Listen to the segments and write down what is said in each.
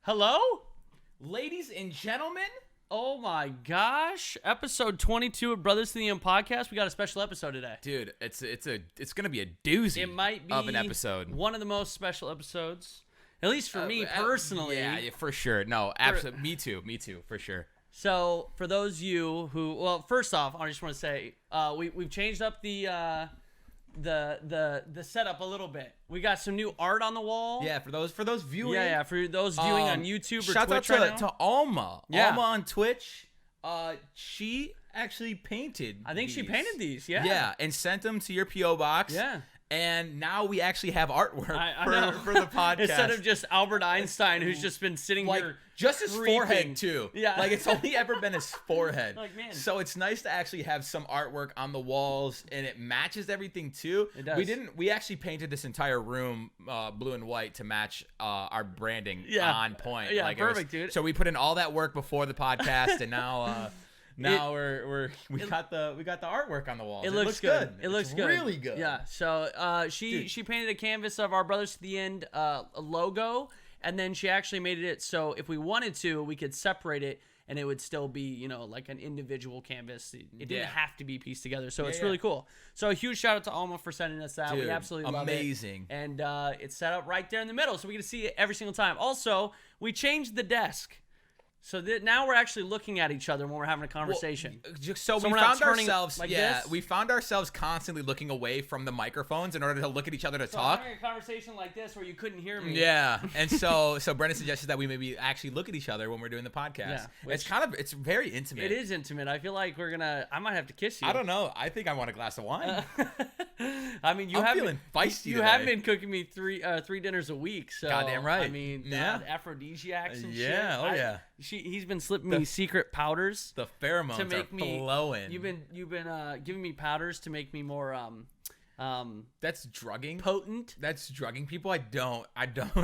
Hello? Ladies and gentlemen, Oh my gosh. Episode 22 of Brothers to the End podcast. We got a special episode today. dude, it's gonna be a doozy. It might be of an episode. one of the most special episodes, at least for me personally. Yeah, for sure. No, absolutely. Me too, for sure. So for those of you who, well, first off, I just want to say we've changed up the setup a little bit. We got some new art on the wall. Yeah, for those viewing. Yeah, for those viewing on YouTube or shout Twitch out right now. to Alma. Yeah. Alma on Twitch. She actually painted. I think she these. painted these. Yeah. Yeah, and sent them to your PO box. Yeah. And now we actually have artwork I know. for the podcast. Instead of just Albert Einstein, who's just been sitting like here just his creeping. forehead too. Yeah. Like it's only ever been his forehead. Like, man. So it's nice to actually have some artwork on the walls and it matches everything too. It does. We actually painted this entire room blue and white to match our branding Yeah. on point. Yeah, like perfect, dude. So we put in all that work before the podcast and now we got the artwork on the walls. It looks good. It looks It's good. really good. Yeah. So she painted a canvas of our Brothers to the End logo, and then she actually made it so if we wanted to, we could separate it, and it would still be like an individual canvas. It didn't have to be pieced together. So it's really cool. So a huge shout out to Alma for sending us that. Dude, we absolutely love it. amazing. And it's set up right there in the middle, so we get to see it every single time. Also, we changed the desk. So now we're actually looking at each other when we're having a conversation. Well, So we we're not found turning ourselves, like yeah, this? we found ourselves constantly looking away from the microphones in order to look at each other to So talk. having a conversation like this where you couldn't hear me. Yeah, and so Brendan suggested that we maybe actually look at each other when we're doing the podcast. Yeah, it's very intimate. It is intimate. I feel like I might have to kiss you. I don't know. I think I want a glass of wine. I mean, I'm feeling feisty You today. have been cooking me three dinners a week. So Goddamn right. I mean, Yeah. aphrodisiacs and shit. Yeah, oh yeah. He's been slipping me secret powders The pheromones to make are me flowing. You've been giving me powders to make me more That's drugging. potent. That's drugging people. I don't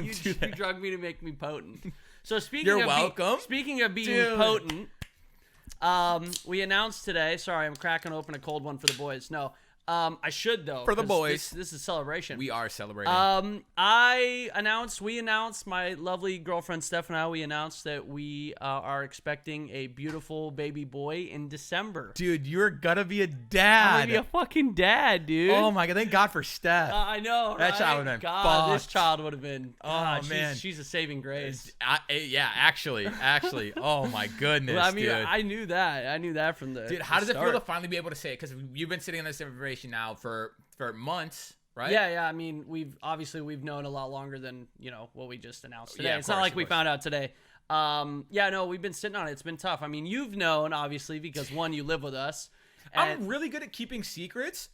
You do that. drug me to make me potent. So speaking You're of welcome. speaking of being Dude. potent, we announced today. Sorry, I'm cracking open a cold one for the boys. No, I should though For the 'cause boys. This is celebration. We are celebrating. We announced, my lovely girlfriend Steph and I, we announced that we are expecting a beautiful baby boy in December. Dude, you're gonna be a dad. I'm gonna be a fucking dad, dude. Oh my god! Thank God for Steph. I know, That right? child would've been God, this fucked. child would have been. Oh, man. she's a saving grace. Yeah, actually. Oh my goodness, Well, I mean, dude. I knew that from the Dude, how does it feel start. to finally be able to say it? Because you've been sitting on this information now for months, right? Yeah. I mean, we've known a lot longer than what we just announced today. Yeah, of It's not course, like of we course. found out today. No, we've been sitting on it. It's been tough. I mean, you've known obviously because one, you live with us. I'm really good at keeping secrets,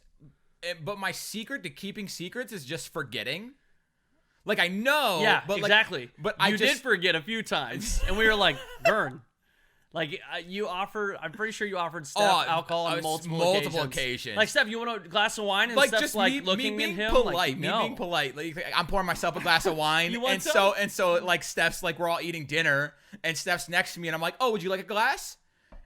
but my secret to keeping secrets is just forgetting. Like I know, Yeah, but exactly. But you did forget a few times, and we were like, Vern. Like you offered, I'm pretty sure you offered Steph alcohol on multiple occasions. Like Steph, you want a glass of wine? And like Steph's just like me, looking me at being him, polite, like, me no. being polite. Like I'm pouring myself a glass of wine, You want and some? so like Steph's like we're all eating dinner, and Steph's next to me, and I'm like, oh, would you like a glass?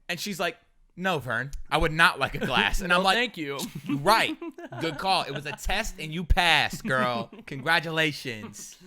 And she's like, no, Vern, I would not like a glass. And No, I'm like, thank you. Right, good call. It was a test, and you passed, girl. Congratulations.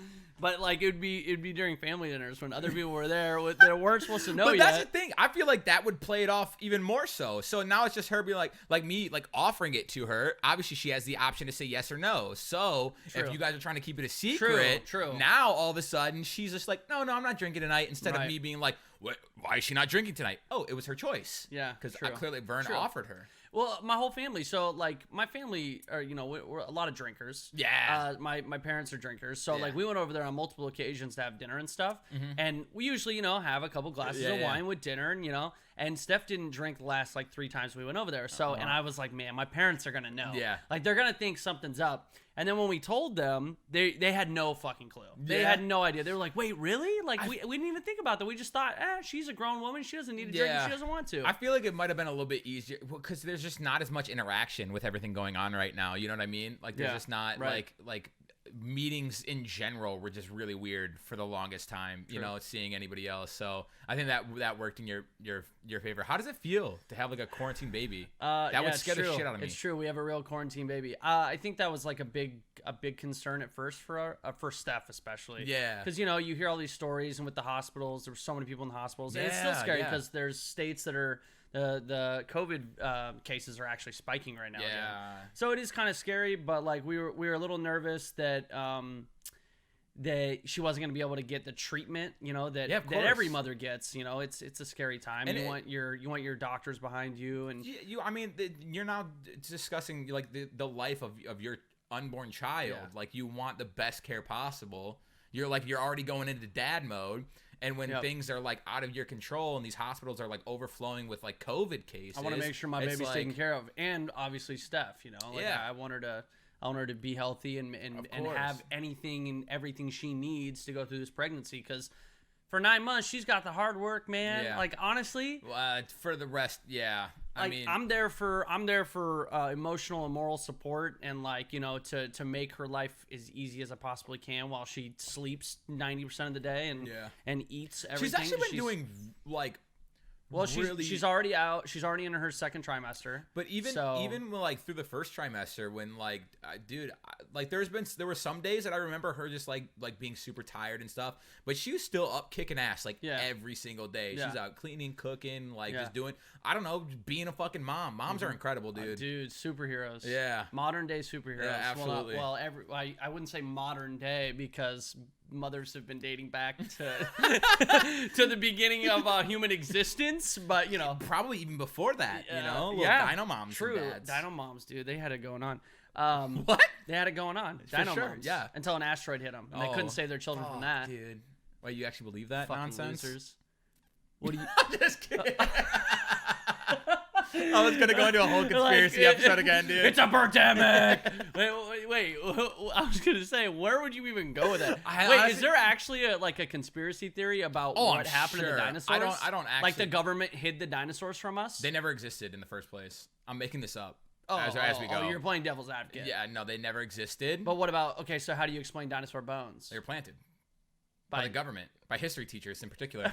But like it'd be during family dinners when other people were there. They weren't supposed to know But yet. that's the thing. I feel like that would play it off even more so. So now it's just her being like me, like offering it to her. Obviously, she has the option to say yes or no. So True. if you guys are trying to keep it a secret, True. now all of a sudden she's just like, no, I'm not drinking tonight. Instead of Right. me being like, why is she not drinking tonight? Oh, it was her choice. Yeah, because true. clearly Vern True. offered her. Well, my whole family. So like my family are we're a lot of drinkers. Yeah. My parents are drinkers. So Yeah. like we went over there on multiple occasions to have dinner and stuff. And we usually have a couple glasses of Yeah. wine with dinner and and Steph didn't drink the last like 3 times we went over there. So and I was like, man, my parents are gonna know. Yeah. Like they're gonna think something's up. And then when we told them, they had no fucking clue. They Yeah. had no idea. They were like, wait, really? Like we didn't even think about that. We just thought, she's a grown woman. She doesn't need to drink if she doesn't want to. I feel like it might have been a little bit easier because there's just not as much interaction with everything going on right now. You know what I mean? Like there's Yeah, just not right. like meetings in general were just really weird for the longest time. True. You know, seeing anybody else. So I think that worked in your favor. How does it feel to have like a quarantine baby? That would scare the shit out of me. It's true. We have a real quarantine baby. I think that was like a big concern at first for Steph especially. Yeah. Because you hear all these stories, and with the hospitals, there were so many people in the hospitals, and it's still scary because there's states that are the COVID cases are actually spiking right now. Yeah. Again. So it is kind of scary, but like we were a little nervous that that she wasn't going to be able to get the treatment, that every mother gets. It's a scary time. And you want your doctors behind you, and you're now discussing like the life of your unborn child. Yeah. Like you want the best care possible. You're already going into dad mode. And when things are like out of your control and these hospitals are like overflowing with like COVID cases, I want to make sure my baby's taken care of, and obviously Steph. I want her to be healthy and have anything and everything she needs to go through this pregnancy. Because for 9 months she's got the hard work, man. Yeah. Like honestly, for the rest, yeah. I'm there for emotional and moral support, and to make her life as easy as I possibly can while she sleeps 90% of the day and eats everything. She's actually been doing like. Well, she's already out. She's already in her second trimester. But even like through the first trimester, when there were some days that I remember her just like being super tired and stuff. But she was still up kicking ass every single day. Yeah. She's out cleaning, cooking, just doing, I don't know, being a fucking mom. Moms are incredible, dude. Dude, superheroes. Yeah, modern day superheroes. Yeah, absolutely. I wouldn't say modern day because mothers have been dating back to to the beginning of human existence, but probably even before that, Dino moms. True, and dads. Dino moms, dude, they had it going on. What? They had it going on. For Dino sure, moms, yeah. Until an asteroid hit them, and they couldn't save their children from that. Dude, wait, you actually believe that fucking nonsense? Losers. What do you? I'm just kidding. I was gonna go into a whole conspiracy episode again, dude. It's a pandemic. wait. I was gonna say, where would you even go with that? Is there actually a conspiracy theory about what happened to the dinosaurs? I don't actually. Like the government hid the dinosaurs from us? They never existed in the first place. I'm making this up as we go. Oh, you're playing devil's advocate. Yeah, no, they never existed. But what about? Okay, so how do you explain dinosaur bones? They were planted by the government, by history teachers in particular.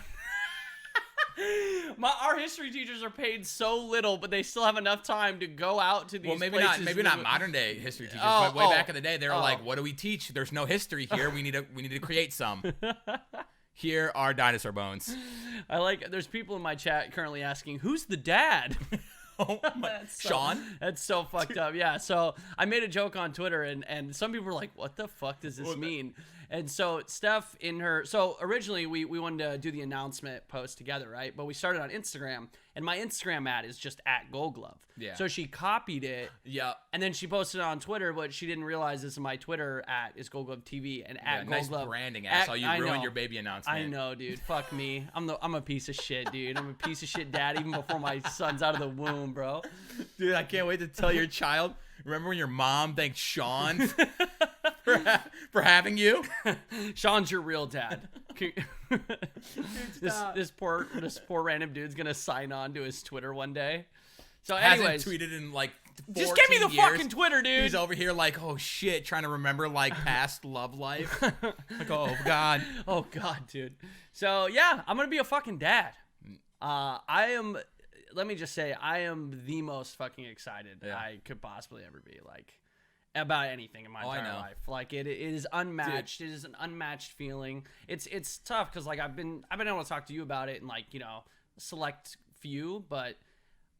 Our history teachers are paid so little, but they still have enough time to go out to these places. Maybe not modern day history teachers, but way back in the day, they were like, "What do we teach? There's no history here. We need to create some." Here are dinosaur bones. There's people in my chat currently asking, "Who's the dad?" Sean? That's so fucked up. Yeah. So I made a joke on Twitter, and some people were like, "What the fuck does this mean?" And so Steph so originally we wanted to do the announcement post together, right? But we started on Instagram, and my Instagram ad is just @GoldGlove. Yeah. So she copied it. Yeah. And then she posted it on Twitter, but she didn't realize this. My Twitter is GoldGloveTV and @GoldGlove. Nice branding. I saw you ruined your baby announcement. I know, dude. Fuck me. I'm a piece of shit, dude. I'm a piece of shit dad even before my son's out of the womb, bro. Dude, I can't wait to tell your child. Remember when your mom thanked Sean for having you? Sean's your real dad. This poor random dude's gonna sign on to his Twitter one day. So anyways, hasn't tweeted in like 14 just give me the years. fucking Twitter, dude. He's over here like, oh shit, trying to remember like past love life. Like, oh god, dude. So yeah, I'm gonna be a fucking dad. Let me just say, I am the most fucking excited I could possibly ever be, like, about anything in my entire life. Like, it is unmatched. Dude. It is an unmatched feeling. It's tough because, like, I've been able to talk to you about it in, like, select few, but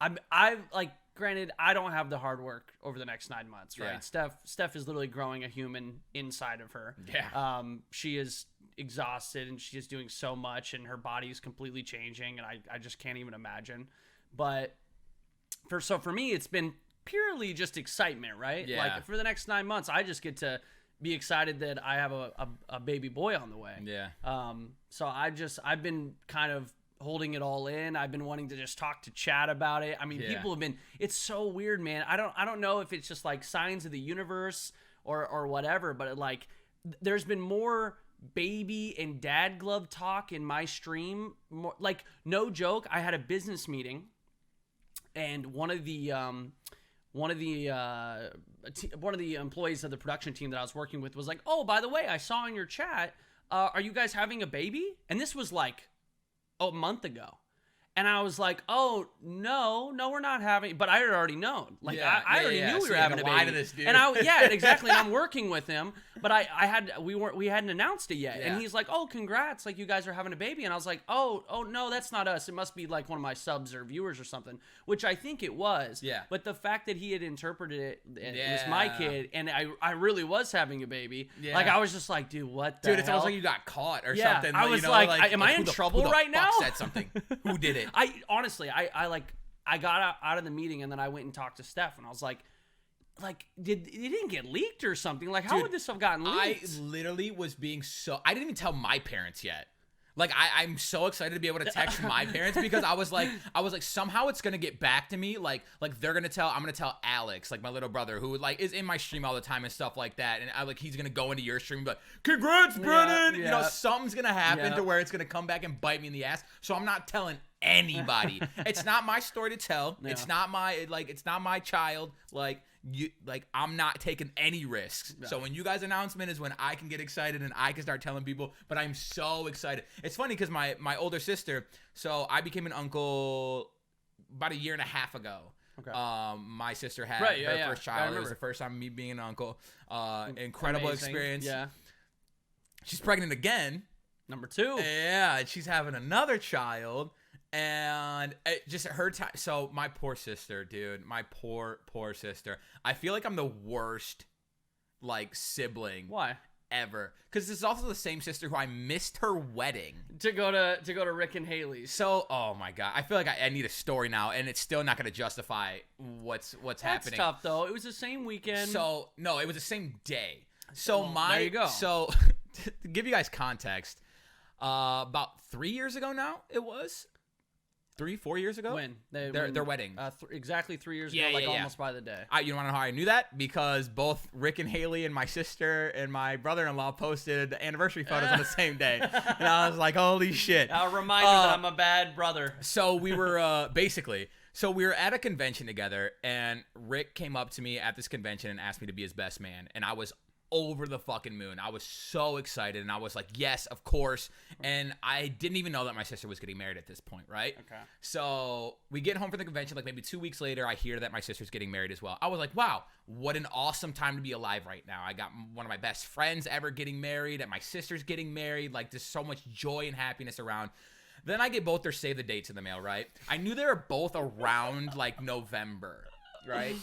I've like, granted, I don't have the hard work over the next 9 months, right? Yeah. Steph is literally growing a human inside of her. Yeah. She is exhausted and she is doing so much, and her body is completely changing, and I just can't even imagine. But for me, it's been purely just excitement, right? Yeah. Like for the next 9 months, I just get to be excited that I have a baby boy on the way. Yeah. So I've been kind of holding it all in. I've been wanting to just talk to Chad about it. I mean, people have been. It's so weird, man. I don't know if it's just like signs of the universe or whatever, but there's been more baby and dad glove talk in my stream. More, like, no joke, I had a business meeting. And one of the one of the employees of the production team that I was working with was like, "Oh, by the way, I saw in your chat, are you guys having a baby?" And this was like a month ago. And I was like, "Oh, no, we're not having." But I had already known. Like, I already knew we were having a baby. Lie to this dude. And exactly. And I'm working with him, but we hadn't announced it yet. Yeah. And he's like, "Oh, congrats! Like, you guys are having a baby." And I was like, "Oh, no, that's not us. It must be like one of my subs or viewers or something." Which I think it was. Yeah. But the fact that he had interpreted it, it was my kid, and I really was having a baby. Yeah. Like, I was just like, "Dude, what the hell?" Dude, it's almost like you got caught or something. I was like, "Am I in trouble right now?" Who said something? Who did it? I honestly, I got out of the meeting and then I went and talked to Steph and I was like, it didn't get leaked or something? Like, how would this have gotten leaked? I literally was being I didn't even tell my parents yet. Like, I'm so excited to be able to text my parents because I was like, somehow it's gonna get back to me. Like I'm gonna tell Alex, like my little brother, who like is in my stream all the time and stuff like that. And he's gonna go into your stream and be like, "Congrats, Brennan!" You know, something's gonna happen to where it's gonna come back and bite me in the ass. So I'm not telling anybody. It's not my story to tell. Yeah. It's not my child. I'm not taking any risks. No. So when you guys' announcement is when I can get excited and I can start telling people, but I'm so excited. It's funny because my older sister, so I became an uncle about a year and a half ago. Okay. My sister had her first child. It was the first time me being an uncle. Incredible experience. Yeah. She's pregnant again. Number 2. Yeah, and she's having another child. And it just her time. So my poor sister, dude, my poor sister. I feel like I'm the worst, like, sibling. Why? Ever. Because this is also the same sister who I missed her wedding to go to Rick and Haley's. So, oh my god, I feel like I need a story now, and it's still not going to justify what's happening. That's tough though. It was the same weekend. So no, it was the same day. So there you go. So to give you guys context, about 3 years ago now, it was. 3-4 years ago? When? Their wedding. Exactly 3 years ago, almost by the day. You want to know how I knew that? Because both Rick and Haley and my sister and my brother-in-law posted anniversary photos on the same day. And I was like, holy shit. A reminder that I'm a bad brother. So we were, we were at a convention together, and Rick came up to me at this convention and asked me to be his best man. And I was over the fucking moon. I was so excited, and I was like, yes, of course. And I didn't even know that my sister was getting married at this point, right? Okay. So we get home from the convention, like maybe 2 weeks later, I hear that my sister's getting married as well. I was like, wow, what an awesome time to be alive right now. I got one of my best friends ever getting married, and my sister's getting married. Like, there's so much joy and happiness around. Then I get both their save the dates in the mail, right? I knew they were both around like November, right?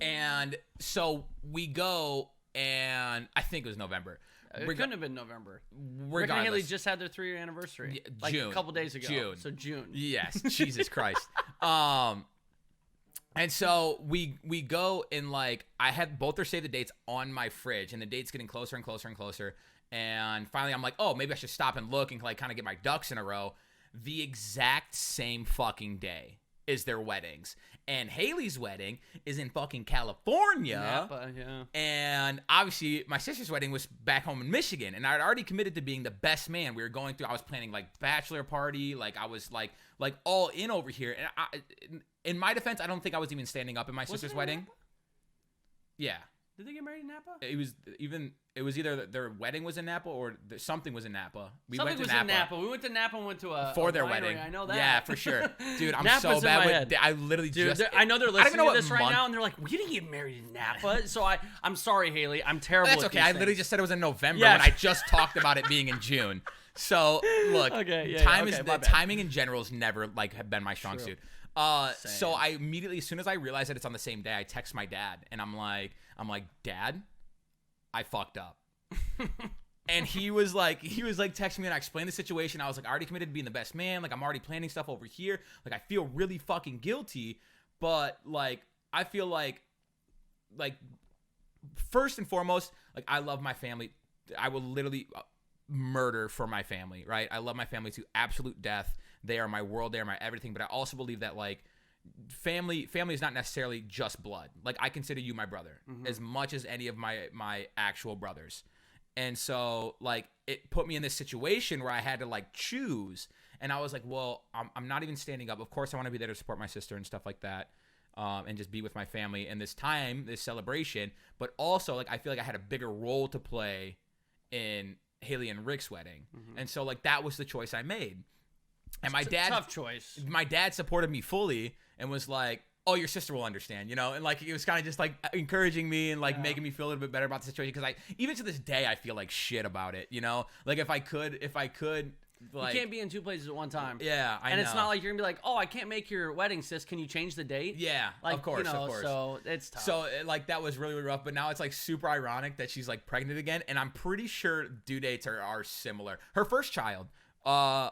And so we go, and I think it was November. It couldn't have been November. Rick and Haley just had their 3-year anniversary. Like June. A couple days ago. June. So June. Yes. Jesus Christ. And so we go, and like I had both their save the dates on my fridge, and the date's getting closer and closer and closer. And finally I'm like, oh, maybe I should stop and look and like kind of get my ducks in a row. The exact same fucking day is their weddings. And Haley's wedding is in fucking California. Napa, yeah. And obviously my sister's wedding was back home in Michigan. And I'd already committed to being the best man. We were going through, I was planning like bachelor party. Like I was like all in over here. And in my defense, I don't think I was even standing up in my sister's wedding. Yeah. Did they get married in Napa? It was either their wedding was in Napa or something was in Napa. We went to Napa. We went to Napa and went to a their winery. wedding. I know that. Yeah, for sure. Dude, I'm Napa's so bad in my with head. I literally Dude, just I know they're listening to this right month. now, and they're like, "We didn't get married in Napa." So I'm sorry, Haley. I'm terrible. That's at okay. these I literally things. just said it was in November when I just talked about it being in June. So look, timing in general has never like have been my strong suit. So I immediately, as soon as I realize that it's on the same day, I text my dad, and I'm like, Dad, I fucked up. And he was like texting me, and I explained the situation. I was like, I already committed to being the best man. Like, I'm already planning stuff over here. Like, I feel really fucking guilty, but like, I feel like first and foremost, like, I love my family. I will literally murder for my family, right? I love my family to absolute death. They are my world. They are my everything. But I also believe that like family is not necessarily just blood. Like, I consider you my brother as much as any of my actual brothers. And so like it put me in this situation where I had to like choose, and I was like, well, I'm not even standing up. Of course I want to be there to support my sister and stuff like that. and just be with my family in this time, this celebration. But also, like, I feel like I had a bigger role to play in Haley and Rick's wedding. And so, like, that was the choice I made. And my dad, tough choice. My dad supported me fully and was like, oh, your sister will understand, you know? And, like, it was kind of just, like, encouraging me and, like, making me feel a little bit better about the situation. Because even to this day, I feel like shit about it, you know? Like, if I could, like... You can't be in two places at one time. Yeah, I know. And it's not like you're going to be like, oh, I can't make your wedding, sis. Can you change the date? Yeah, like, of course, you know, of course. So, it's tough. So, like, that was really, really rough. But now it's, like, super ironic that she's, like, pregnant again. And I'm pretty sure due dates are similar. Her first child...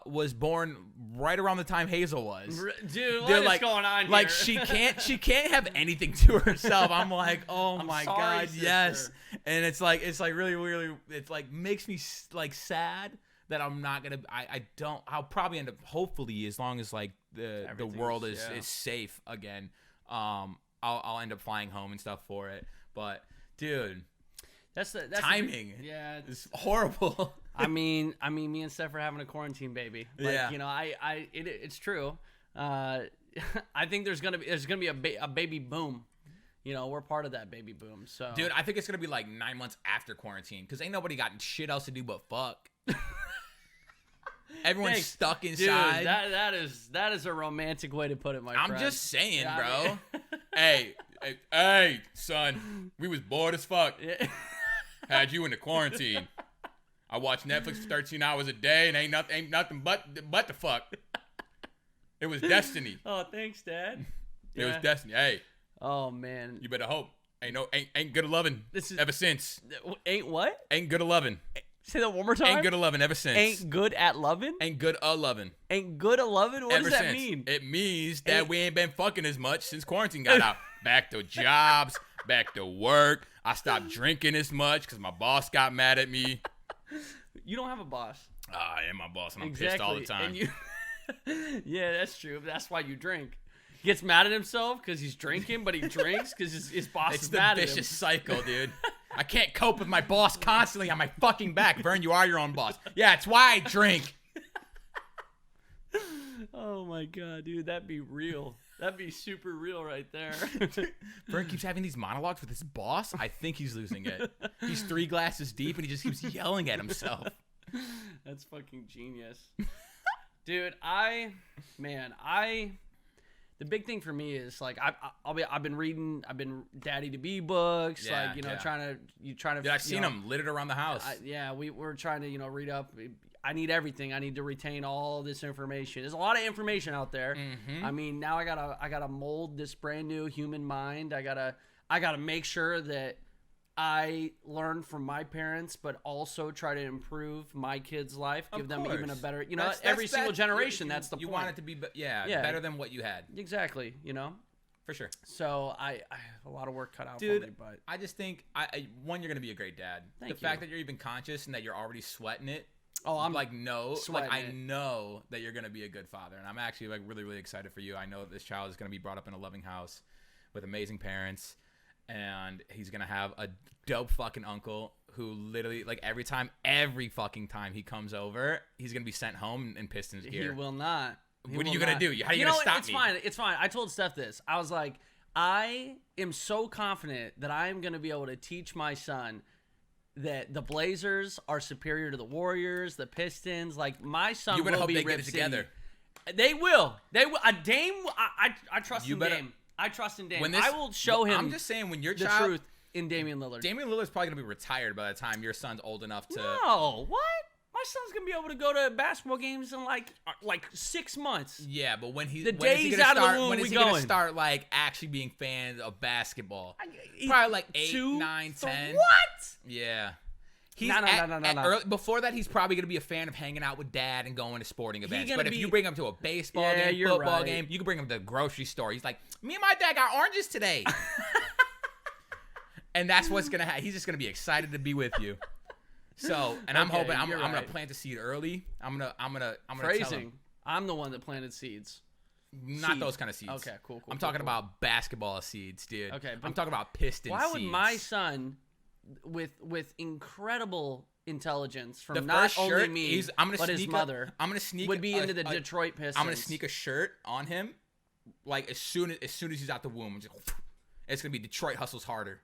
was born right around the time Hazel was. Dude, what is going on here? Like, she can't have anything to herself. I'm like, oh my God, sister. yes. And it's like really, really, it's like makes me like sad that I'm not gonna. I'll probably end up, hopefully, as long as like the world is safe again. I'll end up flying home and stuff for it. But dude, that's timing. It's horrible. I mean, me and Steph are having a quarantine baby. Like, you know, it's true. I think there's gonna be a baby boom. You know, we're part of that baby boom. So, dude, I think it's gonna be like 9 months after quarantine because ain't nobody got shit else to do but fuck. Everyone's stuck inside. Dude, that is a romantic way to put it, my friend. I'm just saying, bro. hey, son, we was bored as fuck. Had you in the quarantine. I watch Netflix for 13 hours a day and ain't nothing but the fuck. It was destiny. Oh, thanks, Dad. It was destiny. Hey. Oh man. You better hope. Ain't good at loving ever since. Ain't what? Ain't good at loving. Say that one more time. Ain't good at loving ever since. Ain't good at loving? Ain't good at loving. Ain't good at loving? What does that mean? It means that we ain't been fucking as much since quarantine got out. Back to jobs, back to work. I stopped drinking as much because my boss got mad at me. You don't have a boss. I am my boss, and I'm pissed all the time. And yeah, that's true. That's why you drink. He gets mad at himself because he's drinking, but he drinks because his boss is mad at him. It's the vicious cycle, dude. I can't cope with my boss constantly on my fucking back. Vern, you are your own boss. Yeah, it's why I drink. Oh, my God, dude. That'd be real. That'd be super real right there. Vern keeps having these monologues with his boss. I think he's losing it. He's 3 glasses deep, and he just keeps yelling at himself. That's fucking genius. Dude, the big thing for me is like I've been Daddy to Be books, like, you know, trying to. Dude, I've seen them littered around the house. We're trying to, you know, read up. I need everything. I need to retain all this information. There's a lot of information out there. I mean, now I gotta mold this brand new human mind. I gotta make sure that I learn from my parents, but also try to improve my kids' life, give them even a better, you know, every single generation. That's the point. You want it to be, better than what you had. Exactly, you know, for sure. So I have a lot of work cut out for me, but I just think one, you're gonna be a great dad. Thank you. The fact that you're even conscious and that you're already sweating it. Oh, I'm like, I know that you're gonna be a good father, and I'm actually like really, really excited for you. I know that this child is gonna be brought up in a loving house with amazing parents, and he's gonna have a dope fucking uncle who literally, like, every fucking time he comes over, he's gonna be sent home in Pistons gear. He will not. What are you gonna do? How are you gonna stop me? It's fine. I told Steph this. I was like, I am so confident that I am gonna be able to teach my son that the Blazers are superior to the Warriors, the Pistons. Like, my son will be Rip City. Together. They will. Dame. I trust in Dame. I trust in Dame. I will show him. I'm just saying, when your the child, truth in Damian Lillard. Damian Lillard's probably gonna be retired by the time your son's old enough to. No, what? My son's gonna be able to go to basketball games in like 6 months. Yeah, but when he's the days out of the womb, when is he gonna start like actually being fans of basketball? Probably like 8, 9, 10. What? Yeah. No. Before that, he's probably going to be a fan of hanging out with dad and going to sporting events. But if you bring him to a baseball game, football game, you can bring him to the grocery store. He's like, me and my dad got oranges today. And that's what's going to happen. He's just going to be excited to be with you. So, and I'm hoping I'm going to plant the seed early. I'm going to tell him. I'm the one that planted seeds. Not those kind of seeds. Okay, cool. I'm talking about basketball seeds, dude. Okay. I'm talking about piston seeds. Why would my son, with incredible intelligence from the not only me, but his mother, I'm gonna sneak would be into the Detroit Pistons. I'm gonna sneak a shirt on him like as soon as he's out the womb, it's gonna be Detroit hustles harder.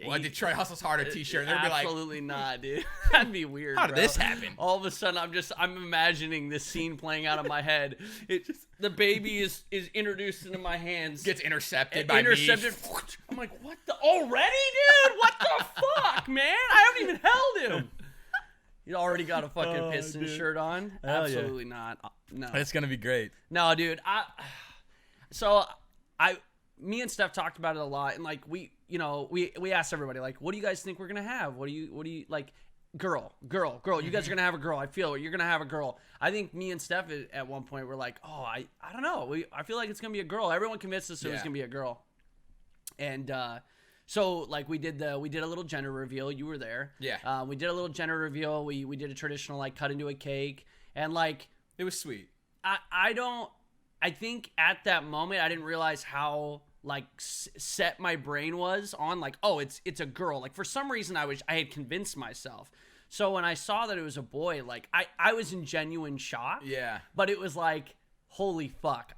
Well, Detroit hustles harder T-shirt. And they'll be absolutely not, dude. That'd be weird. How did this happen? All of a sudden, I'm imagining this scene playing out of my head. The baby is introduced into my hands. Gets intercepted by me. I'm like, what the? Already, dude? What the fuck, man? I haven't even held him. You already got a fucking piston shirt on? Hell absolutely not. No. It's gonna be great. No, dude. Me and Steph talked about it a lot, and like we asked everybody, like, what do you guys think we're gonna have? What do you like? Girl. You guys are gonna have a girl. I feel you're gonna have a girl. I think me and Steph at one point were like, oh, I don't know. I feel like it's gonna be a girl. Everyone convinced us it was gonna be a girl, and so like we did a little gender reveal. You were there. Yeah. We did a little gender reveal. We did a traditional like cut into a cake, and like it was sweet. I think at that moment I didn't realize how like set my brain was on like, oh, it's a girl. Like for some reason I had convinced myself. So when I saw that it was a boy, like I was in genuine shock. Yeah. But it was like, holy fuck,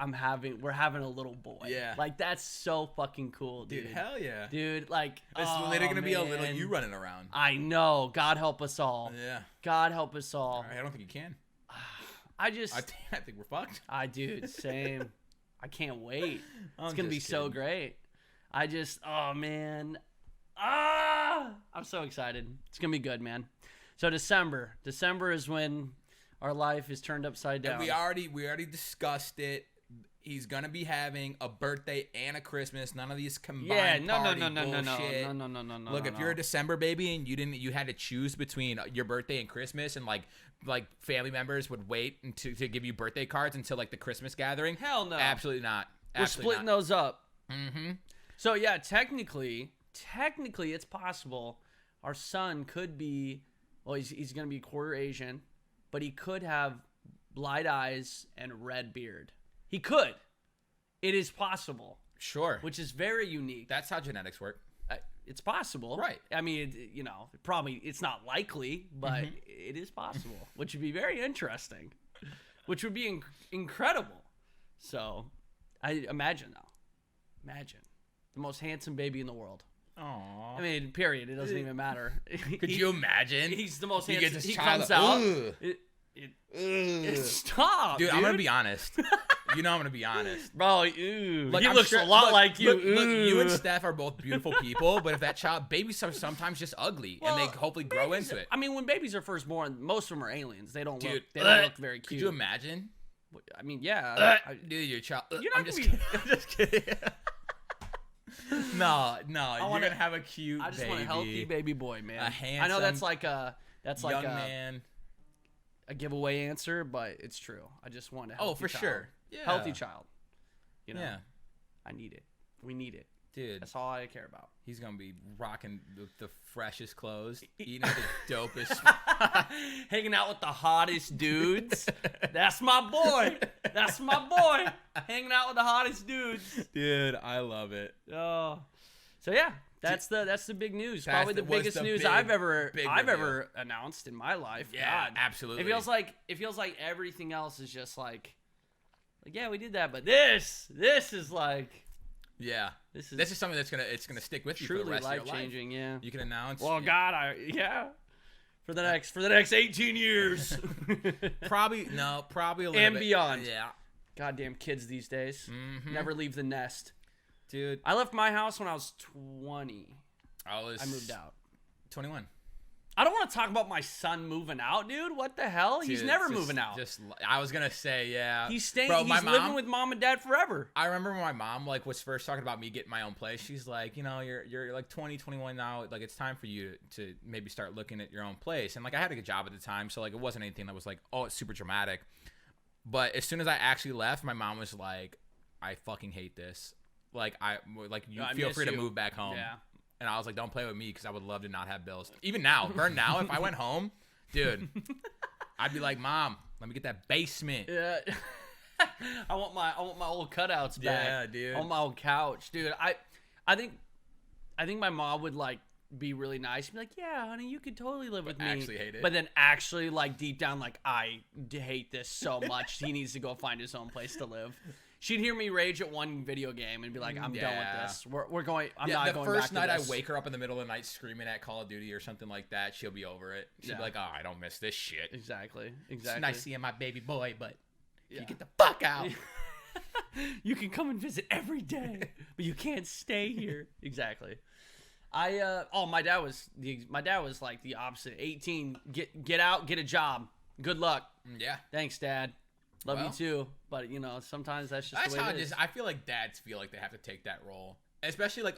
we're having a little boy. Yeah. Like that's so fucking cool, dude. Dude, hell yeah. Dude, like it's literally gonna be a little you running around. I know. God help us all. Yeah. God help us all. I don't think you can. I think we're fucked. Dude, same. I can't wait. It's going to be so great. Oh, man. I'm so excited. It's going to be good, man. So December is when our life is turned upside down. And we already discussed it. He's going to be having a birthday and a Christmas. None of these combined party bullshit. No. Look, if you're a December baby and you had to choose between your birthday and Christmas, and like family members would wait to give you birthday cards until like the Christmas gathering. Hell no. Absolutely not. We're splitting those up. Mm-hmm. So yeah, technically it's possible our son could be, well, he's going to be quarter Asian, but he could have light eyes and red beard. He could. It is possible. Sure. Which is very unique. That's how genetics work. It's possible. Right. I mean, it's not likely, but it is possible, which would be very interesting, which would be incredible. So, Imagine the most handsome baby in the world. Aww. I mean, period. It doesn't even matter. Could you imagine? He's the most handsome. He child comes out. Stop, dude. I'm gonna be honest. You know I'm gonna be honest, bro. Like, he looks a lot like you. Look, you and Steph are both beautiful people, but if that child, babies are sometimes just ugly, and they hopefully grow into it. I mean, when babies are first born, most of them are aliens. They don't look very cute. Could you imagine? I mean, yeah. Dude, your child. I'm just kidding. I'm just kidding. No, you're gonna have a cute. I just want a healthy baby boy, man. A handsome. I know that's like a young man. A giveaway answer, but it's true. I just want a healthy for child. Sure. Yeah. Healthy child. You know. Yeah. I need it. We need it. Dude. That's all I care about. He's going to be rocking the freshest clothes, eating the dopest. Hanging out with the hottest dudes. That's my boy. That's my boy. Hanging out with the hottest dudes. Dude, I love it. Oh. So yeah, that's the big news. Probably the biggest news I've ever announced in my life. Yeah, God. absolutely. It feels like everything else is just like yeah, we did that, but this is like yeah. This is something that's gonna stick with you for the rest of your life. Truly life-changing, yeah. You can announce. Well, God, for the next 18 years. probably a little and bit. Beyond. Yeah. Goddamn kids these days. Mm-hmm. Never leave the nest. Dude. I left my house when I was 20. I moved out. 21. I don't want to talk about my son moving out, dude. What the hell? Dude, he's never moving out. I was gonna say, yeah. He's staying. Bro, he's living with mom and dad forever. I remember when my mom was first talking about me getting my own place. She's like, you're like 20, 21 now. Like it's time for you to maybe start looking at your own place. And like I had a good job at the time, so like it wasn't anything that was like, oh, it's super dramatic. But as soon as I actually left, my mom was like, I fucking hate this. Like you feel free to move back home. Yeah. And I was like, don't play with me because I would love to not have bills. Even now, if I went home, dude, I'd be like, Mom, let me get that basement. Yeah. I want my old cutouts back. Yeah, dude. I want my old couch, dude. I think my mom would like be really nice. Be like, yeah, honey, you could totally live with me. Actually hate it. But then actually, like deep down, like I hate this so much. He needs to go find his own place to live. She'd hear me rage at one video game and be like, I'm done with this. We're going. I'm not going back to this. The first night I wake her up in the middle of the night screaming at Call of Duty or something like that, she'll be over it. She'll be like, oh, I don't miss this shit. Exactly. It's nice seeing my baby boy, but you get the fuck out. You can come and visit every day, but you can't stay here. Exactly. My dad was like the opposite. 18, get out, get a job. Good luck. Yeah. Thanks, Dad. Love you too. But sometimes that's just the way it is. I feel like dads feel like they have to take that role, especially like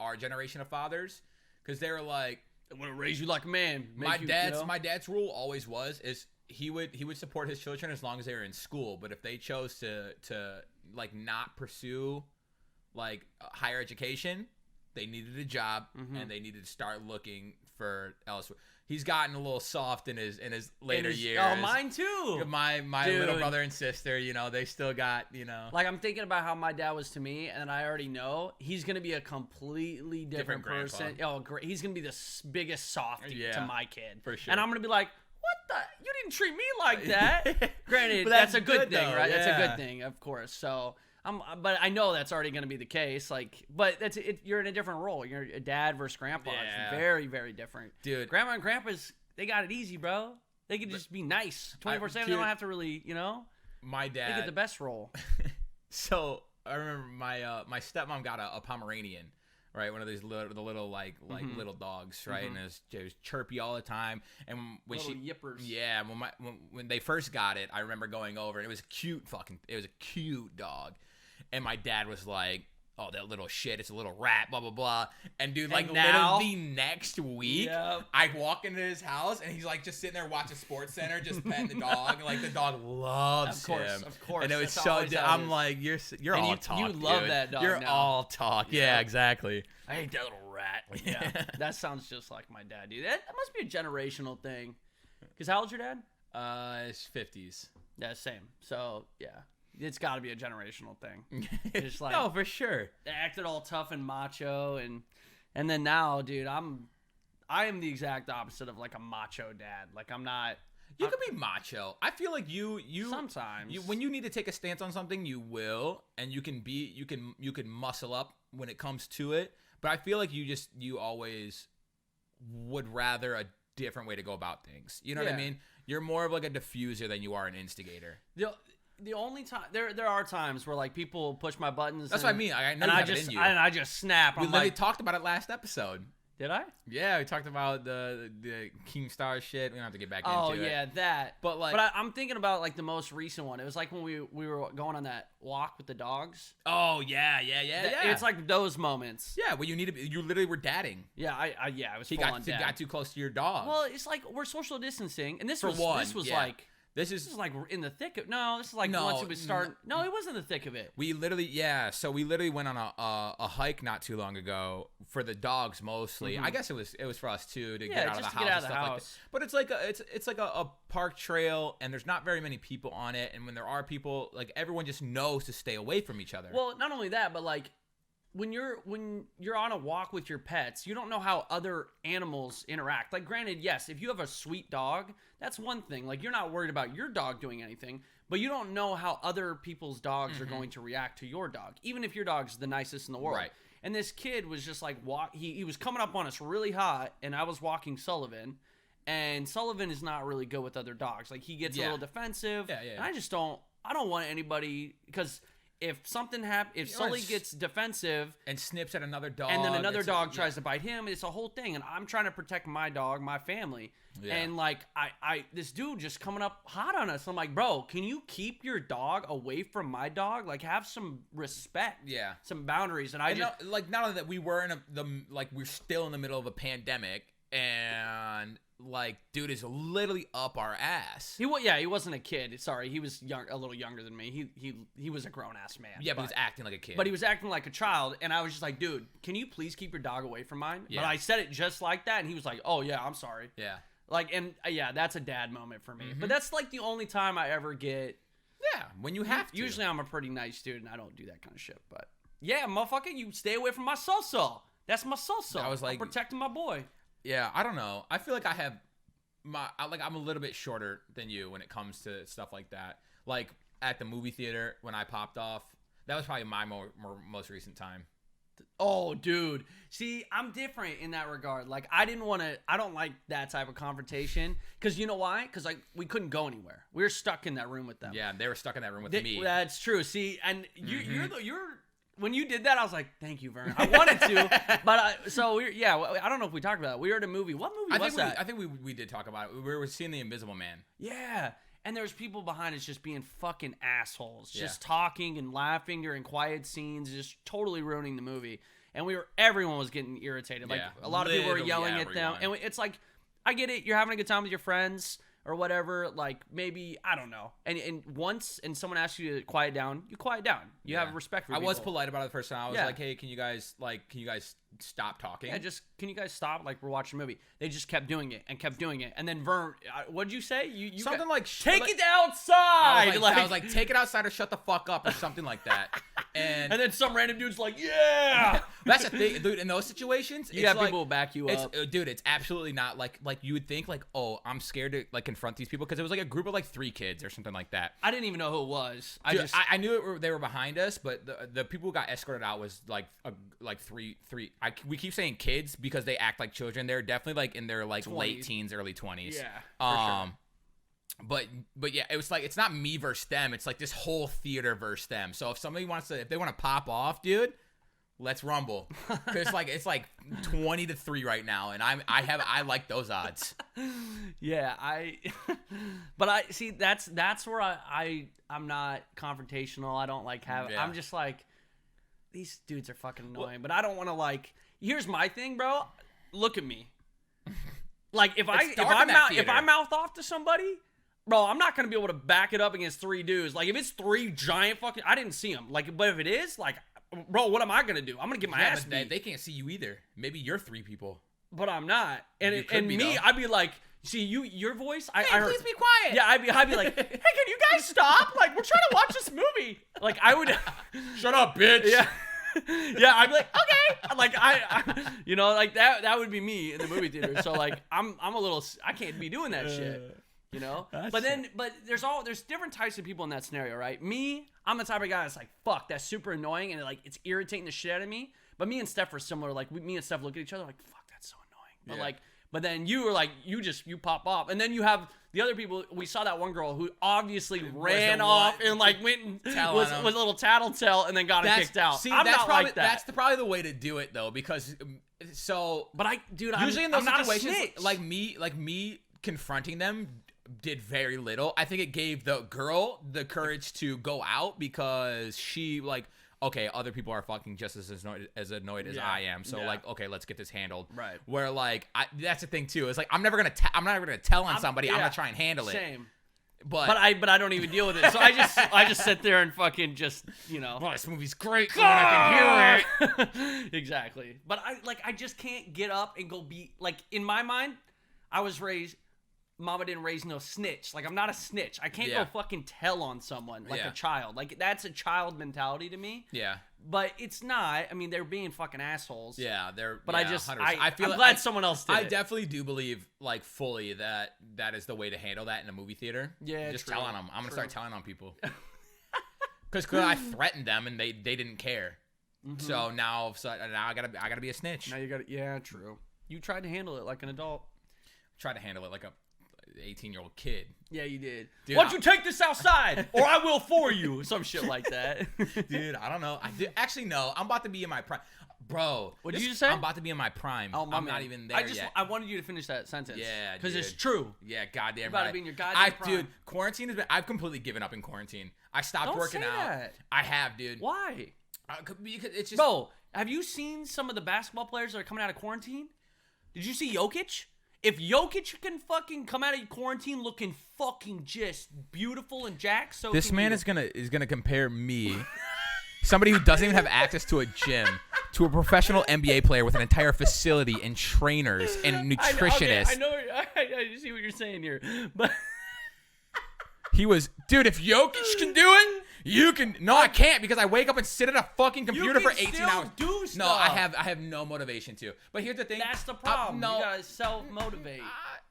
our generation of fathers, because they were like, I want to raise you like a man. My dad's rule always is he would support his children as long as they were in school, but if they chose to like not pursue like higher education, they needed a job and they needed to start looking for elsewhere. He's gotten a little soft in his later years. Oh, mine too. My little brother and sister, they still got, Like, I'm thinking about how my dad was to me, and I already know he's going to be a completely different person. Oh, great. He's going to be the biggest softie to my kid. For sure. And I'm going to be like, what the? You didn't treat me like that. Granted, that's a good thing, right? Yeah. That's a good thing, of course. So... but I know that's already going to be the case. Like, but that's it. You're in a different role. You're a dad versus grandpa. Yeah. It's very, very different, dude. Grandma and grandpas, they got it easy, bro. They can just be nice 24/7. They don't have to really, My dad. They get the best role. So I remember my stepmom got a Pomeranian, right? One of these little little dogs, right? And it was chirpy all the time. And when little yippers. Yeah, when they first got it, I remember going over and it was a cute dog. And my dad was like, oh, that little shit, it's a little rat, blah, blah, blah. And dude, like literally next week, I walk into his house and he's like just sitting there watching Sports Center, just petting the dog. And like the dog loves him. Of course. And it was so, I'm like, you're all talk, you love dude. that dog. You're all talk. Yeah, exactly. I hate that little rat. Yeah. That sounds just like my dad, dude. That must be a generational thing. Because how old's your dad? It's 50s. Yeah, same. So, yeah. It's got to be a generational thing. It's like, no, for sure. They acted all tough and macho, and then now, dude, I am the exact opposite of like a macho dad. Like I'm not. You can be macho. I feel like you sometimes when you need to take a stance on something, you will, and you can muscle up when it comes to it. But I feel like you always would rather a different way to go about things. You know what I mean? You're more of like a diffuser than you are an instigator. The only time there are times where like people push my buttons. That's what I mean. I know and I just snap. We literally talked about it last episode. Did I? Yeah, we talked about the Keemstar shit. We don't have to get back into it. Oh yeah, that. But I'm thinking about like the most recent one. It was like when we were going on that walk with the dogs. Oh yeah. It's like those moments. Yeah, well, you literally were dadding. Yeah, I was. He got too close to your dog. Well, it's like we're social distancing, and this was like. This is like in the thick of once it was starting. No, it wasn't the thick of it. We literally went on a hike not too long ago for the dogs mostly. I guess it was for us too to get out of the house and stuff like that. But it's like a park trail and there's not very many people on it, and when there are people, like everyone just knows to stay away from each other. Well, not only that, but like when you're on a walk with your pets, you don't know how other animals interact. Like, granted, yes, if you have a sweet dog, that's one thing. Like, you're not worried about your dog doing anything, but you don't know how other people's dogs are going to react to your dog, even if your dog's the nicest in the world. Right. And this kid was just like, he was coming up on us really hot, and I was walking Sullivan, and Sullivan is not really good with other dogs. Like, he gets a little defensive, and I don't want anybody, because if something happens, if Sully gets defensive and snips at another dog, and then another dog tries to bite him, it's a whole thing. And I'm trying to protect my dog, my family, and like this dude just coming up hot on us. I'm like, bro, can you keep your dog away from my dog? Like, have some respect, some boundaries. And not only that, we were we're still in the middle of a pandemic, and like, dude is literally up our ass. He wasn't a kid. Sorry, he was a little younger than me. He was a grown ass man. Yeah, but he was acting like a kid. But he was acting like a child, and I was just like, dude, can you please keep your dog away from mine? Yeah. But I said it just like that, and he was like, oh yeah, I'm sorry. Yeah. Like, and that's a dad moment for me. But that's like the only time I ever get. Yeah, when you have to. Usually I'm a pretty nice dude, and I don't do that kind of shit. But yeah, motherfucker, you stay away from my so-so. That's my so-so. I was like, I'm protecting my boy. Yeah, I don't know. I feel like I have I'm a little bit shorter than you when it comes to stuff like that. Like, at the movie theater when I popped off. That was probably my most recent time. Oh, dude. See, I'm different in that regard. Like, I don't like that type of confrontation. Because you know why? Because, like, we couldn't go anywhere. We were stuck in that room with them. Yeah, they were stuck in that room with me. That's true. See, and when you did that, I was like, thank you, Vern. I wanted to, but I don't know if we talked about it. We were at a movie. What movie was that? I think we did talk about it. We were seeing The Invisible Man. Yeah. And there's people behind us just being fucking assholes, just talking and laughing during quiet scenes, just totally ruining the movie. And everyone was getting irritated. Like a lot of people were yelling at them. And it's like, I get it. You're having a good time with your friends or whatever. Like maybe, I don't know. And once someone asks you to quiet down, you quiet down. You have respect for people. I was polite about it the first time. I was like, hey, can you guys stop talking? Yeah, can you guys stop? Like, we're watching a movie. They just kept doing it. And then Vern, what'd you say? You something like take it outside. I was like, take it outside or shut the fuck up or something like that. And then some random dude's like, yeah. That's the thing, dude. In those situations, you got people who back you up. Dude, it's absolutely not like you would think. Like, oh, I'm scared to like confront these people because it was like a group of like 3 kids or something like that. I didn't even know who it was. I knew they were behind us, but the people who got escorted out was like three. We keep saying kids because they act like children. They're definitely like in their like 20s. Late teens, early 20s. Yeah. For sure. But yeah, it was like it's not me versus them. It's like this whole theater versus them. So if they want to pop off, dude, let's rumble. Cause it's like 20-3 right now, and I like those odds. Yeah, but I see that's where I'm not confrontational. I don't like have. I'm just like, these dudes are fucking annoying. But I don't want to like. Here's my thing, bro. Look at me. Like if I mouth off to somebody, bro, I'm not gonna be able to back it up against 3 dudes. Like if it's 3 giant fucking, I didn't see them. Like, but if it is, like, bro, what am I gonna do? I'm gonna get my ass beat. They can't see you either. Maybe you're 3 people, but I'm not. And me, I'd be like, see your voice. Hey, please be quiet. Yeah, I'd be like, hey, can you guys stop? Like, we're trying to watch this movie. Like, I would. Shut up, bitch. Yeah. Yeah, I'd be like, okay, like I you know, like that would be me in the movie theater. So like I'm a little, I can't be doing that shit, you know. But there's different types of people in that scenario, right? Me, I'm the type of guy that's like, fuck, that's super annoying and like it's irritating the shit out of me. But me and Steph are similar. Like me and Steph look at each other like, fuck, that's so annoying. But but then you were like, you pop off, and then you have the other people. We saw that one girl who obviously ran off and like went and was a little tattletale, and then got kicked out. See, I'm not like that. That's probably the way to do it though, because But usually in those situations, like me confronting them did very little. I think it gave the girl the courage to go out because she like. Okay, other people are fucking just as annoyed as I am. So like, okay, let's get this handled. Right. Where like, that's the thing too. It's like I'm never gonna tell on somebody. I'm gonna try and handle it. Same. But I don't even deal with it. So I just sit there and fucking just, you know. Well, this movie's great. When I can hear it. Exactly. But I just can't get up and go be like, in my mind, I was raised. Mama didn't raise no snitch. Like, I'm not a snitch. I can't go fucking tell on someone like a child. Like, that's a child mentality to me. Yeah. But it's not. I mean, they're being fucking assholes. Yeah, they're. But yeah, I'm glad someone else did. I definitely do believe, like, fully that is the way to handle that in a movie theater. Yeah, just tell on them. I'm gonna start telling on people. Because I threatened them and they didn't care. Mm-hmm. So now I gotta be a snitch. Now you gotta. Yeah, true. You tried to handle it like an adult. Tried to handle it like a 18-year-old kid. Yeah, you did. Dude, why don't you take this outside, or I will for you, some shit like that. Dude, I don't know. Actually, no. I'm about to be in my prime, bro. What did you just say? I'm about to be in my prime. Oh, I'm not even there yet. I wanted you to finish that sentence. Yeah, because it's true. Yeah, goddamn right. About to be in your goddamn prime. Dude, quarantine has been. I've completely given up in quarantine. I stopped working out. That. I have, dude. Why? Because it's just. Bro, have you seen some of the basketball players that are coming out of quarantine? Did you see Jokic? If Jokic can fucking come out of quarantine looking fucking just beautiful and jacked, so this man is gonna compare me, somebody who doesn't even have access to a gym, to a professional NBA player with an entire facility and trainers and nutritionists. I see what you're saying here, but he was, dude. If Jokic can do it, you can. No, I can't because I wake up and sit at a fucking computer for 18 hours. Do stuff. No, I have no motivation to. But here's the thing. That's the problem. You gotta self-motivate.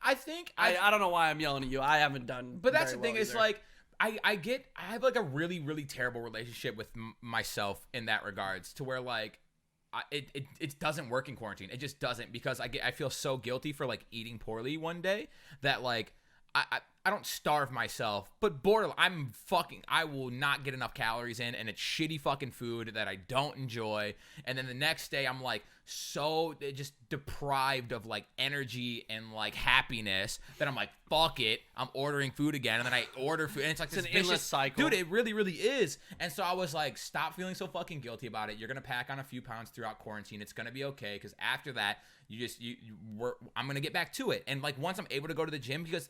I think I don't know why I'm yelling at you. I haven't done. But that's the thing. It's like I have like a really, really terrible relationship with myself in that regards, to where like it doesn't work in quarantine. It just doesn't, because I feel so guilty for like eating poorly one day that like I don't starve myself, but borderline, I will not get enough calories in, and it's shitty fucking food that I don't enjoy. And then the next day I'm like so just deprived of like energy and like happiness that I'm like, fuck it, I'm ordering food again. And then I order food, and it's like this an endless cycle. Dude, it really, really is. And so I was like, stop feeling so fucking guilty about it. You're gonna pack on a few pounds throughout quarantine. It's gonna be okay, because after that, I'm gonna get back to it. And like once I'm able to go to the gym, because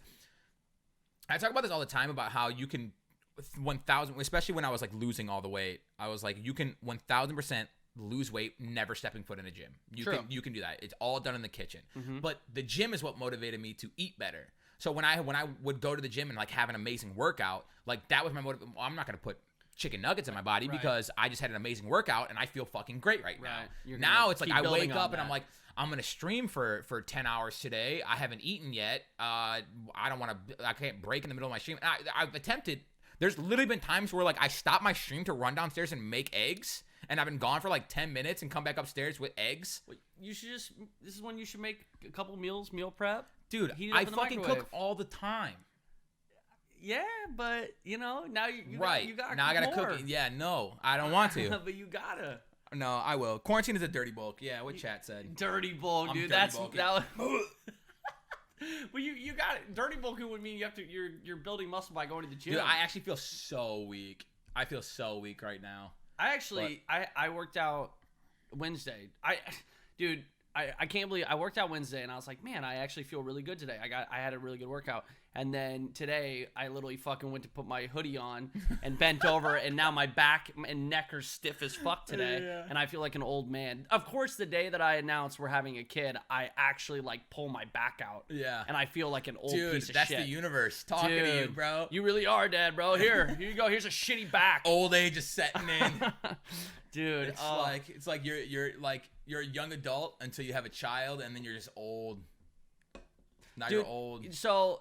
I talk about this all the time, about how you can 1,000, especially when I was like losing all the weight, I was like, you can 1,000% lose weight never stepping foot in a gym. You can do that. It's all done in the kitchen. But the gym is what motivated me to eat better. So when I would go to the gym and like have an amazing workout, like that was my motivation. I'm not gonna put chicken nuggets in my body because I just had an amazing workout and I feel fucking great right now. Now it's like I wake up and I'm like, I'm gonna stream for 10 hours today. I haven't eaten yet. I can't break in the middle of my stream. I've attempted. There's literally been times where like I stop my stream to run downstairs and make eggs, and I've been gone for like 10 minutes and come back upstairs with eggs. This is when you should make a couple meal prep. Dude, I fucking cook all the time. Yeah, but you know, now you gotta now I gotta cook it. Yeah, no, I don't want to. But you gotta. No, I will. Quarantine is a dirty bulk. Yeah, what chat said. Dirty bulk, dude. That's that. Well, you got it. Dirty bulking would mean you're building muscle by going to the gym. Dude, I actually feel so weak. I feel so weak right now. I worked out Wednesday. I can't believe I worked out Wednesday, and I was like, man, I actually feel really good today. I had a really good workout. And then today, I literally fucking went to put my hoodie on and bent over, and now my back and neck are stiff as fuck today, and I feel like an old man. Of course, the day that I announced we're having a kid, I actually like pull my back out, and I feel like an old piece of shit. Dude, that's the universe talking to you, bro. You really are, Dad, bro. Here you go. Here's a shitty back. Old age is setting in. Dude, it's like you're a young adult until you have a child, and then you're just old. Now you're old. So.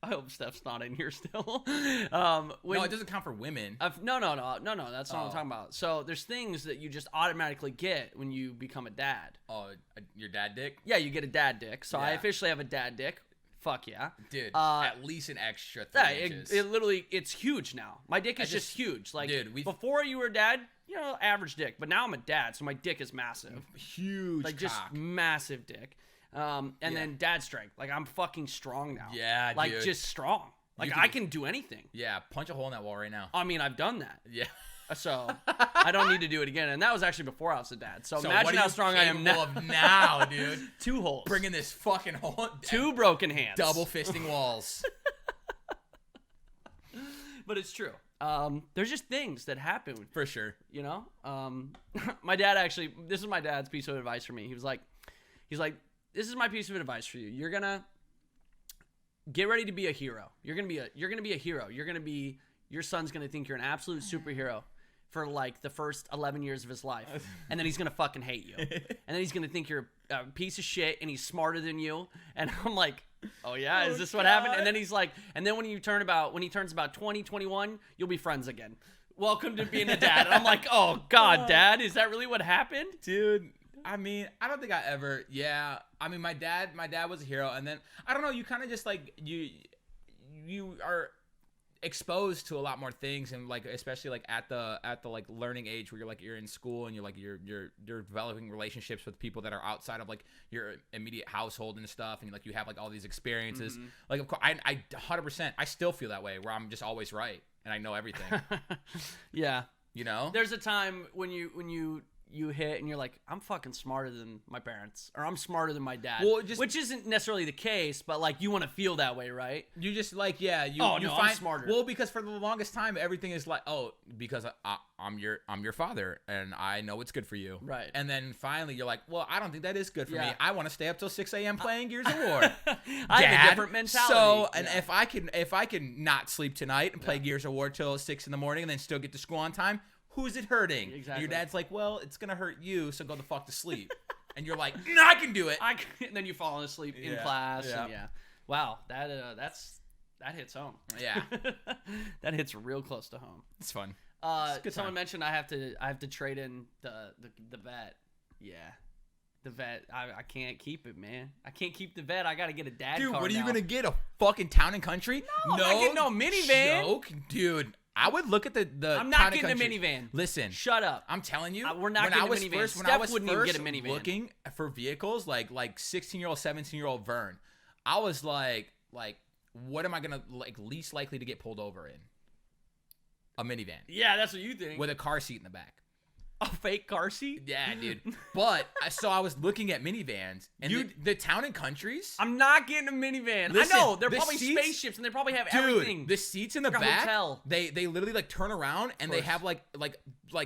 I hope Steph's not in here still. No, it doesn't count for women. No. That's not what I'm talking about. So there's things that you just automatically get when you become a dad. Oh, your dad dick? Yeah, you get a dad dick. So I officially have a dad dick. Fuck yeah. Dude, at least an extra 3 inches. It literally, it's huge now. My dick is just huge. Like, before you were a dad, you know, average dick. But now I'm a dad, so my dick is massive. Huge like, just massive dick. Then dad strength. Like, I'm fucking strong now. Yeah, like, dude. just strong. Like, I can do anything. Yeah, punch a hole in that wall right now. I mean, I've done that. Yeah. So, I don't need to do it again. And that was actually before I was a dad. So imagine how strong I am now, dude. 2 holes. Bringing this fucking hole. 2 broken hands. Double fisting walls. But it's true. There's just things that happen. For sure. You know? My dad actually, this is my dad's piece of advice for me. He's like, this is my piece of advice for you. You're gonna get ready to be a hero. You're gonna be a hero. Your son's gonna think you're an absolute superhero for like the first 11 years of his life, and then he's gonna fucking hate you, and then he's gonna think you're a piece of shit, and he's smarter than you. And I'm like, oh yeah, is this what happened? And then he's like, and then when he turns about 20, 21, you'll be friends again. Welcome to being a dad. And I'm like, oh God, Dad, is that really what happened, dude? I mean, I don't think I ever. Yeah, I mean, my dad was a hero, and then I don't know. You kind of just like you are exposed to a lot more things, and like especially like at the like learning age where you're in school and you're developing relationships with people that are outside of like your immediate household and stuff, and like you have like all these experiences. Like, of course, I 100%, I still feel that way where I'm just always right and I know everything. Yeah, you know. There's a time when you hit and you're like, I'm fucking smarter than my parents, or I'm smarter than my dad. Well, which isn't necessarily the case, but like you want to feel that way, right? You just like, I'm smarter. Well, because for the longest time, everything is like, oh, because I'm your father and I know what's good for you, right? And then finally you're like, well, I don't think that is good for me. I want to stay up till 6 a.m. playing Gears of War. I have a different mentality. So, and if I can not sleep tonight and play Gears of War till 6 in the morning and then still get to school on time, who's it hurting? Exactly. And your dad's like, well, it's going to hurt you, so go the fuck to sleep. And you're like, I can do it. And then you fall asleep in class. Yeah. And wow, that's That hits home. Yeah. That hits real close to home. It's fun. Someone mentioned I have to trade in the vet. Yeah. The vet, I can't keep it, man. I can't keep the vet. I gotta get a dad car. Dude, what are you now. gonna get? A fucking Town and Country? No, I'm not getting no minivan. Joke, dude. I would look at the. I'm not getting a minivan. Listen, shut up. I'm telling you, we're not getting a minivan. When I was wouldn't first even get a minivan. looking for vehicles, like 16-year-old, 17-year-old Vern, I was like, what am I gonna least likely to get pulled over in? A minivan. Yeah, that's what you think. With a car seat in the back. A fake car seat? Yeah, dude. But I was looking at minivans, and the Town and Countries. I'm not getting a minivan. Listen, I know they're probably seats, spaceships, and they probably have dude, everything. The seats in the like back, hotel. they literally turn around and they have like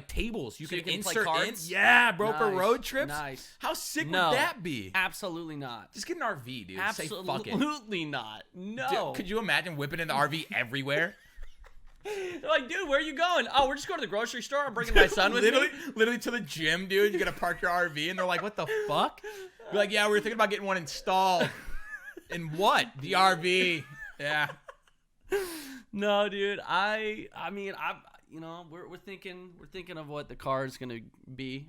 tables you can insert in. Yeah, bro, for road trips. Nice. How sick would that be? Absolutely not. Just get an RV, dude. Absolutely not. No. Dude, could you imagine whipping in the RV everywhere? They're like, dude, where are you going? Oh, we're just going to the grocery store. I'm bringing my son with me. Literally to the gym, dude. You gotta park your RV, and they're like, "What the fuck?" You're like, "Yeah, we were thinking about getting one installed." In what? The RV. Yeah. No, dude. I mean, we're thinking of what the car is gonna be.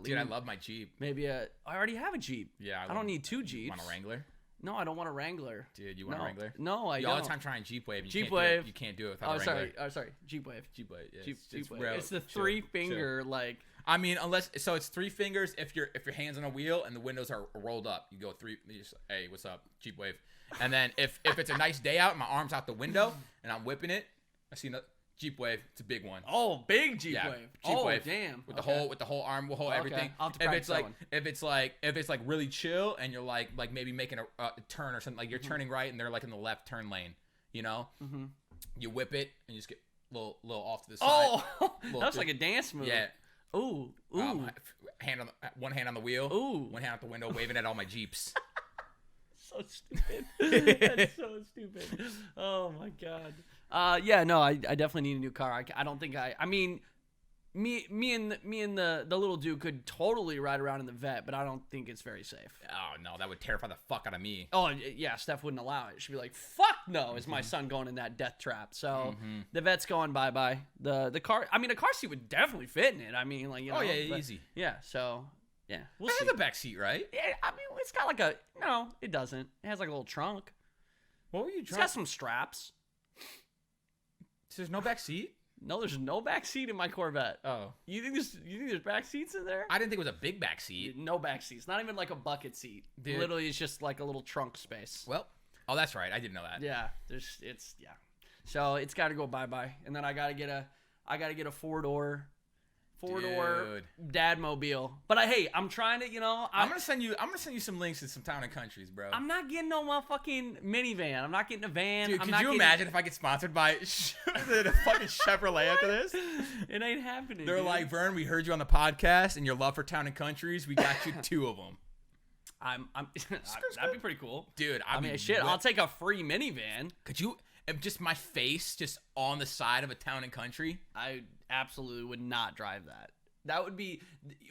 Dude, I love my Jeep. Maybe I already have a Jeep. Yeah. I don't need two Jeeps. Want a Wrangler? No, I don't want a Wrangler. Dude, you want a Wrangler? No, I don't. All the time trying Jeep Wave. You can't do it without a Wrangler. Sorry. Jeep Wave. Jeep Wave. Yeah, Jeep Wave. It's the three-finger, like... I mean, so it's three fingers if your hand's on a wheel and the windows are rolled up. You go three. You just, hey, what's up? Jeep Wave. And then if it's a nice day out and my arm's out the window and I'm whipping it, I see Jeep Wave. It's a big one. Oh, big Jeep Wave. Jeep Wave. Damn. With the whole arm, everything. If it's like really chill and you're like maybe making a turn or something, like you're turning right and they're like in the left turn lane, you know, you whip it and you just get a little off to the side. Oh, that's like a dance move. Yeah. Ooh. One hand on the wheel. Ooh. One hand out the window, waving at all my Jeeps. So stupid. That's so stupid. Oh my god. Yeah, no, I definitely need a new car. I don't think I mean, me and the little dude could totally ride around in the vet, but I don't think it's very safe. Oh no, that would terrify the fuck out of me. Oh yeah, Steph wouldn't allow it. She'd be like, "Fuck no!" Is my son going in that death trap? So the vet's going bye bye. The car. I mean, a car seat would definitely fit in it. I mean, like oh yeah, easy. Yeah. So yeah, we'll see. It has a back seat, right? Yeah, I mean, it's got like a no, it doesn't. It has like a little trunk. What were you? It's got some straps. So there's no back seat? No, there's no back seat in my Corvette. Oh. You think there's back seats in there? I didn't think it was a big back seat. No back seats. Not even like a bucket seat. Dude. Literally, it's just like a little trunk space. Well, oh, that's right. I didn't know that. Yeah. So it's got to go bye-bye. And then I got to get a four-door dad mobile. But I'm trying to, I'm gonna send you some links to some Town and Countries, bro. I'm not getting no motherfucking minivan. I'm not getting a van. Dude, could you imagine if I get sponsored by a fucking Chevrolet after this? It ain't happening. They're like, Vern, we heard you on the podcast and your love for Town and Countries. We got you 2 of them. That'd be pretty cool, dude. I'll take a free minivan. Could you? Just my face just on the side of a Town and Country? I absolutely would not drive that. That would be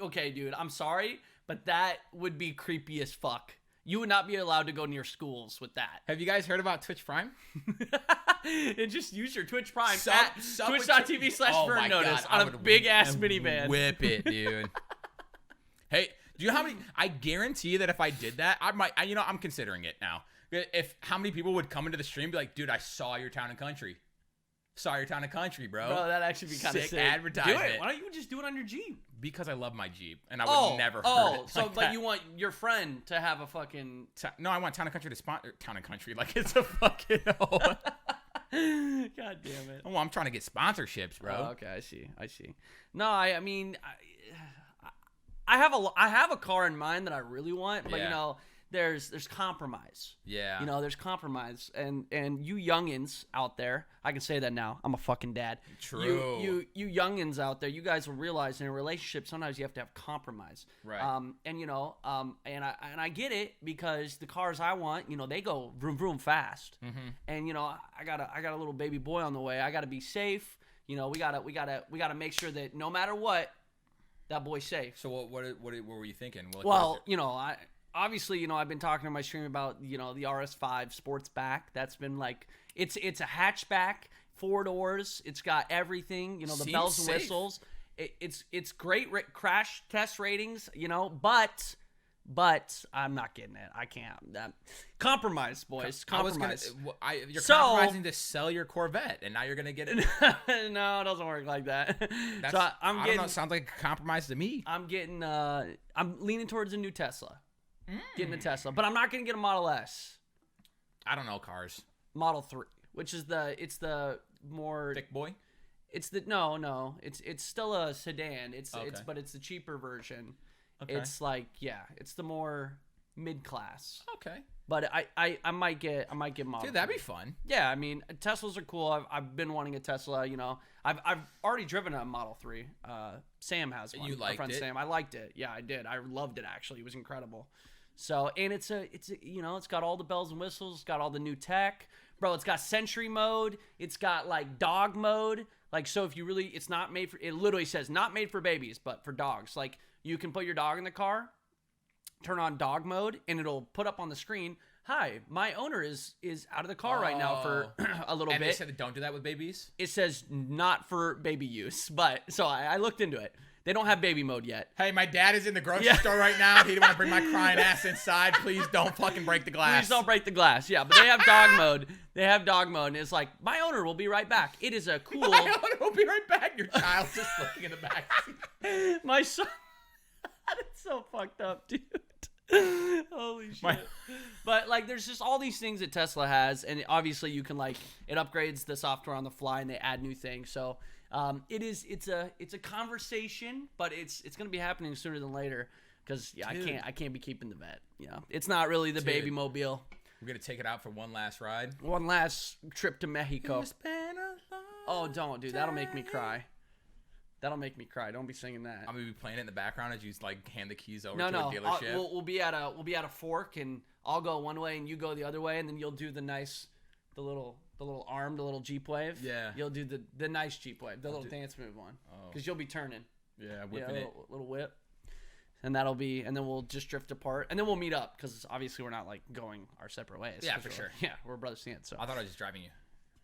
okay, dude. I'm sorry, but that would be creepy as fuck. You would not be allowed to go near schools with that. Have you guys heard about Twitch Prime? And just use your Twitch Prime at twitch.tv/VernNotice on a big ass minivan. Whip it, dude. Hey, do you know how many? I guarantee that if I did that, I'm considering it now. How many people would come into the stream and be like, dude, I saw your Town and Country. Saw your Town and Country, bro. Bro, that'd actually be kind of sick. Advertisement. Do it. Why don't you just do it on your Jeep? Because I love my Jeep, and I would never hurt it. So, but you want your friend to have a fucking... No, I want Town and Country to sponsor... Town and Country, like it's a fucking... God damn it. Oh, I'm trying to get sponsorships, bro. Oh, okay, I see. No, I mean... I have a car in mind that I really want, but there's compromise. Yeah. There's compromise, and you youngins out there, I can say that now. I'm a fucking dad. True. You youngins out there, you guys will realize in a relationship sometimes you have to have compromise. Right. And I get it because the cars I want, they go vroom vroom fast. Mm-hmm. And I got a little baby boy on the way. I got to be safe. We gotta make sure that no matter what, that boy's safe. So what were you thinking? obviously, you know, I've been talking in my stream about, you know, the RS5 Sportsback. That's been like, it's a hatchback, 4 doors. It's got everything, you know, the Seems bells and safe. whistles. It's great crash test ratings, you know, but I'm not getting it. I can't. Compromise, boys. Compromise. You're compromising to sell your Corvette, and now you're gonna get it. No, it doesn't work like that. I don't know. It sounds like a compromise to me. I'm leaning towards a new Tesla. Getting a Tesla, but I'm not gonna get a Model S. I don't know cars. Model 3, which is the more thick boy. It's it's still a sedan. But it's the cheaper version. Okay. It's like, it's the more mid-class. Okay. But I might get Model. Dude, that'd be fun. Yeah, I mean, Teslas are cool. I've been wanting a Tesla, you know. I've already driven a Model 3. Sam has one. You liked it? Sam. I liked it. Yeah, I did. I loved it, actually. It was incredible. So, and it's you know, it's got all the bells and whistles. It's got all the new tech. Bro, it's got Sentry mode. It's got, like, dog mode. Like, so if you really, it's not made for, it literally says not made for babies, but for dogs. Like, you can put your dog in the car, turn on dog mode, and it'll put up on the screen, hi, my owner is out of the car right now for a little bit. And they said don't do that with babies? It says not for baby use, but, so I looked into it. They don't have baby mode yet. Hey, my dad is in the grocery store right now. He didn't want to bring my crying ass inside. Please don't fucking break the glass. Please don't break the glass. Yeah, but they have dog mode. They have dog mode, and it's like, my owner will be right back. It is a cool... My owner will be right back. Your child's just looking in the back seat. My son... That's so fucked up, dude. Holy shit. But, like, there's just all these things that Tesla has, and obviously you can, like, it upgrades the software on the fly, and they add new things, so... it's a conversation, but it's gonna be happening sooner than later because I can't be keeping the vet. You know, it's not really the baby mobile. We're gonna take it out for one last ride. One last trip to Mexico. Oh, don't, dude. That'll make me cry. That'll make me cry. Don't be singing that. I'm gonna be playing it in the background as you like hand the keys over to a dealership. We'll be at a fork, and I'll go one way and you go the other way, and then you'll do the little arm, the little Jeep wave. Yeah. You'll do the nice Jeep wave, the little dance move one. Because you'll be turning. Yeah, whipping it. Little whip. And then we'll just drift apart. And then we'll meet up because obviously we're not like going our separate ways. Yeah, for sure. Yeah, we're brothers to so. I thought I was just driving you.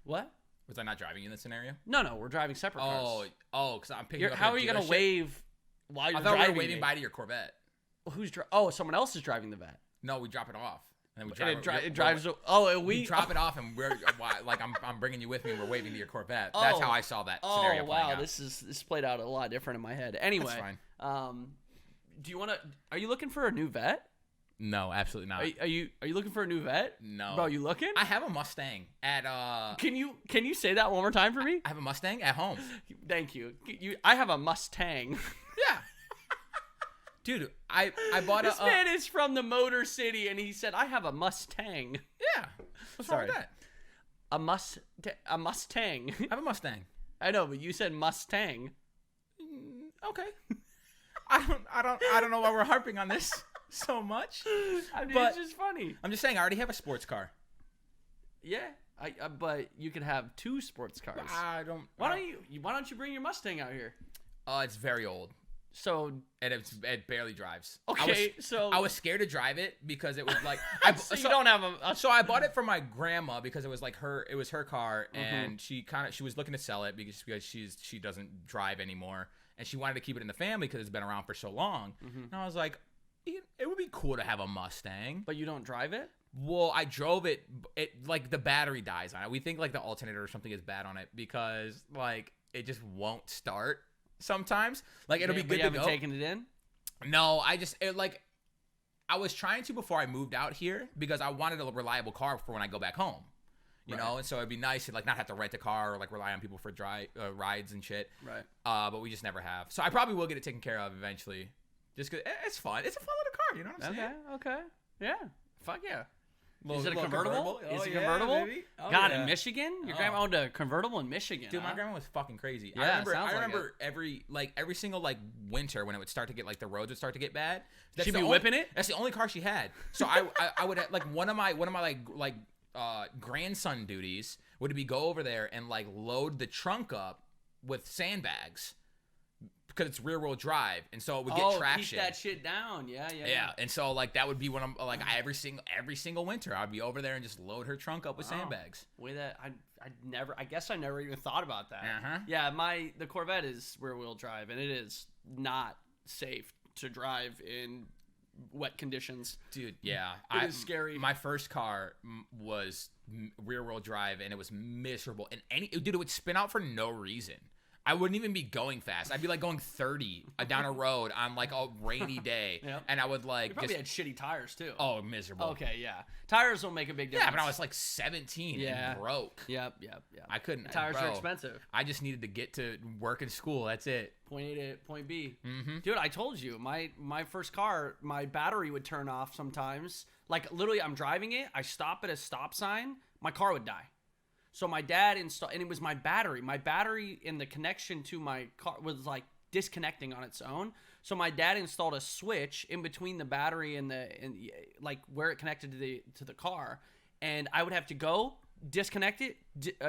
What? Was I not driving you in this scenario? No, we're driving separate cars. Because I'm picking up how are you going to wave while you're driving? I thought we were waving by to your Corvette. Someone else is driving the vet. No, we drop it off. And then it drives. We drop it off, and we're like, I'm bringing you with me. And we're waving to your Corvette. That's how I saw that scenario. Oh wow, this played out a lot different in my head. Anyway, that's fine. Do you want to? Are you looking for a new vet? No, absolutely not. Are you looking for a new vet? No, bro. You looking? I have a Mustang at. Can you say that one more time for me? I have a Mustang at home. Thank you. I have a Mustang. Yeah. Dude, I bought this man is from the Motor City, and he said, I have a Mustang. Yeah. What's wrong with that? A Mustang. I have a Mustang. I know, but you said Mustang. Okay. I don't know why we're harping on this so much. I mean, it's just funny. I'm just saying, I already have a sports car. Yeah. But you could have 2 sports cars. Why don't you bring your Mustang out here? It's very old. So and it barely drives. Okay, I was scared to drive it because it was like you don't have a. So I bought it for my grandma because it was like it was her car, and she was looking to sell it because she doesn't drive anymore, and she wanted to keep it in the family because it's been around for so long. And I was like, it would be cool to have a Mustang. But you don't drive it? Well, I drove it. It like the battery dies on it. We think like the alternator or something is bad on it because like it just won't start. Sometimes, like it'll be good to go. You haven't taken it in? No, I was trying to before I moved out here because I wanted a reliable car for when I go back home. You know, and so it'd be nice to like not have to rent a car or like rely on people for rides and shit. Right. But we just never have. So I probably will get it taken care of eventually. Just because it's fun. It's a fun little car. You know what I'm saying? Okay. Yeah. Fuck yeah. Is it a convertible? Is it convertible? God, in Michigan? Your grandma owned a convertible in Michigan. Dude, my grandma was fucking crazy. Yeah, I remember every single like winter when it would start to get like the roads would start to get bad. She'd be whipping it? That's the only car she had. So I would like one of my like grandson duties would be go over there and like load the trunk up with sandbags. because it's rear wheel drive, and so it would get traction. Keep that shit down. Yeah. And so like that would be when I'm like every single winter I'd be over there and just load her trunk up with sandbags. Way that I guess I never even thought about that. Yeah, the Corvette is rear wheel drive, and it is not safe to drive in wet conditions, dude. Yeah, it is scary. My first car was rear wheel drive, and it was miserable. And it would spin out for no reason. I wouldn't even be going fast. I'd be like going 30 down a road on like a rainy day, and I would like. You probably had shitty tires too. Oh, miserable. Okay, yeah, tires will make a big difference. Yeah, but I was like 17 and broke. Yep. I couldn't. Tires are expensive. I just needed to get to work and school. That's it. Point A to point B. Dude, I told you, my first car, my battery would turn off sometimes. Like literally, I'm driving it. I stop at a stop sign. My car would die. So my dad installed, and it was my battery. My battery in the connection to my car was like disconnecting on its own. So my dad installed a switch in between the battery and like where it connected to the car, and I would have to go disconnect it,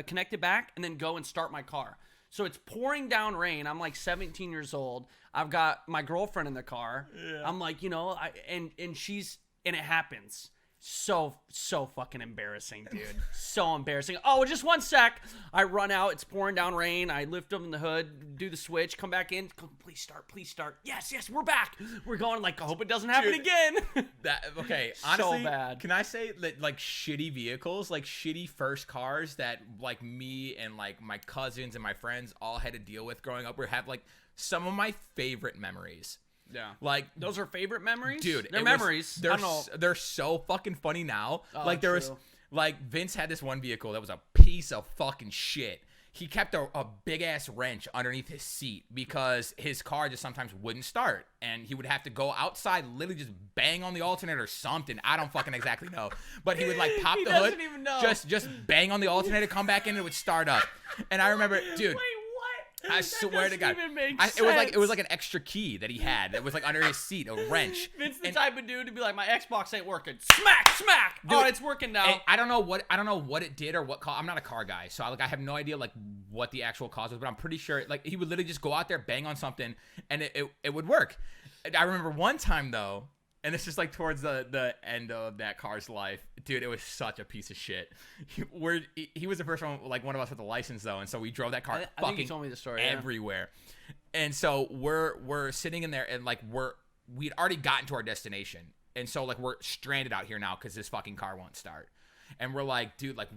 connect it back, and then go and start my car. So it's pouring down rain. I'm like 17 years old. I've got my girlfriend in the car. Yeah. I'm like, and it happens. So fucking embarrassing, dude. So embarrassing. Oh, just one sec. I run out. It's pouring down rain. I lift up in the hood, do the switch, come back in. Please start. Yes, we're back. We're going. Like, I hope it doesn't happen again. Okay, honestly, so bad. Can I say that like shitty vehicles, like shitty first cars that like me and like my cousins and my friends all had to deal with growing up, or have like some of my favorite memories. Yeah, like those are favorite memories, dude. They're memories. They're so fucking funny now. Oh, like there was like Vince had this one vehicle that was a piece of fucking shit. He kept a big ass wrench underneath his seat because his car just sometimes wouldn't start, and he would have to go outside, literally just bang on the alternator or something. I don't fucking exactly know, but he would like pop the hood, even know. just bang on the alternator, come back in, and it would start up. And I remember, dude. Wait, I swear to God, it was like an extra key that he had that was like under his seat, a wrench. Vince the type of dude to be like, my Xbox ain't working. Smack. Dude, it's working now. I don't know what it did or what cause. I'm not a car guy, so I have no idea like what the actual cause was, but I'm pretty sure like he would literally just go out there, bang on something, and it would work. I remember one time though. And this is like towards the end of that car's life. Dude, it was such a piece of shit. He was the first one, like one of us with a license though. And so we drove that car I think you told me the story, everywhere. Yeah. And so we're sitting in there and like we'd already gotten to our destination. And so like we're stranded out here now because this fucking car won't start. And we're like, dude, like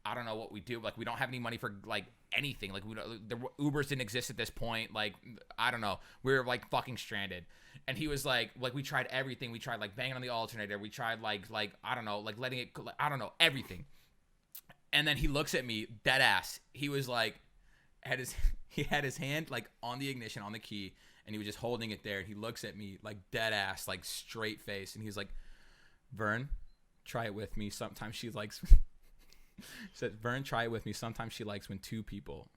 I don't know what we do. Like we don't have any money for like anything. Like the Ubers didn't exist at this point. Like I don't know. We were like fucking stranded. And he was like we tried everything. We tried like banging on the alternator. We tried like I don't know, like letting it, I don't know, everything. And then he looks at me dead ass. He was like, he had his hand like on the ignition, on the key, and he was just holding it there. And he looks at me like dead ass, like straight face, and he's like, Vern, try it with me. Sometimes she likes. He said, Vern, try it with me. Sometimes she likes when two people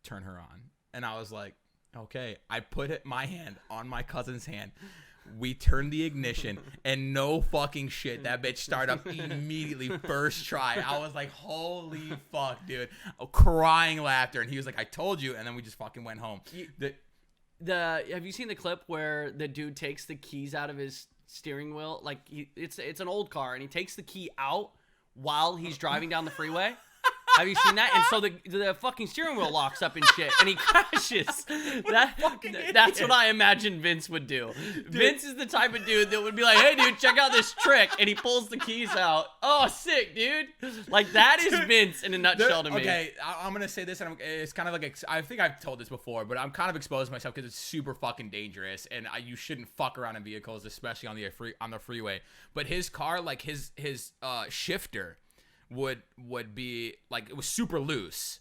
turn her on. And I was like, okay. I put my hand on my cousin's hand. We turned the ignition, and no fucking shit, that bitch started up immediately, first try. I was like, holy fuck, dude. Crying laughter. And he was like, I told you. And then we just fucking went home. Have you seen the clip where the dude takes the keys out of his steering wheel? Like it's an old car, and he takes the key out while he's driving down the freeway. Have you seen that? And so the fucking steering wheel locks up and shit, and he crashes. That's what I imagine Vince would do. Dude. Vince is the type of dude that would be like, hey, dude, check out this trick. And he pulls the keys out. Oh, sick, dude. Like, that is Vince in a nutshell to me. Okay, I'm going to say this, and it's kind of like, I think I've told this before, but I'm kind of exposing myself because it's super fucking dangerous, and you shouldn't fuck around in vehicles, especially on the freeway. But his car, like his shifter, would be like, it was super loose,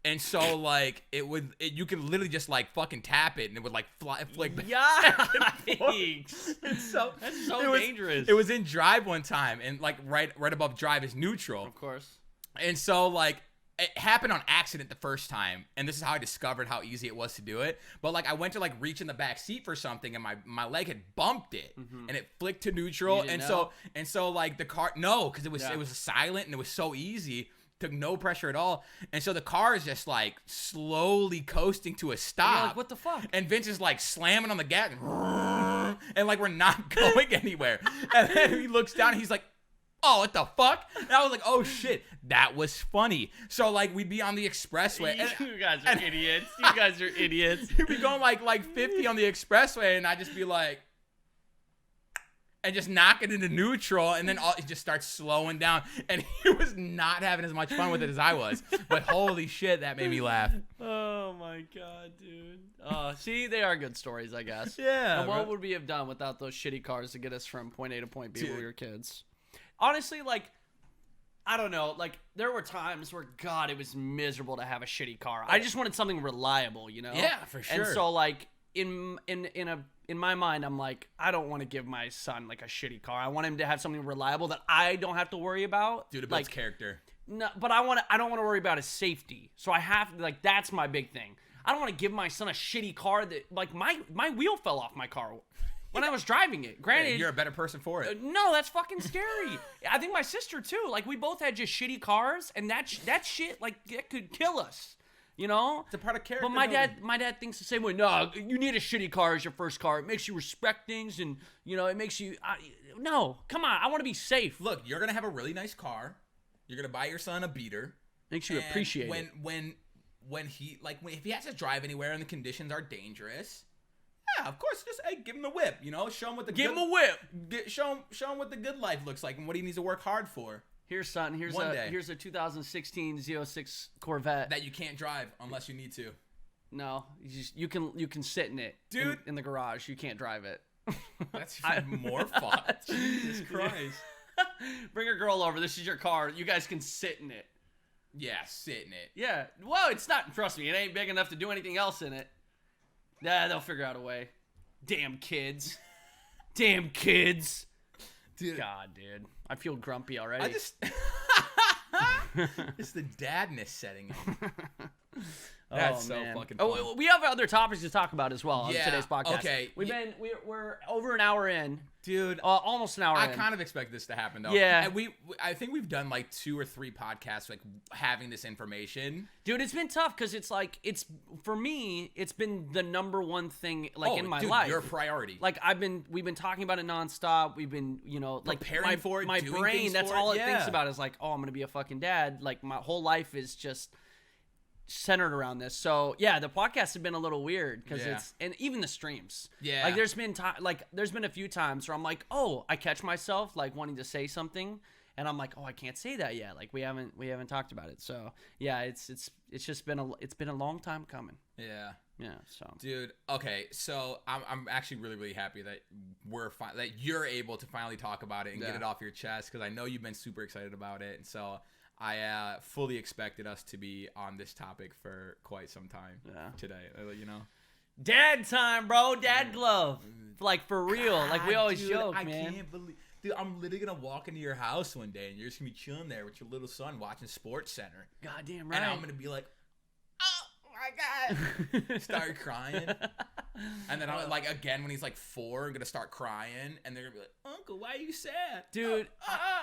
and so like you could literally just like fucking tap it and it would like fly like yikes. That's so dangerous. It was in drive one time, and like right above drive is neutral, of course, and so like it happened on accident the first time, and this is how I discovered how easy it was to do it. But like I went to like reach in the back seat for something, and my leg had bumped it, and it flicked to neutral, and so like the car, no, because it was silent and it was so easy took no pressure at all. And so the car is just like slowly coasting to a stop. Like, what the fuck? And Vince is like slamming on the gas and like we're not going anywhere. And then he looks down and he's like, oh, what the fuck? And I was like, oh shit, that was funny. So like we'd be on the expressway. And, you guys are idiots. You guys are idiots. We'd be going like 50 on the expressway, and I'd just be like, and just knock it into neutral, and then it just starts slowing down. And he was not having as much fun with it as I was. But holy shit, that made me laugh. Oh my god, dude. See, they are good stories, I guess. Yeah. And what would we have done without those shitty cars to get us from point A to point B when we were kids? Honestly, like, I don't know. Like, there were times where, God, it was miserable to have a shitty car. I just wanted something reliable, you know? Yeah, for sure. And so, like, in my mind, I'm like, I don't want to give my son like a shitty car. I want him to have something reliable that I don't have to worry about. Dude, it builds character. No, but I don't want to worry about his safety. So I have to, like, that's my big thing. I don't want to give my son a shitty car that, like, my wheel fell off my car when I was driving it. Granted, you're a better person for it. No, that's fucking scary. I think my sister too. Like, we both had just shitty cars, and that shit, like, that could kill us. You know? It's a part of character. But my dad thinks the same way. No, you need a shitty car as your first car. It makes you respect things, and, you know, it makes you... no, come on. I want to be safe. Look, you're going to have a really nice car. You're going to buy your son a beater. Makes you appreciate it. When he... Like, if he has to drive anywhere and the conditions are dangerous... Yeah, of course. Just give him the whip. You know, show him what the give him a whip. Show him what the good life looks like and what he needs to work hard for. Here's son. Here's a 2016 Z06 Corvette that you can't drive unless you need to. No, you can sit in it, dude, in the garage. You can't drive it. That's even more fun. Jesus Christ! Bring a girl over. This is your car. You guys can sit in it. Yeah, sit in it. Yeah. Well, it's not. Trust me, it ain't big enough to do anything else in it. Nah, they'll figure out a way. Damn kids. Damn kids. Dude. God, dude. I feel grumpy already. I just... It's the dadness setting in. That's so fucking fun. Oh, we have other topics to talk about as well on today's podcast. Okay. We're over an hour in. Dude. Almost an hour in. I kind of expect this to happen, though. Yeah. And I think we've done like 2 or 3 podcasts, like, having this information. Dude, it's been tough because it's like, for me, it's been the number one thing, like, in my life. Your priority. Like, we've been talking about it nonstop. We've been, you know, like, preparing for it, my doing brain, things that's for all it. it thinks about is like, oh, I'm going to be a fucking dad. Like, my whole life is just centered around this. So yeah, the podcasts have been a little weird because and even the streams. Yeah. Like there's been a few times where I'm like, oh, I catch myself like wanting to say something and I'm like, oh, I can't say that yet. Like we haven't talked about it. So yeah, it's just been a long time coming. Yeah. Yeah. So dude, okay. So I'm actually really, really happy that that you're able to finally talk about it and get it off your chest, because I know you've been super excited about it. And so I fully expected us to be on this topic for quite some time today, you know? Dad time, bro. Dad glove. Like, for real. God, like, we always joke, man. I can't believe... Dude, I'm literally going to walk into your house one day, and you're just going to be chilling there with your little son watching Sports Center. Goddamn right. And I'm going to be like, oh, my God. Start crying. And then I'm like, again, when he's like 4, I'm going to start crying. And they're going to be like, Uncle, why are you sad? Dude,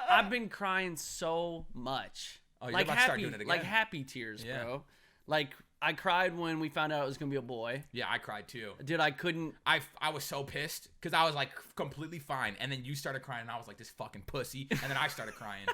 I've been crying so much. Oh, you're like about to start doing it again? Like happy tears, bro. Like, I cried when we found out it was going to be a boy. Yeah, I cried too. Dude, I couldn't. I was so pissed because I was like completely fine. And then you started crying and I was like, this fucking pussy. And then I started crying.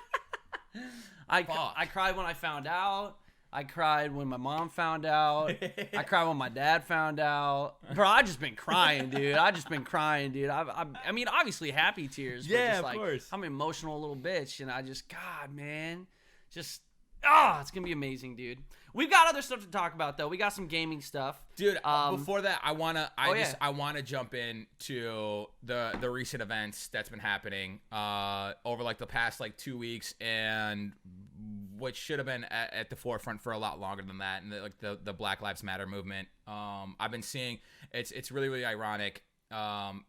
I cried when I found out. I cried when my mom found out. I cried when my dad found out. Bro, I just been crying, dude. I mean, obviously happy tears. Yeah, but just, of like, course. I'm an emotional little bitch, and I just, God, man, just, it's gonna be amazing, dude. We've got other stuff to talk about, though. We got some gaming stuff, dude. Before that, I wanna jump into the recent events that's been happening over like the past like 2 weeks, and what should have been at the forefront for a lot longer than that, and the Black Lives Matter movement. I've been seeing it's really, really ironic. I'm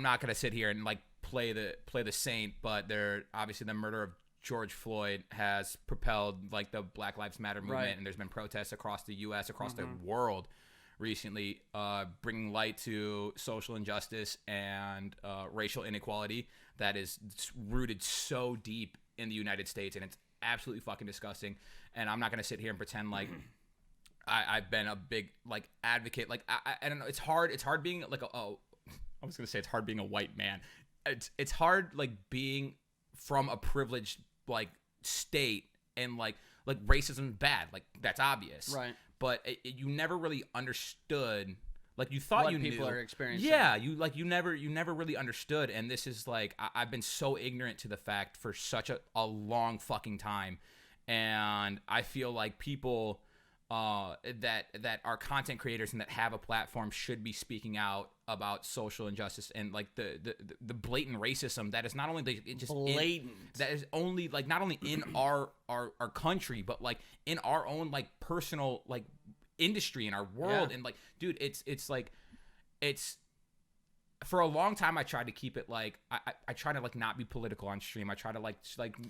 not gonna sit here and like play the saint, but obviously the murder of George Floyd has propelled like the Black Lives Matter movement, and there's been protests across the U.S., across the world recently, bringing light to social injustice and racial inequality that is rooted so deep in the United States, and it's absolutely fucking disgusting. And I'm not gonna sit here and pretend like I've been a big like advocate. Like I don't know. It's hard being like I was gonna say it's hard being a white man. It's hard like being from a privileged like state, and like racism is bad. Like that's obvious, right? But you never really understood. Like you thought what you knew. people are experiencing. Yeah, you never really understood. And this is like I've been so ignorant to the fact for such a long fucking time, and I feel like people that are content creators and that have a platform should be speaking out about social injustice and like the blatant racism that is not only blatant, that is only like not only in our country, but like in our own like personal like industry in our world. And like, dude, it's like for a long time I tried to keep it like I try to like not be political on stream. I try to like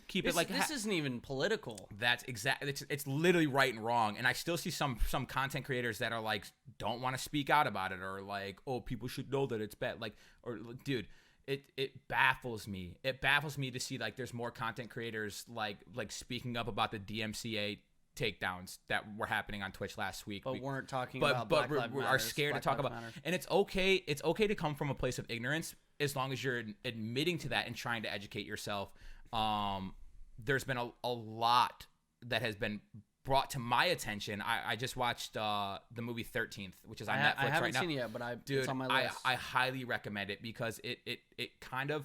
keep it like this isn't even political. That's exactly it's literally right and wrong. And I still see some content creators that are like don't want to speak out about it, or like, oh, people should know that it's bad. Like, or dude, it baffles me. It baffles me to see like there's more content creators like speaking up about the DMCA takedowns that were happening on Twitch last week, but weren't talking about Black Lives Matter. Are scared to talk about. And it's okay to come from a place of ignorance as long as you're admitting to that and trying to educate yourself. There's been a lot that has been brought to my attention. I just watched the movie 13th, which is on Netflix right now. I haven't seen it yet, but it's on my list. I highly recommend it because it kind of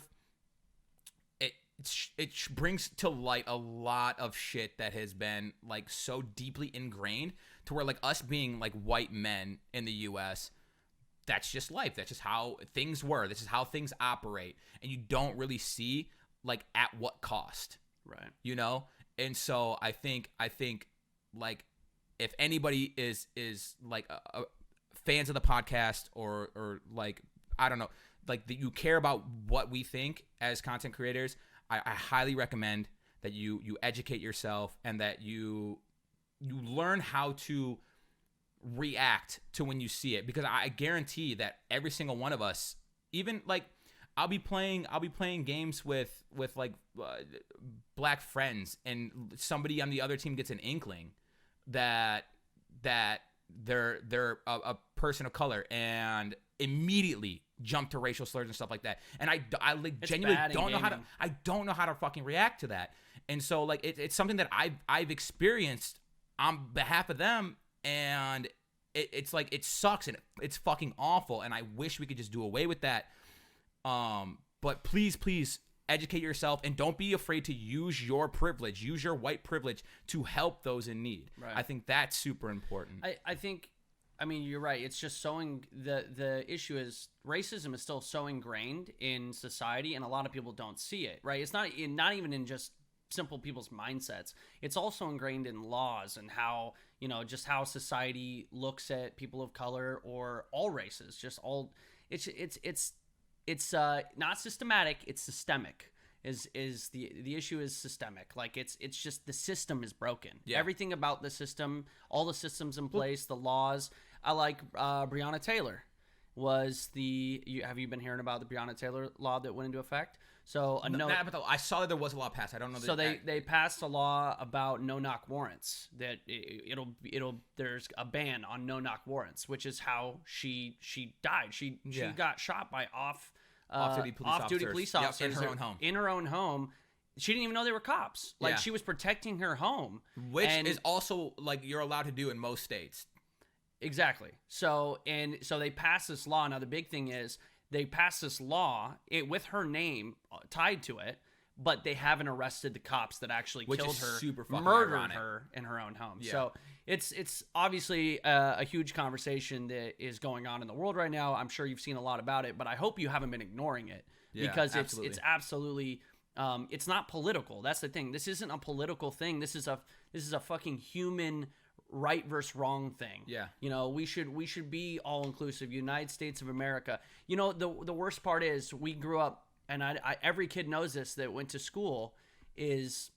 it brings to light a lot of shit that has been like so deeply ingrained to where like us being like white men in the US, that's just life. That's just how things were. This is how things operate. And you don't really see like at what cost. Right. You know? And so I think like if anybody is like fans of the podcast or like, I don't know, like that you care about what we think as content creators, I highly recommend that you educate yourself and that you learn how to react to when you see it, because I guarantee that every single one of us, even like I'll be playing games with like black friends, and somebody on the other team gets an inkling that they're a person of color and immediately jump to racial slurs and stuff like that, and I like genuinely don't know how to fucking react to that. And so like it's something that I've experienced on behalf of them, and it's like it sucks and it's fucking awful, and I wish we could just do away with that. But please educate yourself, and don't be afraid to use your privilege, use your white privilege to help those in need. Right. I think that's super important. I mean, you're right. It's just the issue is racism is still so ingrained in society, and a lot of people don't see it, right? It's not even in just simple people's mindsets. It's also ingrained in laws and how, just how society looks at people of color or all races, just all. It's not systematic, it's systemic. Is the issue is systemic. Like it's just the system is broken. Yeah. Everything about the system, all the systems in place, the laws. I like Breonna Taylor was have you been hearing about the Breonna Taylor law that went into effect? So I saw that there was a law passed. I don't know. So they passed a law about no-knock warrants, that there's a ban on no-knock warrants, which is how she died. She got shot by off-duty police officers in her own home. She didn't even know they were cops. Like she was protecting her home, which is also like you're allowed to do in most states. Exactly. So they passed this law. Now the big thing is they passed this law with her name tied to it, but they haven't arrested the cops that actually killed her, murdered her in her own home. Yeah. So it's obviously a huge conversation that is going on in the world right now. I'm sure you've seen a lot about it, but I hope you haven't been ignoring it, because it's absolutely it's not political. That's the thing. This isn't a political thing. This is a fucking human right versus wrong thing. Yeah. We should be all inclusive. United States of America. The worst part is we grew up, and I every kid knows this that went to school, is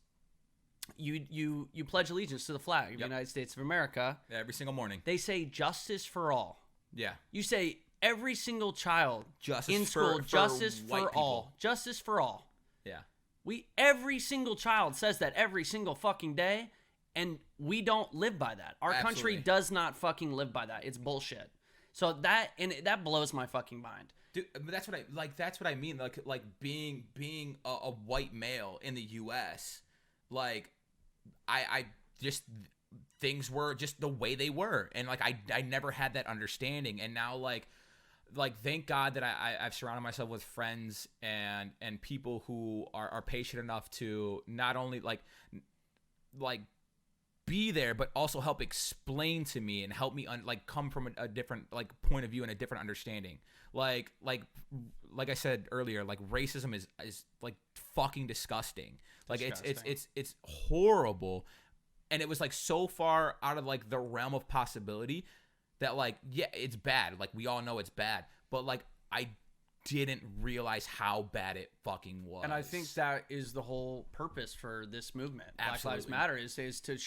you pledge allegiance to the flag of the United States of America. Yeah, every single morning. They say justice for all. Yeah. You say every single child in school, justice for all. Justice for all. Yeah. Every single child says that every single fucking day, and we don't live by that. Our country does not fucking live by that. It's bullshit. So that blows my fucking mind. Dude, but that's what I mean. Like being a white male in the U.S. Like I just things were just the way they were, and like I never had that understanding, and now like thank God that I've surrounded myself with friends and people who are patient enough to not only like be there, but also help explain to me and help me come from a different like point of view and a different understanding. Like I said earlier, like racism is like fucking disgusting. Like it's horrible, and it was like so far out of like the realm of possibility that like, yeah, it's bad. Like we all know it's bad, but like I didn't realize how bad it fucking was. And I think that is the whole purpose for this movement. Absolutely. Black Lives Matter is to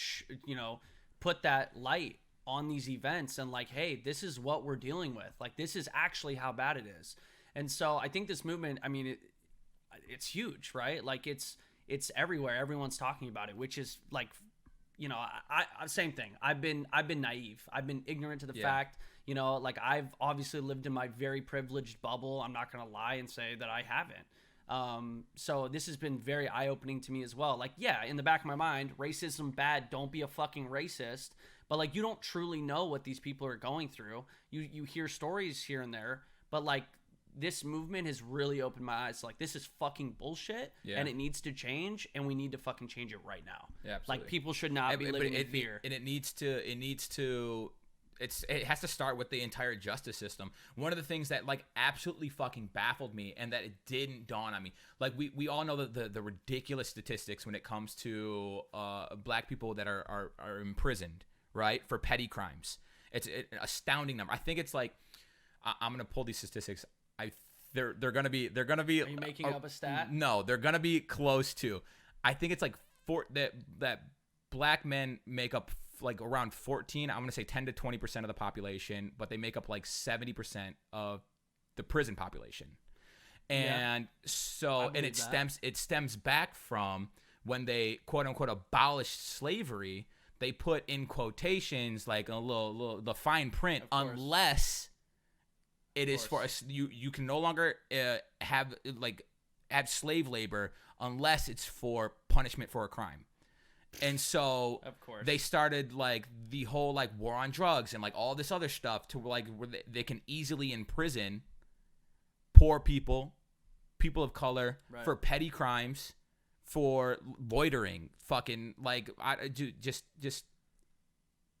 put that light on these events and like, hey, this is what we're dealing with. Like this is actually how bad it is. And so I think this movement, I mean, it's huge, right? Like it's everywhere. Everyone's talking about it, which is like, I same thing. I've been naive. I've been ignorant to the fact, like I've obviously lived in my very privileged bubble. I'm not going to lie and say that I haven't. So this has been very eye-opening to me as well. Like, yeah, in the back of my mind, racism bad. Don't be a fucking racist. But like, you don't truly know what these people are going through. You hear stories here and there, but like, this movement has really opened my eyes. Like, this is fucking bullshit, and it needs to change, and we need to fucking change it right now. Yeah, absolutely. Like, people should not be living in fear. And it has to start with the entire justice system. One of the things that like absolutely fucking baffled me, and that it didn't dawn on me, like we all know the ridiculous statistics when it comes to black people that are imprisoned, right, for petty crimes. It's an astounding number. I think it's like I'm gonna pull these statistics. They're gonna be. Are you making up a stat? No, they're gonna be close to. I think it's like that black men make up like around 14. I'm gonna say 10 to 20% of the population, but they make up like 70% of the prison population. And it stems back from when they quote unquote abolished slavery. They put in quotations like a little the fine print, unless it is for us. You can no longer have slave labor unless it's for punishment for a crime. And so of course they started like the whole like war on drugs and like all this other stuff to like where they can easily imprison poor people of color for petty crimes, for loitering, fucking like just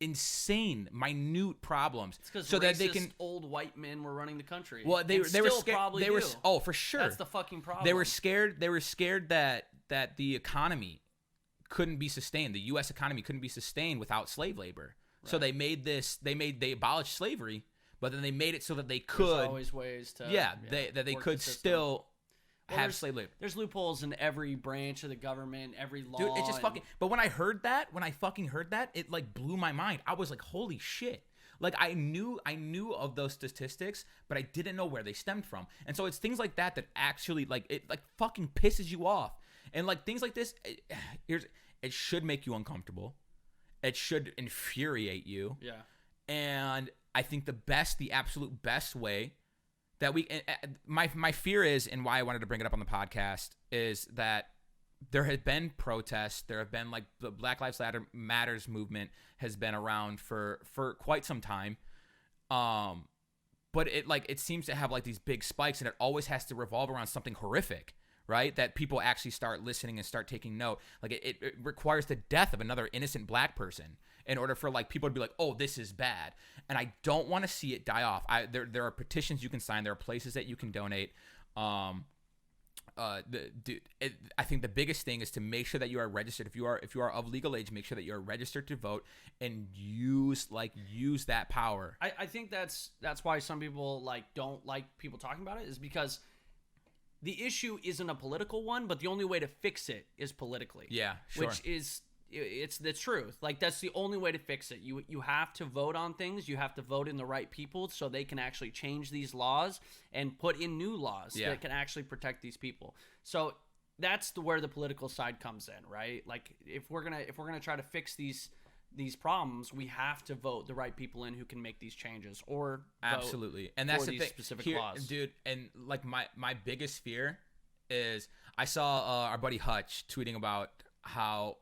insane, minute problems, so that they can. Old white men were running the country. Well, they were scared. They were for sure. That's the fucking problem. They were scared. They were scared that the economy couldn't be sustained. The U.S. economy couldn't be sustained without slave labor. Right. So they abolished slavery, but then they made it so that they could. There's always ways to. That they could still. Have slave labor. There's loopholes in every branch of the government, every law. Dude, it's just fucking. But when I fucking heard that, it like blew my mind. I was like, holy shit! Like I knew of those statistics, but I didn't know where they stemmed from. And so it's things like that actually like it like fucking pisses you off. And like things like this, it should make you uncomfortable. It should infuriate you. Yeah. And I think the absolute best way that my fear is, and why I wanted to bring it up on the podcast, is that there have been protests. There have been like the Black Lives Matters movement has been around for quite some time. But it seems to have like these big spikes, and it always has to revolve around something horrific, right? That people actually start listening and start taking note. Like it requires the death of another innocent black person in order for like people to be like, oh, this is bad. And I don't want to see it die off. There are petitions you can sign. There are places that you can donate. I think the biggest thing is to make sure that you are registered. If you are of legal age, make sure that you are registered to vote and use that power. I think that's why some people like don't like people talking about it, is because the issue isn't a political one, but the only way to fix it is politically. Yeah, sure. It's the truth. Like that's the only way to fix it. You have to vote on things. You have to vote in the right people so they can actually change these laws and put in new laws that can actually protect these people. So where the political side comes in, right? Like if we're gonna try to fix these problems, we have to vote the right people in who can make these changes, or absolutely. And that's the thing, specific here, laws, dude. And like my biggest fear is I saw our buddy Hutch tweeting about how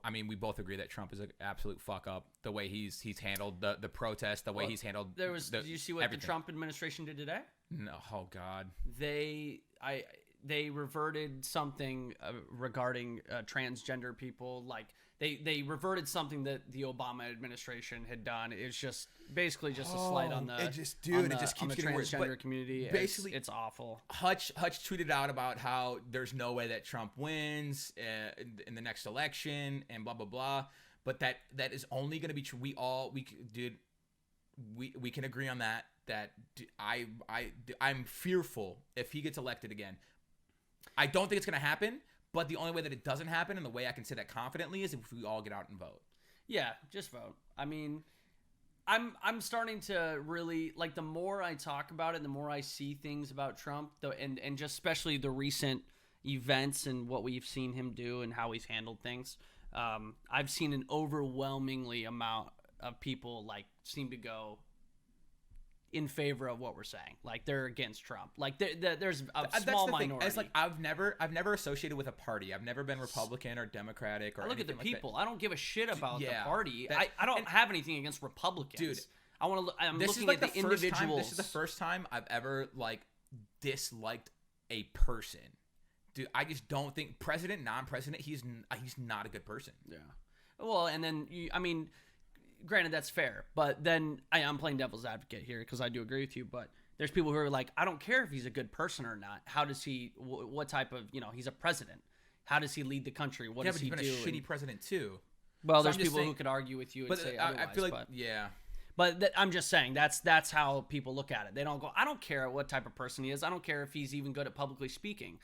I mean, we both agree that Trump is an absolute fuck up, the way he's handled the protest, the way he's handled did you see what everything. The Trump administration did today? No. Oh God. They reverted something regarding transgender people. Like they reverted something that the Obama administration had done. It's just basically just a slight on the it just keeps getting worse. Transgender community. Basically, it's awful. Hutch tweeted out about how there's no way that Trump wins in the next election and blah blah blah. But that is only going to be true. We can agree on that. I'm fearful if he gets elected again. I don't think it's going to happen. But the only way that it doesn't happen, and the way I can say that confidently, is if we all get out and vote. Yeah, just vote. I mean, I'm starting to really, like, the more I talk about it, the more I see things about Trump, and just especially the recent events and what we've seen him do and how he's handled things. I've seen an overwhelmingly amount of people like seem to go in favor of what we're saying. Like they're against Trump. Like there's a small minority. It's like I've never associated with a party. I've never been Republican or Democratic or I look at the people. Like I don't give a shit about the party. I don't have anything against Republicans. Dude, I'm looking at the individuals. This is the first time I've ever like disliked a person. Dude, I just don't think president, non-president, he's not a good person. Yeah. Well, and then granted, that's fair, but then I'm playing devil's advocate here because I do agree with you. But there's people who are like, I don't care if he's a good person or not. How does he? What type of he's a president? How does he lead the country? What does he do? He's been a shitty president too. Well, there's people who could argue with you and say otherwise. I feel like yeah. But I'm just saying that's how people look at it. They don't go, I don't care what type of person he is. I don't care if he's even good at publicly speaking.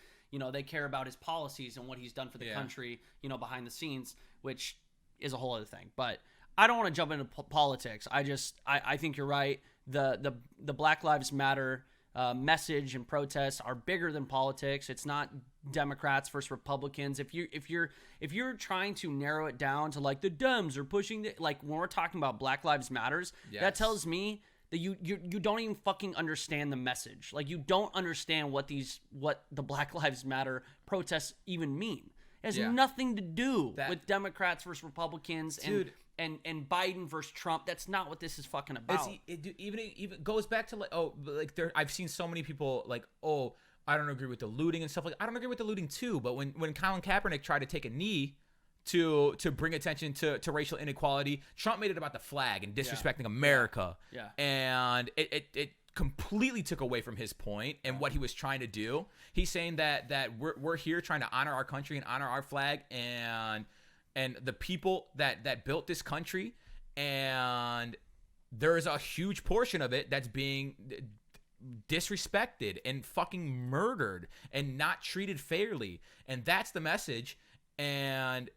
They care about his policies and what he's done for the country. Behind the scenes, which is a whole other thing. But I don't want to jump into politics. I think you're right. The Black Lives Matter message and protests are bigger than politics. It's not Democrats versus Republicans. If you're trying to narrow it down to like the Dems are pushing like when we're talking about Black Lives Matters, that tells me that you don't even fucking understand the message. Like you don't understand what the Black Lives Matter protests even mean. It has nothing to do with Democrats versus Republicans and Biden versus Trump. That's not what this is fucking about. Even goes back to I've seen so many people like, I don't agree with the looting and stuff. Like I don't agree with the looting too. But when Colin Kaepernick tried to take a knee to bring attention to racial inequality, Trump made it about the flag and disrespecting America. Yeah. And it completely took away from his point and what he was trying to do. He's saying that we're here trying to honor our country and honor our flag and the people that built this country, and there's a huge portion of it that's being disrespected and fucking murdered and not treated fairly, and that's the message. And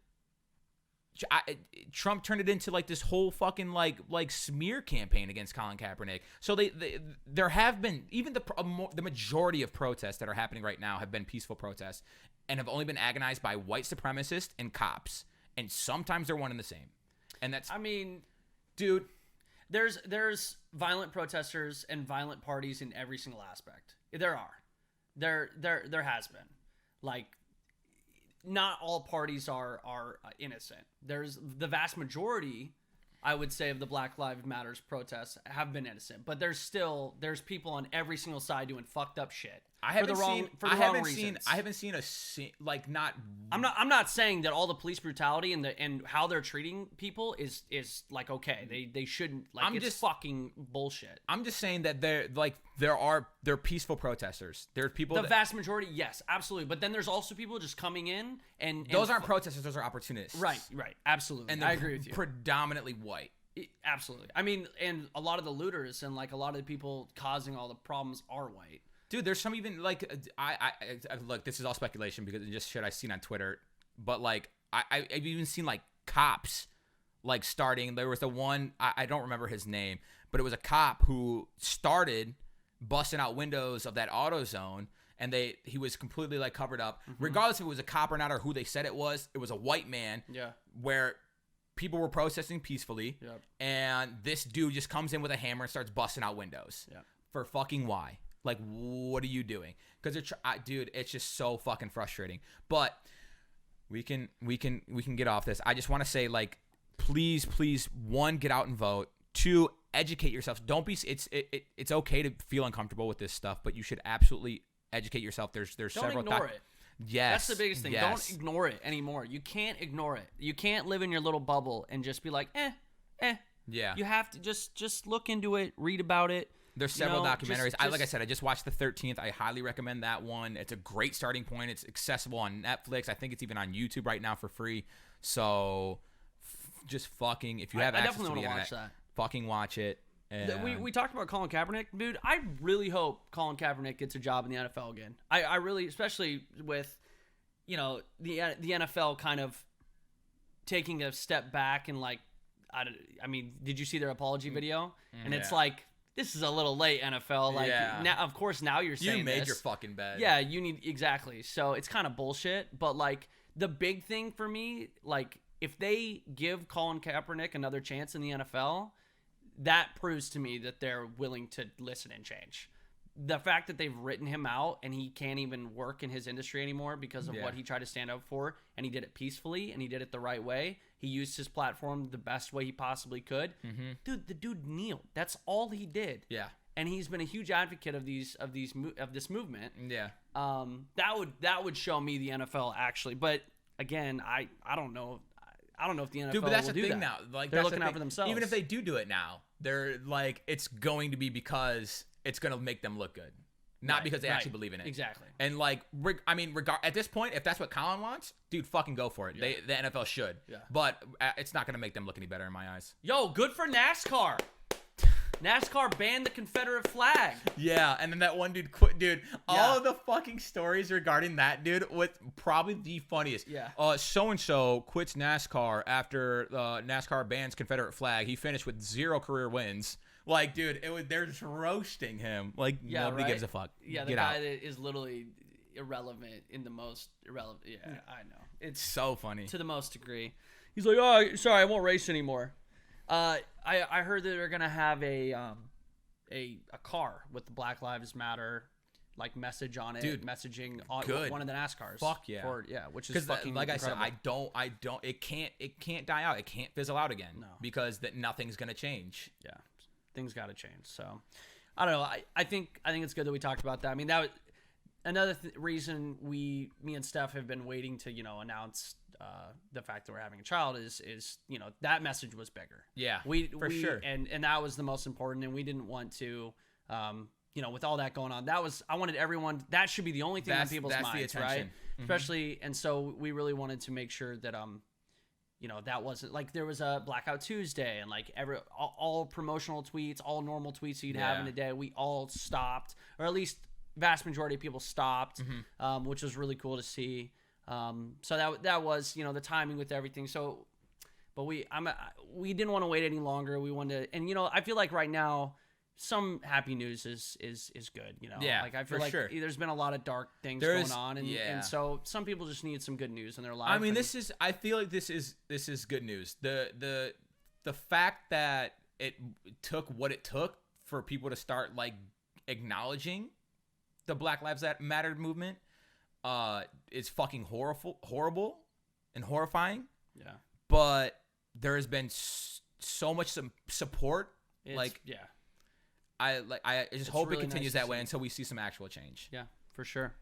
Trump turned it into like this whole fucking like smear campaign against Colin Kaepernick. So there have been even the majority of protests that are happening right now have been peaceful protests and have only been agonized by white supremacists and cops. And sometimes they're one and the same. And that's, dude, there's violent protesters and violent parties in every single aspect. There has been. Like, not all parties are innocent. There's the vast majority, I would say, of the Black Lives Matters protests have been innocent, but there's people on every single side doing fucked up shit. I haven't seen a scene like not. I'm not saying that all the police brutality and how they're treating people is like okay. They shouldn't like. It's fucking bullshit. I'm just saying that they're peaceful protesters. There are people. The vast majority, yes, absolutely. But then there's also people just coming in and those aren't protesters. Those are opportunists. Right, absolutely. And I agree with you. Predominantly white. Absolutely. I mean, and a lot of the looters and like a lot of the people causing all the problems are white. Dude, there's some even like I look. This is all speculation because it's just shit I've seen on Twitter. But like I've even seen like cops like starting. There was the one I don't remember his name, but it was a cop who started busting out windows of that AutoZone and he was completely like covered up. Regardless if it was a cop or not or who they said it was a white man. Yeah. Where people were protesting peacefully. Yep. And this dude just comes in with a hammer and starts busting out windows. Yeah. For fucking why? Like, what are you doing? Because dude, it's just so fucking frustrating. But we can get off this. I just want to say, like, please, one, get out and vote. Two, educate yourself. Don't be. It's okay to feel uncomfortable with this stuff, but you should absolutely educate yourself. There's several. Don't ignore it. Yes, that's the biggest thing. Yes. Don't ignore it anymore. You can't ignore it. You can't live in your little bubble and just be like, Yeah. You have to just look into it, read about it. There's several documentaries. Like I said, I just watched The 13th. I highly recommend that one. It's a great starting point. It's accessible on Netflix. I think it's even on YouTube right now for free. So just fucking, if you have access to the internet, watch that. Fucking watch it. And we talked about Colin Kaepernick. Dude, I really hope Colin Kaepernick gets a job in the NFL again. I really, especially with, the NFL kind of taking a step back and like, I mean, did you see their apology video? And it's like, this is a little late, NFL. Like, now, of course, now you're saying you made this. your fucking bed. Yeah, you need exactly. So it's kind of bullshit. But like the big thing for me, like if they give Colin Kaepernick another chance in the NFL, that proves to me that they're willing to listen and change. The fact that they've written him out and he can't even work in his industry anymore because of what he tried to stand up for, and he did it peacefully and he did it the right way. He used his platform the best way he possibly could. Dude, the dude kneeled. That's all he did. Yeah. And he's been a huge advocate of this movement. Yeah. That would show me the NFL actually. But again, I don't know. I don't know if the NFL Dude, but that's will the do thing that. now. Like they're looking out for themselves. Even if they do it now, they're like, it's going to be because it's going to make them look good, not because they actually believe in it. Exactly. And like, I mean, at this point, if that's what Colin wants, dude, fucking go for it. Yeah. The NFL should. Yeah. But it's not going to make them look any better in my eyes. Yo, good for NASCAR. NASCAR banned the Confederate flag. Yeah, and then that one dude quit. Dude, all of the fucking stories regarding that dude was probably the funniest. Yeah. So-and-so quits NASCAR after NASCAR bans Confederate flag. He finished with 0 career wins. Like, dude, they're just roasting him. Like, nobody gives a fuck. Yeah, the guy that is literally irrelevant in the most irrelevant. Yeah, I know. It's so funny. To the most degree. He's like, oh, sorry, I won't race anymore. I heard that they're gonna have a car with the Black Lives Matter like message on it, dude, messaging on one of the NASCARs. Fuck yeah, which is fucking like incredible. I said, I don't. It can't die out. It can't fizzle out again. No, because nothing's gonna change. Yeah, things got to change. So I don't know. I think it's good that we talked about that. I mean, that was another reason me and Steph have been waiting to announce the fact that we're having a child is that message was bigger. Yeah, for sure. And that was the most important, and we didn't want to with all that going on, I wanted everyone, that should be the only thing on people's minds, right? Mm-hmm. Especially, and so we really wanted to make sure that that wasn't like there was a Blackout Tuesday and like all promotional tweets, all normal tweets that you'd have in a day, we all stopped, or at least vast majority of people stopped, which was really cool to see. So that was the timing with everything. So, but we didn't want to wait any longer. We wanted to, and I feel like right now some happy news is good. Yeah, like I feel like there's been a lot of dark things going on, and so some people just need some good news in their life. I mean, I feel like this is good news. The fact that it took what it took for people to start like acknowledging the Black Lives Matter movement is fucking horrible and horrifying. Yeah. But there has been so much support. I just hope it continues that way until we see some actual change. Yeah, for sure.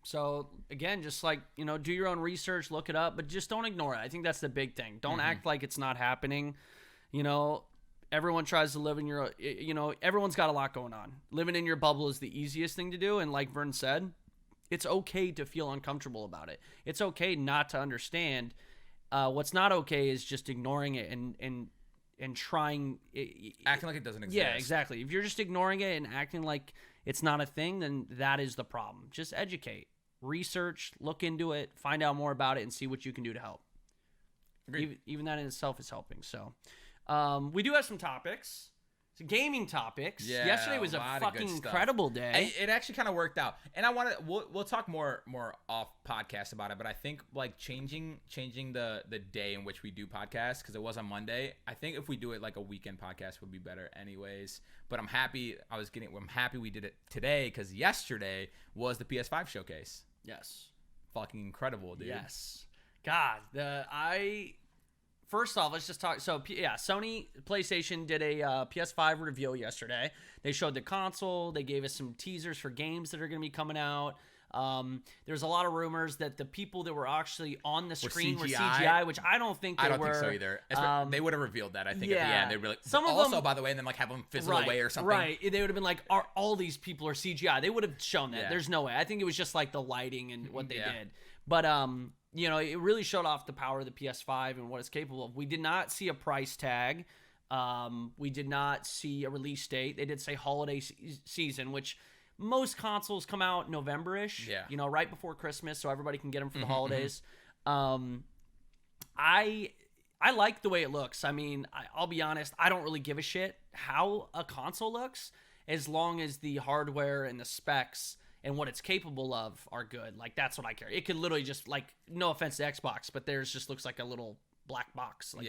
So again, just like, do your own research, look it up, but just don't ignore it. I think that's the big thing. Don't act like it's not happening. Everyone tries to live in your, everyone's got a lot going on. Living in your bubble is the easiest thing to do. And like Vern said, it's okay to feel uncomfortable about it. It's okay not to understand. What's not okay is just ignoring it and trying. Acting like it doesn't exist. Yeah, exactly. If you're just ignoring it and acting like it's not a thing, then that is the problem. Just educate, research, look into it, find out more about it, and see what you can do to help. Even that in itself is helping. So we do have some topics gaming topics. Yeah, Yesterday was a fucking incredible day. It actually kind of worked out, and we'll talk more off podcast about it. But I think like changing the day in which we do podcasts, because it was on Monday. I think if we do it like a weekend podcast would be better, anyways. But I'm happy we did it today, because yesterday was the PS5 showcase. Yes, fucking incredible, dude. Yes, God, First off, let's just talk. So, yeah, Sony PlayStation did a PS5 reveal yesterday. They showed the console. They gave us some teasers for games that are going to be coming out. There's a lot of rumors that the people that were actually on the screen were CGI, which I don't think they were. I don't think so either. They would have revealed that, I think, at the end. They'd be like, some of them, by the way, and then like have them fizzle away or something. Right. They would have been like, all these people are CGI. They would have shown that. Yeah. There's no way. I think it was just like the lighting and what they did. But, you know, it really showed off the power of the PS5 and what it's capable of. We did not see a price tag. We did not see a release date. They did say holiday season, which most consoles come out November-ish, you know, right before Christmas, so everybody can get them for the holidays. I like the way it looks. I mean, I'll be honest, I don't really give a shit how a console looks, as long as the hardware and the specs and what it's capable of are good. Like, that's what I care. It could literally just, like, no offense to Xbox, but theirs just looks like a little black box. Like,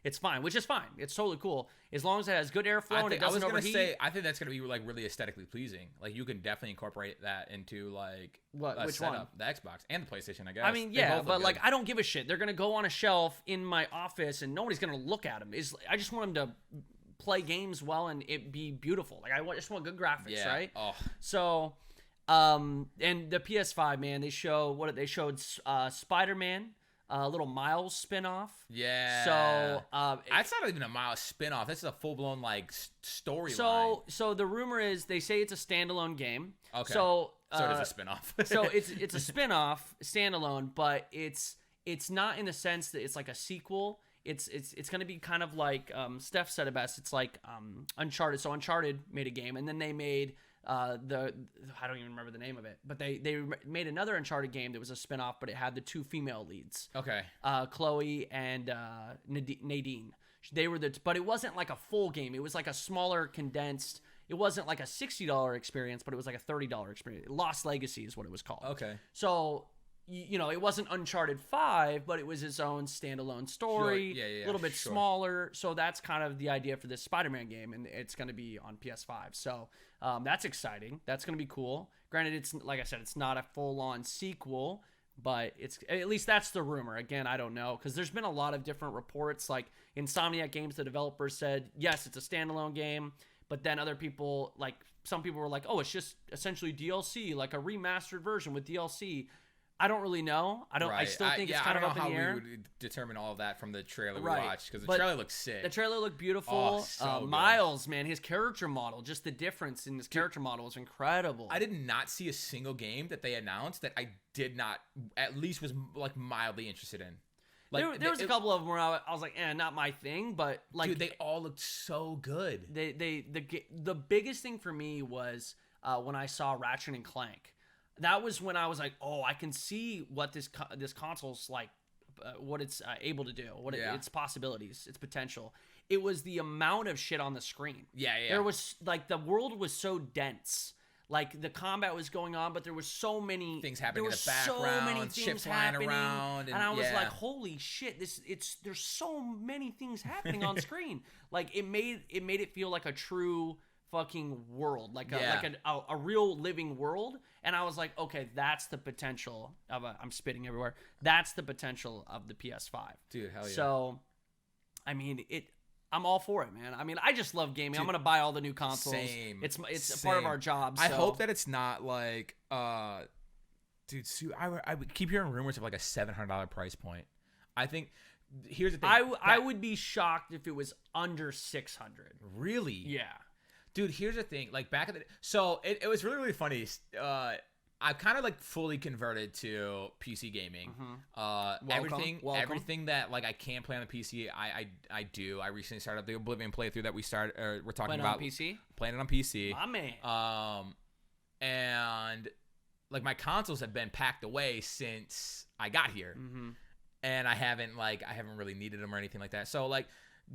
it's fine, which is fine. It's totally cool. As long as it has good airflow and it doesn't overheat. I think that's going to be, like, really aesthetically pleasing. Like, you can definitely incorporate that into, like, which one? The Xbox and the PlayStation, I guess. I mean, yeah, but, like, I don't give a shit. They're going to go on a shelf in my office, and nobody's going to look at them. I just want them to play games well and it be beautiful. Like, I just want good graphics, right? Oh. So... and the PS5, man, they showed Spider-Man, a little Miles spinoff. Yeah. So that's not even a Miles spinoff. This is a full-blown like storyline. So the rumor is they say it's a standalone game. Okay. So it is a spinoff. So it's a spinoff, standalone, but it's not in the sense that it's like a sequel. It's going to be kind of like Steph said it best. It's like Uncharted. So Uncharted made a game, and then they made I don't even remember the name of it, but they made another Uncharted game that was a spinoff, but it had the two female leads. Okay. Chloe and Nadine. They were but it wasn't like a full game. It was like a smaller, condensed. It wasn't like a $60 experience, but it was like a $30 experience. Lost Legacy is what it was called. Okay. So, you know, it wasn't Uncharted 5, but it was its own standalone story. Sure. Yeah, a little bit smaller. So that's kind of the idea for this Spider-Man game, and it's going to be on PS5. So that's exciting. That's going to be cool. Granted, it's like I said, it's not a full-on sequel, but it's at least that's the rumor. Again, I don't know, because there's been a lot of different reports. Like Insomniac Games, the developer, said, yes, it's a standalone game, but then other people, like some people were like, oh, it's just essentially DLC, like a remastered version with DLC. I don't really know. I still think it's kind of up in the air. I don't know how we would determine all of that from the trailer we watched, because the trailer looks sick. The trailer looked beautiful. Miles, man, his character model, just the difference in his character model was incredible. I did not see a single game that they announced that I did not, at least was like mildly interested in. Like, there was a couple of them where I was like, not my thing, but like, dude, they all looked so good. The biggest thing for me was when I saw Ratchet and Clank. That was when I was like, oh, I can see what this console's like, what it's able to do, its possibilities, its potential. It was the amount of shit on the screen. Yeah. There was, like, the world was so dense. Like, the combat was going on, but there was so many things happening in the background, so many things shit flying around, and I was like, holy shit, there's so many things happening on screen. Like, it made it feel like a true fucking world, like a real living world. And I was like, okay, that's the potential of I'm spitting everywhere. That's the potential of the PS5. Dude, hell yeah. So, I mean, I'm all for it, man. I mean, I just love gaming. Dude, I'm gonna buy all the new consoles. Same. It's a part of our job. So. I hope that it's not like, dude. I would keep hearing rumors of like a $700 price point. I think here's the thing. I would be shocked if it was under $600. Really? Yeah. Dude, here's the thing. Like back in the so it was really, really funny. I kind of like fully converted to PC gaming. Welcome. Everything that like I can play on the PC, I do. I recently started the Oblivion playthrough that we're talking about. Playing it on PC. My man. And like my consoles have been packed away since I got here, and I haven't really needed them or anything like that. So like,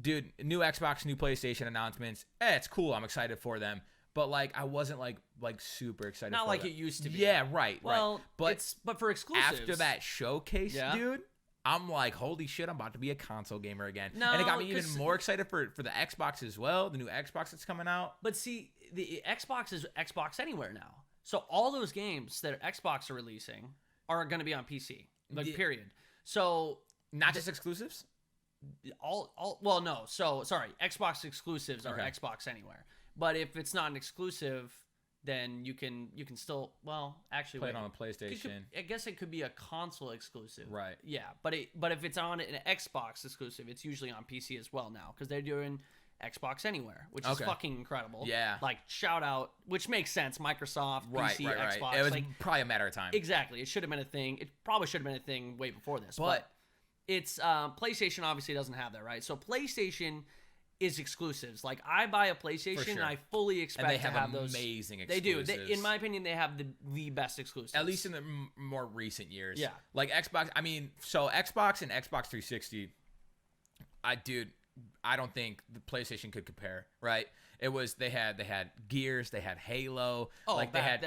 dude, new Xbox, new PlayStation announcements. It's cool. I'm excited for them. But like, I wasn't like super excited. Not for like that. it used to be. Yeah, right. Well, right. But for exclusives. After that showcase, dude, I'm like, holy shit, I'm about to be a console gamer again. No, and it got me even more excited for the Xbox as well, the new Xbox that's coming out. But see, the Xbox is Xbox Anywhere now. So all those games that Xbox are releasing are going to be on PC. Like, period. So not just exclusives? Well, no. So, sorry. Xbox exclusives are Xbox Anywhere. But if it's not an exclusive, then you can still, well, actually play it on a PlayStation. I guess it could be a console exclusive. Right. Yeah, but if it's on an Xbox exclusive, it's usually on PC as well now because they're doing Xbox Anywhere, which is fucking incredible. Yeah. Like, shout out, which makes sense. Microsoft, PC, Xbox. It was probably a matter of time. Exactly. It should have been a thing. It probably should have been a thing way before this. But it's PlayStation obviously doesn't have that, right? So PlayStation is exclusives. Like, I buy a PlayStation and I fully expect to have those amazing exclusives. They do. In my opinion, they have the best exclusives. At least in the more recent years. Yeah. Like Xbox, I mean, so Xbox and Xbox 360, I don't think the PlayStation could compare, right? It was they had Gears, they had Halo, like they had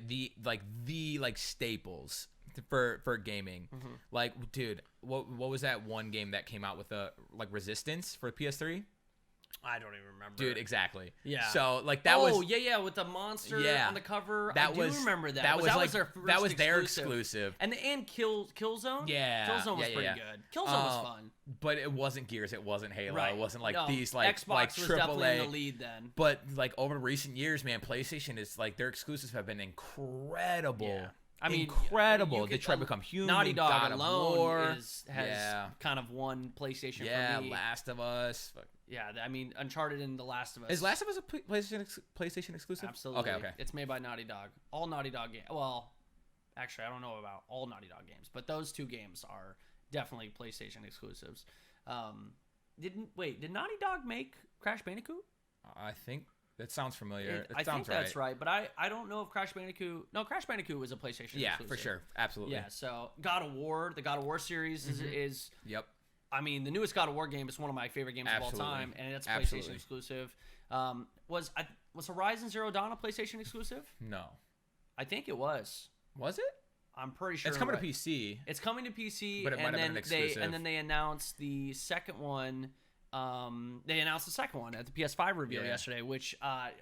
the staples for gaming. Mm-hmm. Like, dude, what was that one game that came out with Resistance for PS3? I don't even remember. Dude, exactly. Yeah. So like that was with the monster on the cover. I do remember that. That was their first that was their exclusive. And Killzone? Yeah. Killzone was pretty good. Killzone was fun. But it wasn't Gears, it wasn't Halo. Right. It wasn't these like Xbox was AAA. definitely in the lead then. But like over recent years, man, PlayStation is like their exclusives have been incredible. Yeah. I mean, incredible. Detroit Become Human. Naughty Dog God alone has kind of won PlayStation for me. Yeah, Last of Us. Yeah, I mean, Uncharted and The Last of Us. Is Last of Us a PlayStation exclusive? Absolutely. Okay. It's made by Naughty Dog. All Naughty Dog games. Well, actually, I don't know about all Naughty Dog games, but those two games are definitely PlayStation exclusives. Did Naughty Dog make Crash Bandicoot? I think that sounds familiar. I think that's right, but I don't know if Crash Bandicoot... No, Crash Bandicoot was a PlayStation exclusive. Yeah, for sure. Absolutely. Yeah, so God of War, the God of War series is... Yep. I mean, the newest God of War game is one of my favorite games of all time, and it's PlayStation exclusive. Was Horizon Zero Dawn a PlayStation exclusive? No. I think it was. Was it? I'm pretty sure. It's coming to PC. It's coming to PC, but it might have been an exclusive. And then they announced the second one. They announced the second one at the PS5 reveal yesterday, which I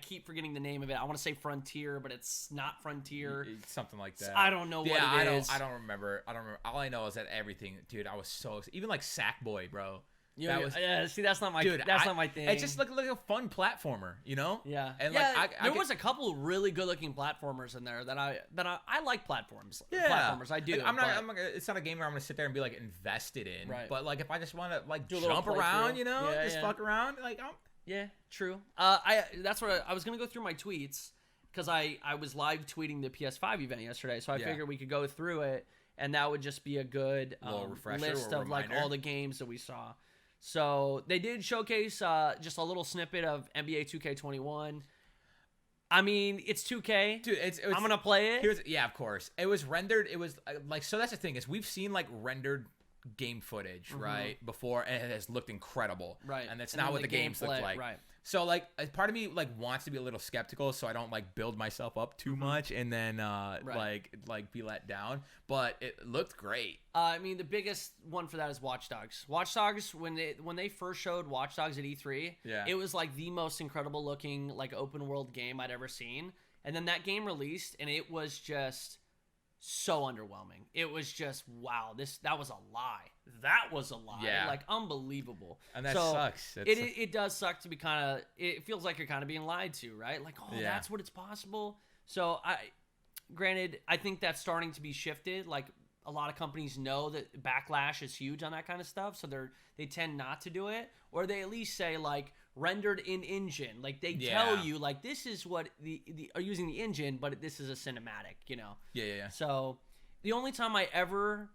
keep forgetting the name of it. I want to say Frontier, but it's not Frontier. Something like that. I don't know what it is. I don't remember. All I know is that everything, dude. I was so excited. Even like Sackboy, bro. See, that's not my not my thing. It's just like a fun platformer, you know? Yeah. And there was a couple really good looking platformers in there that I like platforms. Yeah. Platformers, I do. Like, it's not a game where I'm gonna sit there and be like invested in. Right. But like if I just want to like jump around, you know, fuck around, like Yeah, true. That's what I was gonna go through my tweets because I was live tweeting the PS5 event yesterday, so I figured we could go through it and that would just be a good list of like all the games that we saw. So they did showcase just a little snippet of NBA 2K21. I mean, it's 2K. Dude, I'm gonna play it. Of course. It was rendered. It was like, so that's the thing is we've seen like rendered game footage right before, and it has looked incredible. Right, and that's not what the games look like. Right. So like, part of me like wants to be a little skeptical, so I don't like build myself up too much, and then like be let down. But it looked great. I mean, the biggest one for that is Watch Dogs. Watch Dogs, when they first showed Watch Dogs at E3, it was like the most incredible looking like open world game I'd ever seen. And then that game released, and it was just so underwhelming. It was just, wow, that was a lie. That was a lie. Yeah. Like, unbelievable. And that sucks. It does suck to be kind of, it feels like you're kind of being lied to, right? Like, that's what it's possible. So, granted, I think that's starting to be shifted. Like, a lot of companies know that backlash is huge on that kind of stuff, so they tend not to do it, or they at least say like rendered in engine. Like they tell you like this is what the are using the engine, but this is a cinematic, you know. Yeah. So the only time I ever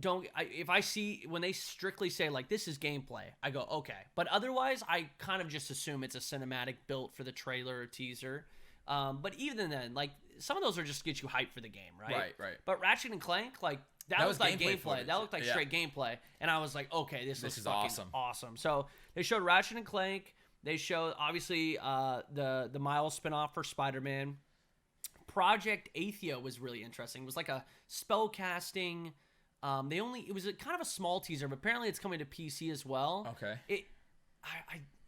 if I see when they strictly say like this is gameplay, I go okay. But otherwise, I kind of just assume it's a cinematic built for the trailer or teaser. But even then, like some of those are just to get you hyped for the game, right? Right. But Ratchet and Clank, like That was like gameplay. That looked like straight gameplay. And I was like, okay, this is fucking awesome. So they showed Ratchet and Clank. They showed, obviously, the Miles spinoff for Spider-Man. Project Athia was really interesting. It was like a spell casting. It was kind of a small teaser, but apparently it's coming to PC as well. Okay.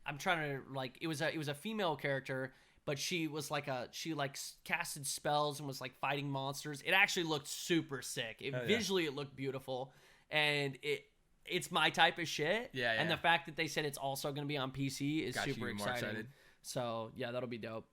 I'm trying to, like, it was a female character, but she was she casted spells and was like fighting monsters. It actually looked super sick. Visually it looked beautiful, and it's my type of shit. Yeah. And the fact that they said it's also going to be on PC is super exciting. Excited. So yeah, that'll be dope.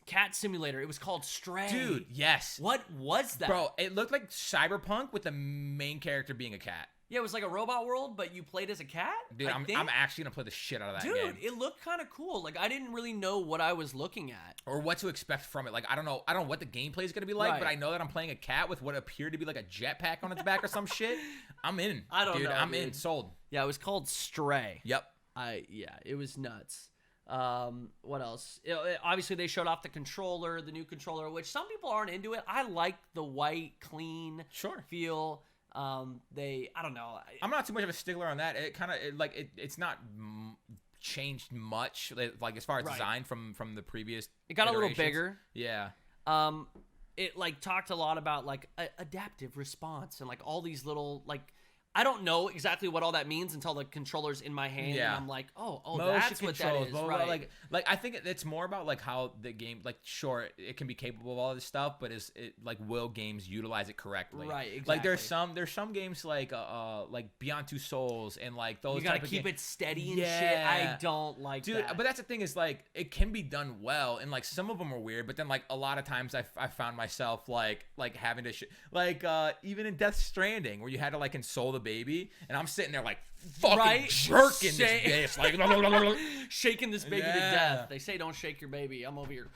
Cat Simulator. It was called Stray. Dude, yes. What was that? Bro, it looked like Cyberpunk with the main character being a cat. Yeah, it was like a robot world, but you played as a cat? Dude, I'm actually going to play the shit out of that game. Dude, it looked kind of cool. Like, I didn't really know what I was looking at. Or what to expect from it. Like, I don't know what the gameplay is going to be like, but I know that I'm playing a cat with what appeared to be like a jetpack on its back or some shit. I'm in. I don't know, I'm in. Sold. Yeah, it was called Stray. Yep. It was nuts. What else? Obviously, they showed off the new controller, which some people aren't into it. I like the white, clean feel. I don't know. I'm not too much of a stickler on that. It kind of it's not changed much, like as far as design from the previous. It got a little bigger. Yeah. It like talked a lot about like adaptive response and like all these little like. I don't know exactly what all that means until the controller's in my hand, and I'm like, oh, that's what that is, right? Like I think it's more about like how the game, like, sure, it can be capable of all this stuff, but will games utilize it correctly? Right, exactly. Like there's some games like Beyond Two Souls and like those. You gotta keep it steady and shit. I don't like dude, that. But that's the thing is like it can be done well, and like some of them are weird, but then like a lot of times I found myself like having to even in Death Stranding where you had to like console the baby, and I'm sitting there like fucking jerking this bitch, like shaking this baby to death. They say don't shake your baby. I'm over here.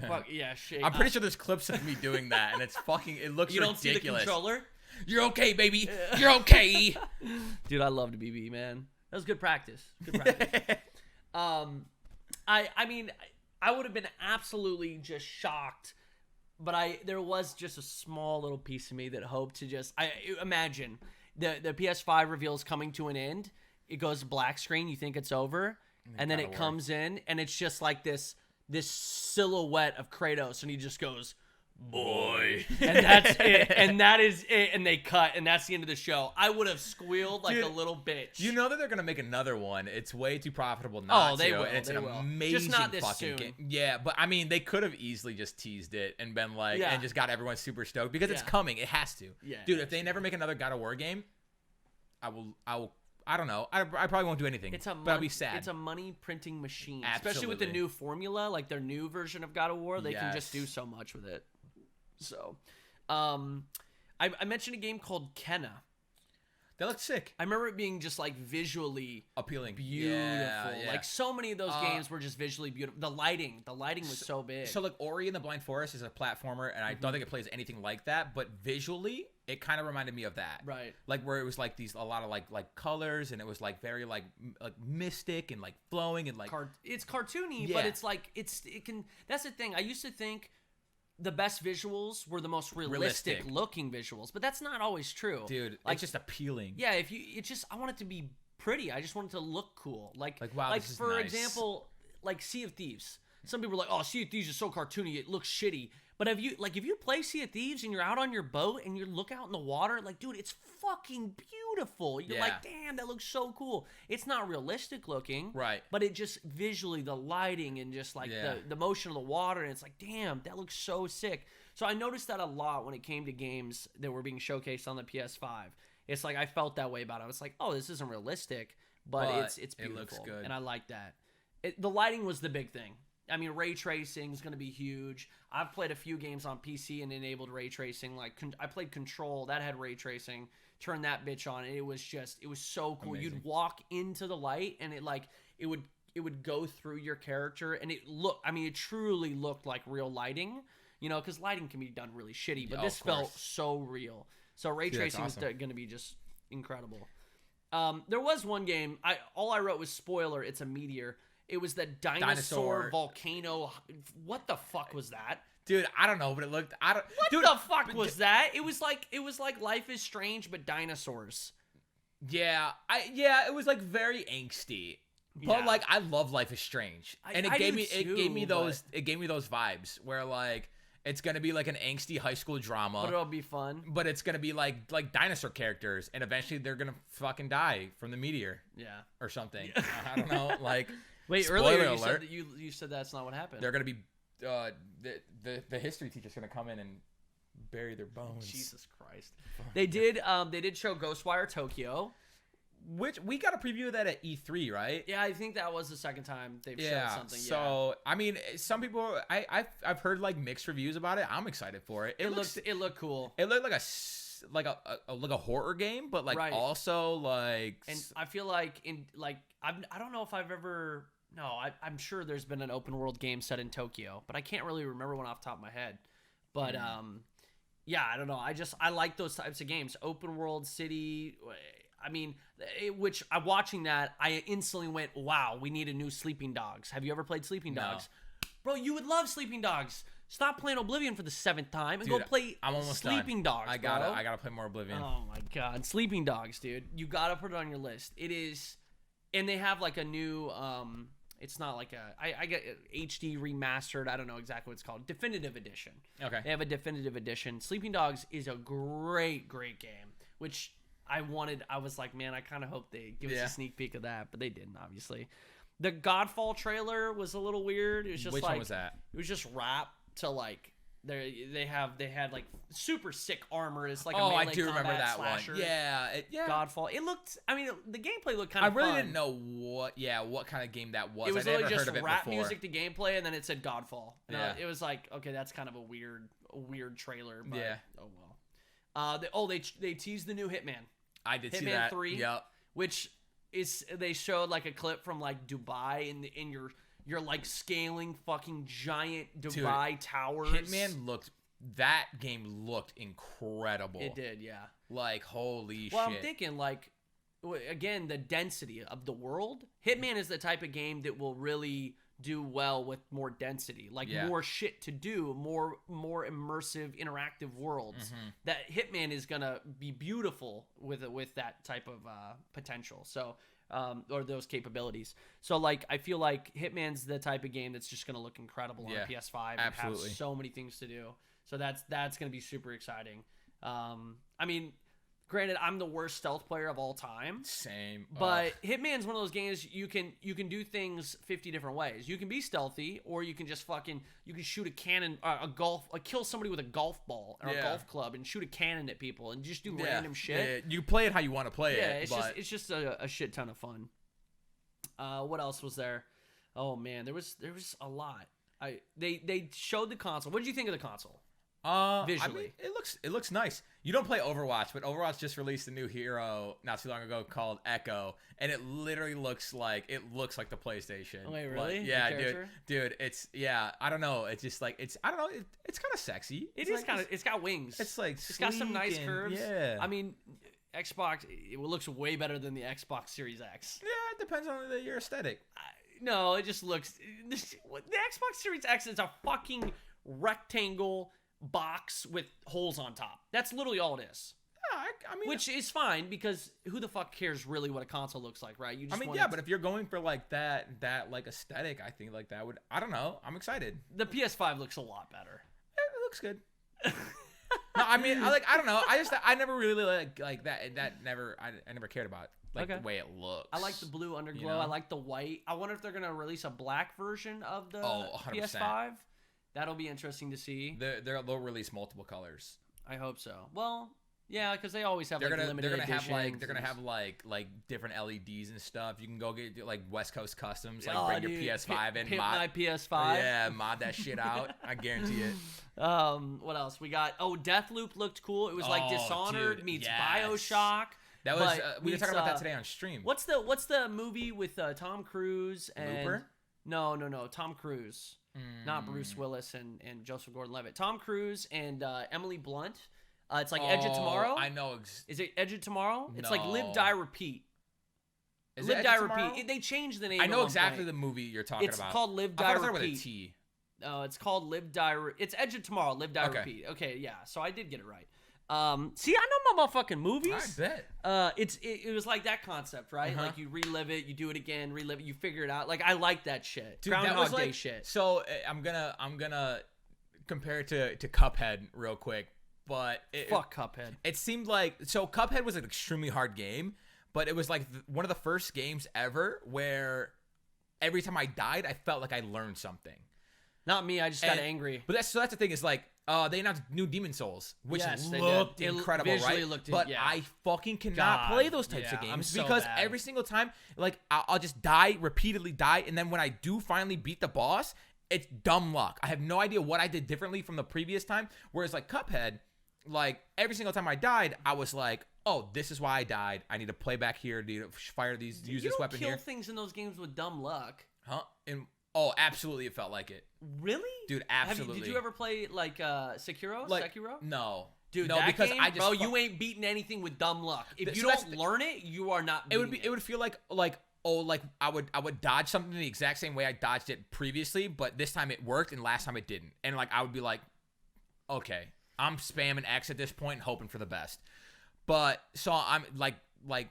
Fuck yeah, shake. I'm pretty sure there's clips of me doing that, and it's fucking. It looks ridiculous. You don't see the controller? You're okay, baby. You're okay. Dude, I loved BB, man. That was good practice. Good practice. I mean, I would have been absolutely just shocked. But there was just a small little piece of me that hoped to imagine the PS5 reveal is coming to an end. It goes black screen. You think it's over. And then it comes in and it's just like this silhouette of Kratos. And he just goes, boy. And that's it. And that is it. And they cut. And that's the end of the show. I would have squealed like a little bitch. You know that they're going to make another one. It's way too profitable not to. Oh, they will. And it's an amazing just not this fucking soon. game. Yeah, but I mean, they could have easily just teased it and been like, and just got everyone super stoked because it's coming. It has to. Yeah, dude, if they never make another God of War game, I don't know. I probably won't do anything. But I'll be sad. It's a money printing machine. Absolutely. Especially with the new formula, like their new version of God of War. They can just do so much with it. So, I mentioned a game called Kenna. That looks sick. I remember it being just like visually appealing, beautiful. Yeah. Like so many of those games were just visually beautiful. The lighting was so big. So like Ori and the Blind Forest is a platformer, and I don't think it plays anything like that. But visually, it kind of reminded me of that. Right. Like where it was like a lot of like colors, and it was like very like mystic and like flowing and like it's cartoony, but it's like it can. That's the thing. I used to think the best visuals were the most realistic looking visuals, but that's not always true. Dude, like, it's just appealing. Yeah, I want it to be pretty. I just want it to look cool. Like wow, like this is for nice. example, like Sea of Thieves. Some people are like, "Oh, Sea of Thieves is so cartoony, it looks shitty." But if you play Sea of Thieves and you're out on your boat and you look out in the water, like, dude, it's fucking beautiful. You're like, damn, that looks so cool. It's not realistic looking, right? But it just visually, the lighting and just like the motion of the water, and it's like, damn, that looks so sick. So I noticed that a lot when it came to games that were being showcased on the PS5. It's like I felt that way about it. I was like, oh, this isn't realistic, but it's beautiful. It looks good, and I like that. The lighting was the big thing. I mean, ray tracing is going to be huge. I've played a few games on PC and enabled ray tracing. Like I played Control, that had ray tracing. Turned that bitch on, and it was so cool. Amazing. You'd walk into the light, and it would go through your character, and it truly looked like real lighting. You know, because lighting can be done really shitty, but this felt so real. So ray tracing is going to be just incredible. There was one game. All I wrote was spoiler. It's a meteor. It was the dinosaur volcano. What the fuck was that? Dude, I don't know, but it looked. What the fuck was that? It was like Life is Strange, but dinosaurs. Yeah, it was like very angsty. But like I love Life is Strange, and it gave me those vibes where like it's gonna be like an angsty high school drama, but it'll be fun. But it's gonna be like dinosaur characters, and eventually they're gonna fucking die from the meteor, or something. I don't know. Like, wait, earlier you said that's not what happened. They're gonna be the history teacher's gonna come in and bury their bones. Jesus Christ. They did show Ghostwire Tokyo. Which we got a preview of that at E3, right? Yeah, I think that was the second time they've shown something. So I mean, some people I've heard like mixed reviews about it. I'm excited for it. It looked cool. It looked like a horror game, but like also like. And I feel like I don't know if I've ever. No, I'm sure there's been an open world game set in Tokyo, but I can't really remember one off the top of my head. But yeah, I don't know. I like those types of games. Open world city. I mean, which I'm watching that, I instantly went, wow, we need a new Sleeping Dogs. Have you ever played Sleeping Dogs? Bro, you would love Sleeping Dogs. Stop playing Oblivion for the 7th time and go play Sleeping Dogs. I gotta play more Oblivion. Oh my god, Sleeping Dogs, dude. You gotta put it on your list. It is, and they have like a new, it's not like I get HD remastered. I don't know exactly what it's called. Definitive Edition. Okay. They have a Definitive Edition. Sleeping Dogs is a great game, which I was like, man, I kind of hope they give us a sneak peek of that, but they didn't, obviously. The Godfall trailer was a little weird. It was just Which one was that? It was just rap to like they had like super sick armor. It's like a melee I do remember that slasher. One. Yeah, Godfall. It looked. I mean, the gameplay looked kind of. I really fun. didn't know what kind of game that was. It was I never literally heard just of it rap before. music to gameplay, and then it said Godfall. And Yeah. it was like, okay, that's kind of a weird trailer. But, yeah. Oh well. They teased the new Hitman. I did see Hitman that. 3, yep. Which is they showed like a clip from like Dubai in you're like scaling fucking giant Dubai towers. That game looked incredible. It did, yeah. Like holy shit. Well, I'm thinking like again the density of the world. Hitman is the type of game that will really do well with more density, like more shit to do, more immersive, interactive worlds. Mm-hmm. That Hitman is gonna be beautiful with that type of potential. So, or those capabilities. So, like, I feel like Hitman's the type of game that's just gonna look incredible on a PS5 and have so many things to do. So that's gonna be super exciting. I mean, granted, I'm the worst stealth player of all time. Same. But Hitman's one of those games you can do things 50 different ways. You can be stealthy, or you can just you can shoot a cannon, kill somebody with a golf ball or a golf club and shoot a cannon at people and just do random shit. Yeah. You play it how you want to play it. It's just a shit ton of fun. What else was there? Oh man, there was a lot. They showed the console. What did you think of the console? Visually, I mean, it looks nice. You don't play Overwatch, but Overwatch just released a new hero not too long ago called Echo, and it literally looks like the PlayStation. Wait, really? Like, yeah, dude. It's I don't know. It's just like it's kind of sexy. It's got wings. It's like it's got some nice curves. Yeah. I mean, Xbox. It looks way better than the Xbox Series X. Yeah, it depends on your aesthetic. No, it just looks. The Xbox Series X is a fucking rectangle box with holes on top. That's literally all it is. Yeah, I mean, which is fine because who the fuck cares really what a console looks like, right? You just but if you're going for like that like aesthetic, I think like that would. I don't know. I'm excited. The PS5 looks a lot better. It looks good. No, I mean, I don't know. I never really like that. I never cared about the way it looks. I like the blue underglow. You know? I like the white. I wonder if they're gonna release a black version of the 100%. PS5. That'll be interesting to see. They'll release multiple colors. I hope so. Well, yeah, because they always have limited editions. They're gonna have like different LEDs and stuff. You can go get like West Coast Customs, bring your PS5 and pimp mod my PS5. Yeah, mod that shit out. I guarantee it. What else we got? Oh, Deathloop looked cool. It was like Dishonored meets BioShock. That was we were talking about that today on stream. What's the movie with Tom Cruise and Looper? No, Tom Cruise. Not Bruce Willis and Joseph Gordon-Levitt. Tom Cruise and Emily Blunt. It's like Edge of Tomorrow. I know. Is it Edge of Tomorrow? It's No. like Live, Die, Repeat. Is Live, it Die, Edge of Tomorrow? Repeat. They changed the name. I know at one exactly point. the movie you're talking about. It's called Live, I Die, thought it was Repeat. with a T. It's called Live Die. It's Edge of Tomorrow. Live Die Repeat. Okay, yeah. So I did get it right. See, I know my motherfucking movies. I bet. It was like that concept, right? Like you relive it, you do it again, relive it, you figure it out. Like I like that shit. Dude, Groundhog Day shit. So I'm gonna compare it to Cuphead real quick, but fuck Cuphead. It seemed like Cuphead was an extremely hard game, but it was like one of the first games ever where every time I died, I felt like I learned something. Not me. I just got angry. But that's the thing is like they announced new Demon Souls, which they looked did. incredible, right? But I fucking cannot play those types of games because every single time, like I'll just repeatedly die, and then when I do finally beat the boss, it's dumb luck. I have no idea what I did differently from the previous time. Whereas like Cuphead, like every single time I died, I was like, oh, this is why I died. I need to play back here. Need to fire these. Use this weapon here. You don't kill things in those games with dumb luck, huh? Oh, absolutely, it felt like it. Really? Dude, absolutely. Did you ever play, like, Sekiro? Sekiro? No. Dude, no, that because game, I just... Bro, you ain't beating anything with dumb luck. If you don't learn it, you are not beating it. It would feel like I would dodge something the exact same way I dodged it previously, but this time it worked, and last time it didn't. And, like, I would be like, okay, I'm spamming X at this point, hoping for the best. But, so I'm, like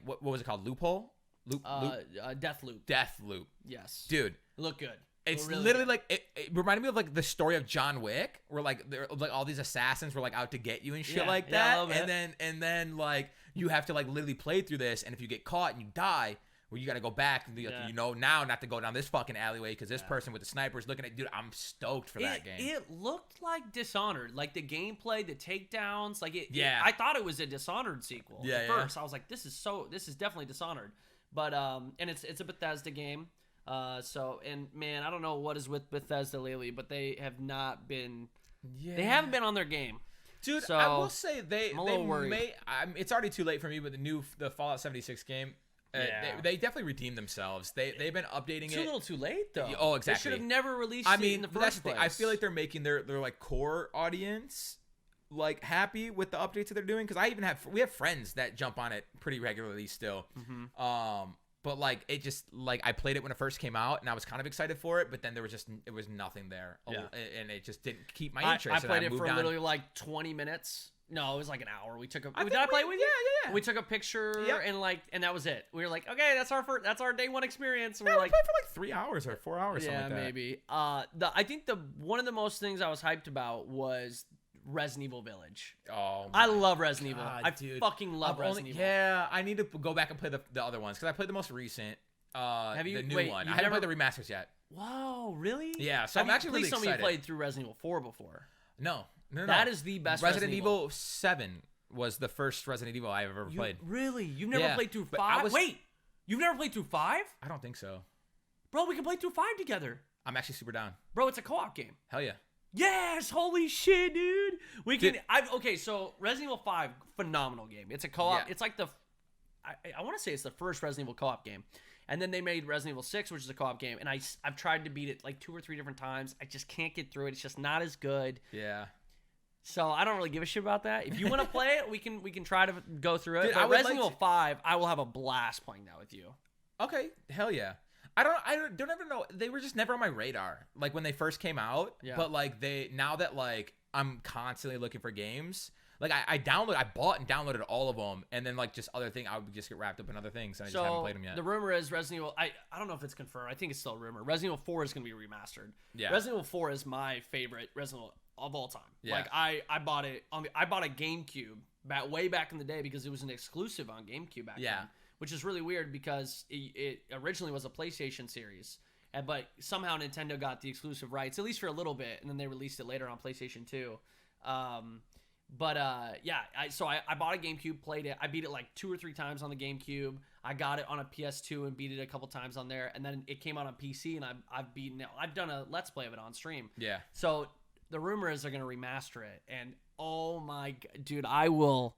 what was it called? Loophole? Deathloop. Deathloop. Yes. Dude. Look good. It's really literally good. Like it reminded me of like the story of John Wick, where like there like all these assassins were like out to get you and shit like that. And then like you have to like literally play through this, and if you get caught and you die, well, you got to go back and you know now not to go down this fucking alleyway because this person with the sniper is looking at you. Dude, I'm stoked for that game. It looked like Dishonored, like the gameplay, the takedowns, like it. Yeah, I thought it was a Dishonored sequel. Yeah, at first I was like, this is definitely Dishonored, but and it's a Bethesda game. And man, I don't know what is with Bethesda lately, but they have not been. Yeah. They haven't been on their game, dude. So, I will say I'm a little worried. It's already too late for me, but the Fallout 76 game, they definitely redeemed themselves. They've been updating it. It's a little too late though. Oh, exactly. They should have never released it in the first place. I feel like they're making their like core audience like happy with the updates that they're doing, because we have friends that jump on it pretty regularly still. But like it just like I played it when it first came out and I was kind of excited for it, but then there was nothing there, and it just didn't keep my interest. I played it for literally like 20 minutes. No, it was like an hour. We took a. Did I play with you? Yeah. We took a picture and that was it. We were like, okay, that's our day one experience. And we played for like 3 hours or 4 hours. Yeah, something like that. Maybe. I think one of the most things I was hyped about was Resident Evil Village. Oh, I love Resident Evil. I fucking love Resident Evil. Yeah, I need to go back and play the other ones because I played the most recent. Have you? The new one. I haven't played the remasters yet. Wow, really? Yeah, so I'm actually really excited. Please tell me you played through Resident Evil 4 before. No. That is the best Resident Evil 7 was the first Resident Evil I've ever played. Really? You've never played through 5? Wait, you've never played through 5? I don't think so. Bro, we can play through 5 together. I'm actually super down. Bro, it's a co-op game. Hell yeah. Yes, holy shit, dude. We can. Okay, so Resident Evil 5, phenomenal game. It's a co-op. Yeah. It's like I want to say it's the first Resident Evil co-op game, and then they made Resident Evil 6, which is a co-op game, and I've tried to beat it like 2 or 3 different times. I just can't get through it. It's just not as good. Yeah. So I don't really give a shit about that. If you want to play it, we can try to go through it. Dude, but Resident Evil 5, I will have a blast playing that with you. Okay, hell yeah. I don't ever know. They were just never on my radar, like when they first came out. Yeah. But like now that like I'm constantly looking for games, like I bought and downloaded all of them, and then like just other thing, I would just get wrapped up in other things, and I just haven't played them yet. The rumor is Resident Evil. I don't know if it's confirmed. I think it's still a rumor. Resident Evil 4 is going to be remastered. Yeah. Resident Evil 4 is my favorite Resident Evil of all time. Yeah. Like I bought it I bought a GameCube way back in the day because it was an exclusive on GameCube back then. Which is really weird because it originally was a PlayStation series, but somehow Nintendo got the exclusive rights, at least for a little bit, and then they released it later on PlayStation 2. So I bought a GameCube, played it. I beat it like 2 or 3 times on the GameCube. I got it on a PS2 and beat it a couple times on there, and then it came out on PC, and I've beaten it. I've done a Let's Play of it on stream. Yeah. So the rumor is they're going to remaster it, and oh my God, dude, I will...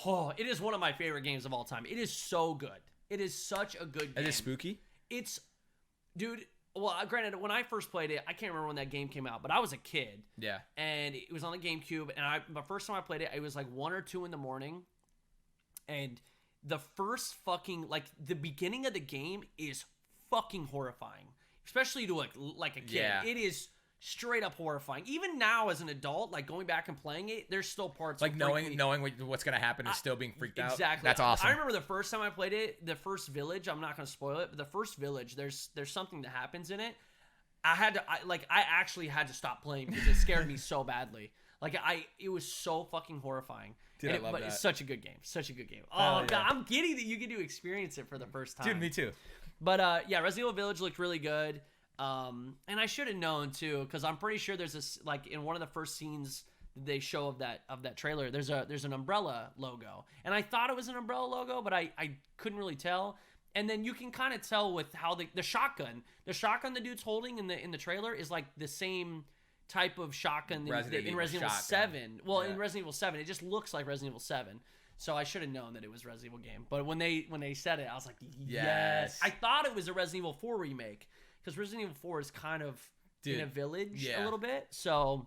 Oh, it is one of my favorite games of all time. It is so good. It is such a good game. Is it spooky? Dude, well, granted, when I first played it, I can't remember when that game came out, but I was a kid. Yeah. And it was on the GameCube, and the first time I played it, it was like 1 or 2 in the morning, and the first fucking, like, the beginning of the game is fucking horrifying, especially to like a kid. Yeah. It is straight up horrifying. Even now as an adult, like going back and playing it, there's still parts like knowing what's gonna happen and still being freaked out. Exactly. That's awesome. I remember the first time I played it, the first village. I'm not gonna spoil it, but the first village, there's something that happens in it. I actually had to stop playing because it scared me so badly. Like it was so fucking horrifying. Dude, I love that. It's such a good game. Such a good game. Oh, God, I'm giddy that you get to experience it for the first time. Dude, me too. But yeah, Resident Evil Village looked really good. And I should have known too, because I'm pretty sure there's this, like, in one of the first scenes they show of that trailer, there's an umbrella logo, and I thought it was an umbrella logo, but I couldn't really tell. And then you can kind of tell with how the shotgun the dude's holding in the trailer is like the same type of shotgun in Resident Evil 7. Well, in Resident Evil 7, it just looks like Resident Evil 7. So I should have known that it was Resident Evil game. But when they said it, I was like, yes. I thought it was a Resident Evil 4 remake, because Resident Evil 4 is kind of in a village a little bit. So,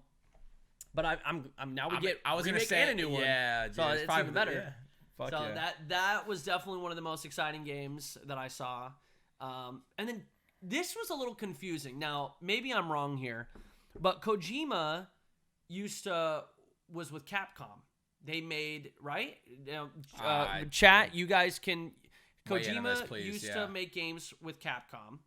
but I'm now we get a remake and a new one. Yeah, so it's even better. Yeah. Fuck so yeah. that was definitely one of the most exciting games that I saw. And then this was a little confusing. Now maybe I'm wrong here, but Kojima was with Capcom. They made, right? Chat, you guys can. Kojima used to make games with Capcom,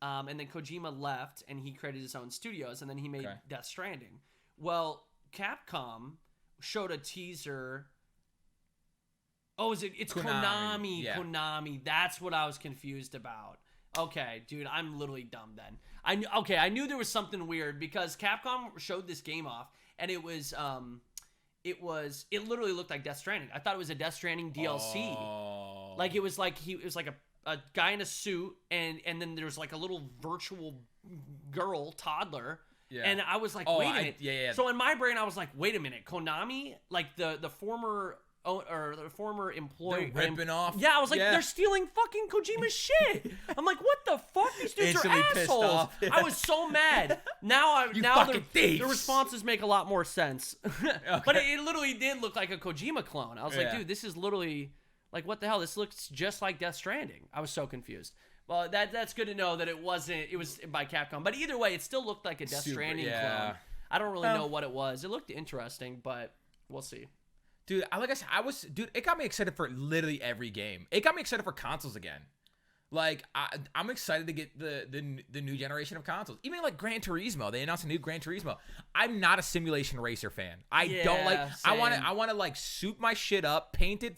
and then Kojima left, and he created his own studios, and then he made Death Stranding. Well, Capcom showed a teaser. Oh, it's Konami. Yeah. Konami. That's what I was confused about. Okay, dude, I'm literally dumb then. I knew there was something weird, because Capcom showed this game off, and it literally looked like Death Stranding. I thought it was a Death Stranding DLC. Oh. Like it was like a guy in a suit, and then there's like a little virtual girl, toddler. Yeah. And I was like, wait a minute. Yeah. So in my brain, I was like, wait a minute, Konami, like the former employee, they're ripping off. Yeah, I was like, they're stealing fucking Kojima's shit. I'm like, what the fuck? These dudes Instantly are assholes. Off. Yeah. I was so mad. Now the responses make a lot more sense. Okay. But it literally did look like a Kojima clone. I was like, dude, this is literally like, what the hell? This looks just like Death Stranding. I was so confused. Well, that's good to know that it was by Capcom. But either way, it still looked like a Death Stranding clone. I don't really know what it was. It looked interesting, but we'll see. Dude, it got me excited for literally every game. It got me excited for consoles again. Like, I'm excited to get the new generation of consoles. Even like Gran Turismo, they announced a new Gran Turismo. I'm not a simulation racer fan. I don't like. Same. I want to like suit my shit up, paint it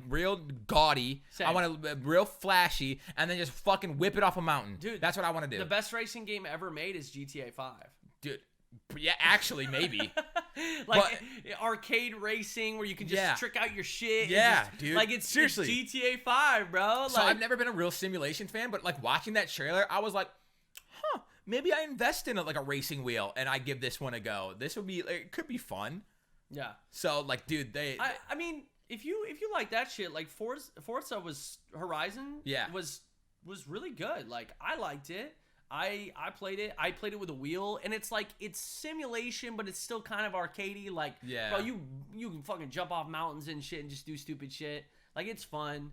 real gaudy. Same. I want to real flashy, and then just fucking whip it off a mountain. Dude, that's what I want to do. The best racing game ever made is GTA 5. Dude. Yeah, actually, maybe. Arcade racing where you can just trick out your shit. Yeah, dude. Like, it's GTA 5, bro. So I've never been a real simulation fan, but like watching that trailer, I was like, maybe I invest in a racing wheel and I give this one a go. This would be, it could be fun. Yeah. So like, dude, I mean, if you like that shit, like Forza Horizon was really good. Like, I liked it. I played it. I played it with a wheel, and it's like, it's simulation, but it's still kind of arcadey. Like, bro, you can fucking jump off mountains and shit and just do stupid shit. Like, it's fun.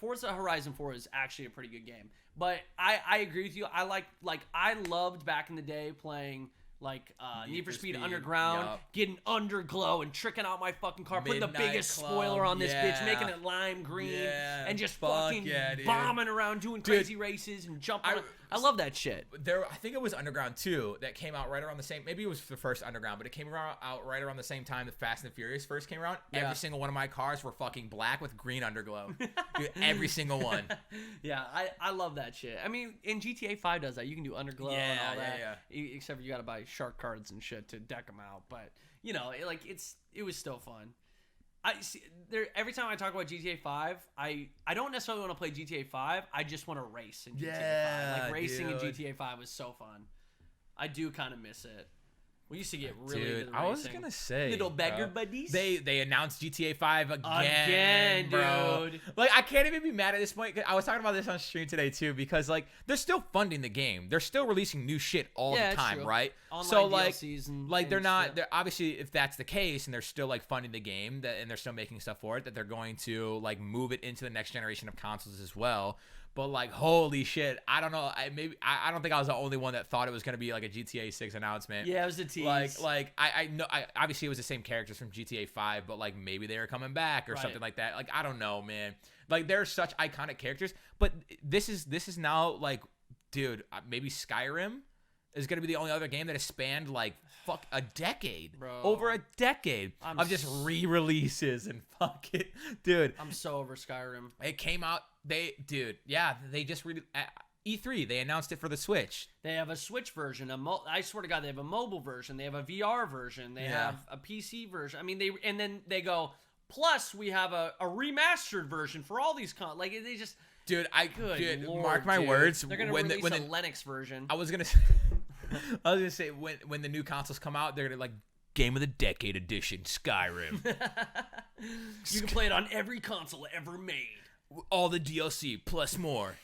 Forza Horizon 4 is actually a pretty good game. But I agree with you. I loved back in the day playing Need for Speed Underground, getting underglow and tricking out my fucking car, putting the biggest spoiler on this bitch, making it lime green, and just fucking bombing around, doing crazy races and jumping. I love that shit. I think it was Underground 2 that came out right around the same. Maybe it was the first Underground, but it came out right around the same time that Fast and the Furious first came around. Yeah. Every single one of my cars were fucking black with green underglow. Dude, every single one. Yeah, I love that shit. I mean, in GTA 5 does that. You can do underglow and all that. Yeah. Except for you gotta buy shark cards and shit to deck them out. But you know, it was still fun. Every time I talk about GTA 5, I don't necessarily want to play GTA 5. I just want to race in GTA 5. Like, racing in GTA 5 was so fun. I do kind of miss it. We used to get really good at racing. I was gonna say, little beggar buddies. They announced GTA 5 again, bro. Dude. Like, I can't even be mad at this point. I was talking about this on stream today too, because like, they're still funding the game. They're still releasing new shit all the time, right? Online DLCs and they're not. They're obviously, if that's the case, and they're still like funding the game, and they're still making stuff for it, that they're going to like move it into the next generation of consoles as well. But like, holy shit, I don't know. I don't think I was the only one that thought it was gonna be like a GTA 6 announcement. Yeah, it was a tease. Like I know. Obviously it was the same characters from GTA 5, but like maybe they were coming back or something like that. Like I don't know, man. Like they're such iconic characters. But this is now like, dude, maybe Skyrim is gonna be the only other game that has spanned like a decade, bro. Over a decade of just re-releases and fucking, dude. I'm so over Skyrim. It came out. They just E3. They announced it for the Switch. They have a Switch version. I swear to God, they have a mobile version. They have a VR version. They have a PC version. I mean, then they go. Plus, we have a remastered version for all these they just. Dude, Lord, mark my words. They're gonna release a Linux version. I was gonna say when the new consoles come out, they're gonna like Game of the Decade Edition Skyrim. You can play it on every console ever made. All the DLC plus more.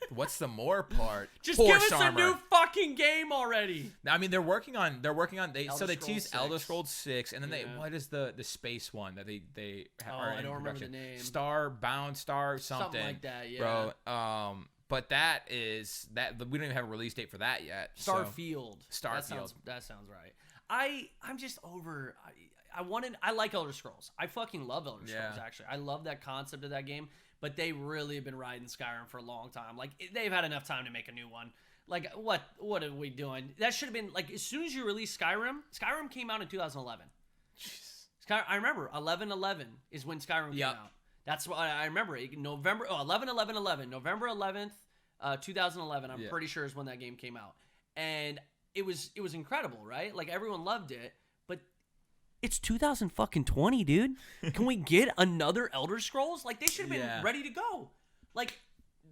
What's the more part? Just give us a new fucking game already. I mean, they're working on they teased Elder Scrolls 6, and then what is the space one that they are I don't remember the name. Star something like that, yeah. Bro, but that we don't even have a release date for that yet. Starfield. That sounds right. I'm just over I like Elder Scrolls. I fucking love Elder Scrolls actually. I love that concept of that game. But they really have been riding Skyrim for a long time. Like, they've had enough time to make a new one. Like, what are we doing? That should have been, like, as soon as you release Skyrim came out in 2011. I remember, 11/11 is when Skyrim came out. That's why I remember it. November 11th, 2011, I'm pretty sure is when that game came out. And it was incredible, right? Like, everyone loved it. It's 2020, dude. Can we get another Elder Scrolls? Like, they should have been ready to go. Like,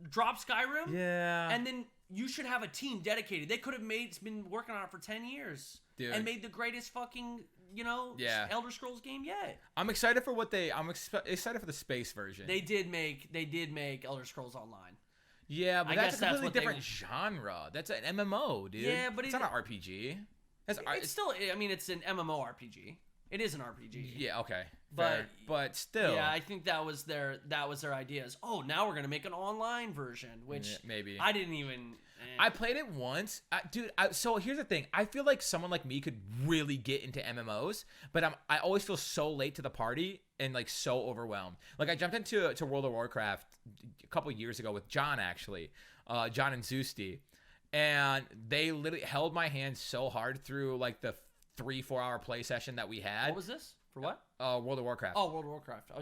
drop Skyrim. Yeah. And then you should have a team dedicated. They could have been working on it for 10 years. Dude. And made the greatest fucking, Elder Scrolls game yet. I'm excited for I'm excited for the space version. They did make Elder Scrolls Online. Yeah, but that's a completely different genre. That's an MMO, dude. Yeah, but it's not an RPG. It's still, I mean, it's an MMORPG. It is an RPG. Yeah, okay. But still. Yeah, I think that was their ideas. Oh, now we're going to make an online version, which maybe. I didn't even I played it once. Dude, so here's the thing. I feel like someone like me could really get into MMOs, but I always feel so late to the party and like so overwhelmed. Like I jumped into World of Warcraft a couple years ago with John actually. John and Zeusty. And they literally held my hand so hard through like the 3-4 hour play session that we had. What was this? For what? World of Warcraft. Oh, World of Warcraft. Oh,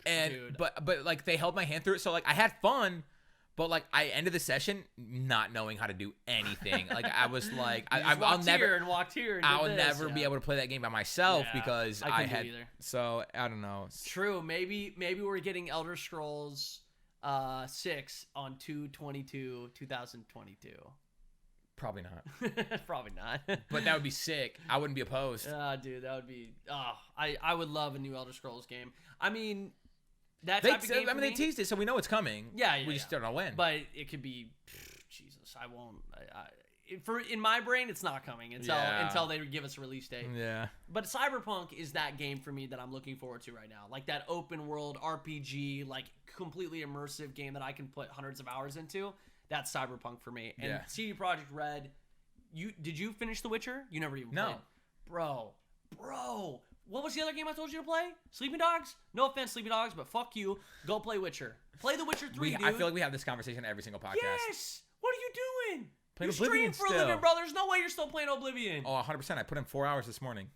and dude. But like they held my hand through it, so like I had fun, but like I ended the session not knowing how to do anything. Like I was like, I'll never be able to play that game by myself because I had. So I don't know. True. Maybe we're getting Elder Scrolls 6 on 2/22/2022. Probably not. Probably not. But that would be sick. I wouldn't be opposed. Dude, that would be. I would love a new Elder Scrolls game. I mean, that type of game. I mean, they teased it, so we know it's coming. Yeah. We just don't know when. But it could be. Jesus, I won't. In my brain, it's not coming until they give us a release date. Yeah. But Cyberpunk is that game for me that I'm looking forward to right now. Like that open world RPG, like completely immersive game that I can put hundreds of hours into. That's Cyberpunk for me. And CD Projekt Red, did you finish The Witcher? You never even played. Bro. What was the other game I told you to play? Sleeping Dogs? No offense, Sleeping Dogs, but fuck you. Go play Witcher. Play The Witcher 3, dude. I feel like we have this conversation every single podcast. Yes! What are you doing? Playing you Oblivion stream for a living, bro. There's no way you're still playing Oblivion. Oh, 100%. I put in 4 hours this morning.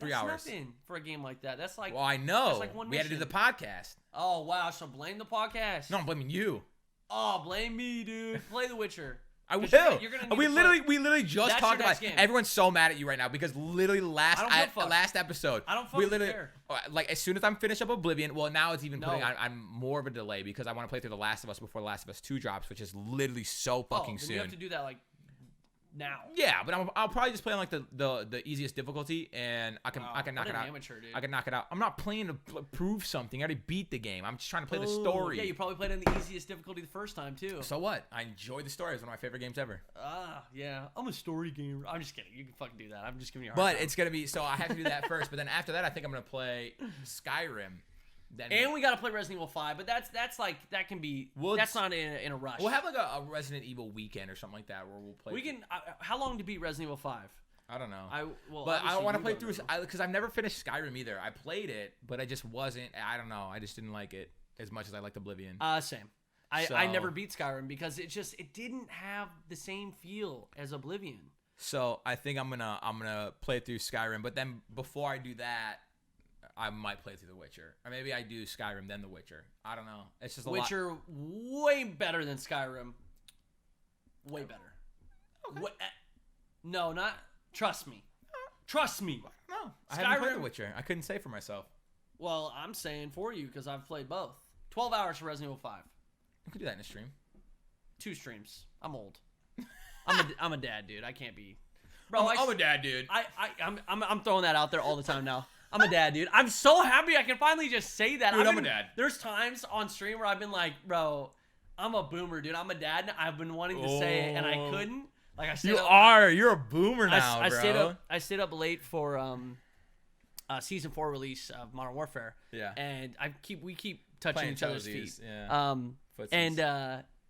3 hours. That's nothing for a game like that. That's like. Well, I know. That's like one we had to do the podcast. Oh, wow. So blame the podcast. No, I'm blaming you. Oh, blame me, dude. Play The Witcher. I will. We literally just talked about it. Everyone's so mad at you right now because literally last episode. I don't fucking care. Like as soon as I'm finished up Oblivion, well now it's even putting on more of a delay because I want to play through The Last of Us before The Last of Us 2 drops, which is literally so fucking soon. You have to do that like now. Yeah, but I'll probably just play on like the easiest difficulty, and I can knock it out. Amateur, dude. I can knock it out. I'm not playing to prove something. I already beat the game. I'm just trying to play the story. Yeah, you probably played on the easiest difficulty the first time too. So what? I enjoy the story. It's one of my favorite games ever. Yeah. I'm a story gamer. I'm just kidding. You can fucking do that. I'm just giving you a hard time. But it's gonna be so I have to do that first. But then after that, I think I'm gonna play Skyrim. And we got to play Resident Evil 5, but that's like that can be. That's not in a rush. We'll have like a Resident Evil weekend or something like that where we'll play. We can. How long to beat Resident Evil 5? I don't know. But I want to play through because I've never finished Skyrim either. I played it, but I just wasn't. I don't know. I just didn't like it as much as I liked Oblivion. Same. I never beat Skyrim because it didn't have the same feel as Oblivion. So I think I'm gonna play through Skyrim, but then before I do that, I might play through The Witcher, or maybe I do Skyrim then The Witcher. I don't know. It's just Witcher way better than Skyrim. Way better. Okay. No, not trust me. Trust me. No, I haven't played The Witcher. I couldn't say for myself. Well, I'm saying for you because I've played both. 12 hours for Resident Evil 5. We could do that in a stream. 2 streams. I'm old. I'm a dad, dude. I can't be. Bro, I'm a dad, dude. I'm throwing that out there all the time now. I'm a dad, dude. I'm so happy I can finally just say that. Dude, I'm a dad. There's times on stream where I've been like, bro, I'm a boomer, dude. I'm a dad. And I've been wanting to say it, and I couldn't. Like I said, you're a boomer now, bro. I stayed up late for season 4 release of Modern Warfare. Yeah. And we keep touching Playing each other's feet. Yeah.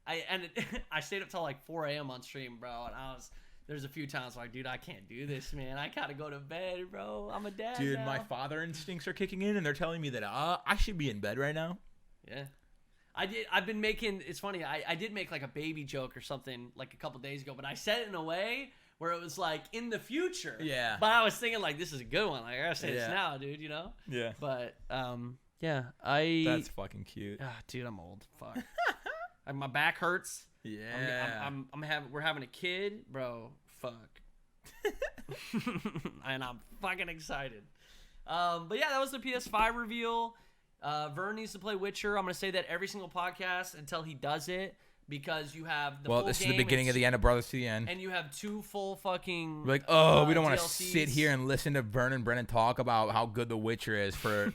I stayed up till like 4 a.m. on stream, bro, and there's a few times like, dude, I can't do this, man. I gotta go to bed, bro. I'm a dad. Dude, now. my father instincts are kicking in, and they're telling me that I should be in bed right now. Yeah. I've been making. It's funny. I did make like a baby joke or something like a couple days ago, but I said it in a way where it was like in the future. Yeah. But I was thinking like, this is a good one. Like I gotta say this now, dude. You know. Yeah. But yeah, That's fucking cute. Dude, I'm old. Fuck. My back hurts. Yeah. We're having a kid, bro. Fuck. And I'm fucking excited. But yeah, that was the PS5 reveal. Vern needs to play Witcher. I'm gonna say that every single podcast until he does it, because you have the full this game is the beginning of the end of Brothers to the End, and you have 2 full fucking. We're like, we don't want to DLCs. sit here and listen to Vern and Brennan talk about how good The Witcher is for.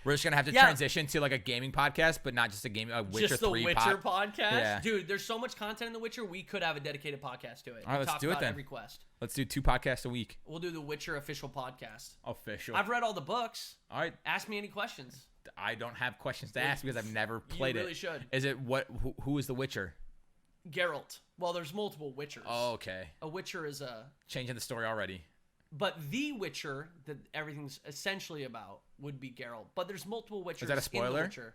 We're just gonna have to transition to like a gaming podcast, but not just a gaming. Witcher just the 3 Witcher podcast, yeah. Dude. There's so much content in The Witcher. We could have a dedicated podcast to it. All right, let's do it then. Every quest. Let's do 2 podcasts a week. We'll do the Witcher official podcast. Official. I've read all the books. All right. Ask me any questions. I don't have questions to ask because I've never played it. You really should. Is it who is the Witcher? Geralt. Well, there's multiple Witchers. Oh, okay. A Witcher is a changing the story already. But the Witcher that everything's essentially about would be Geralt. But there's multiple Witchers. Is that a spoiler? In the Witcher.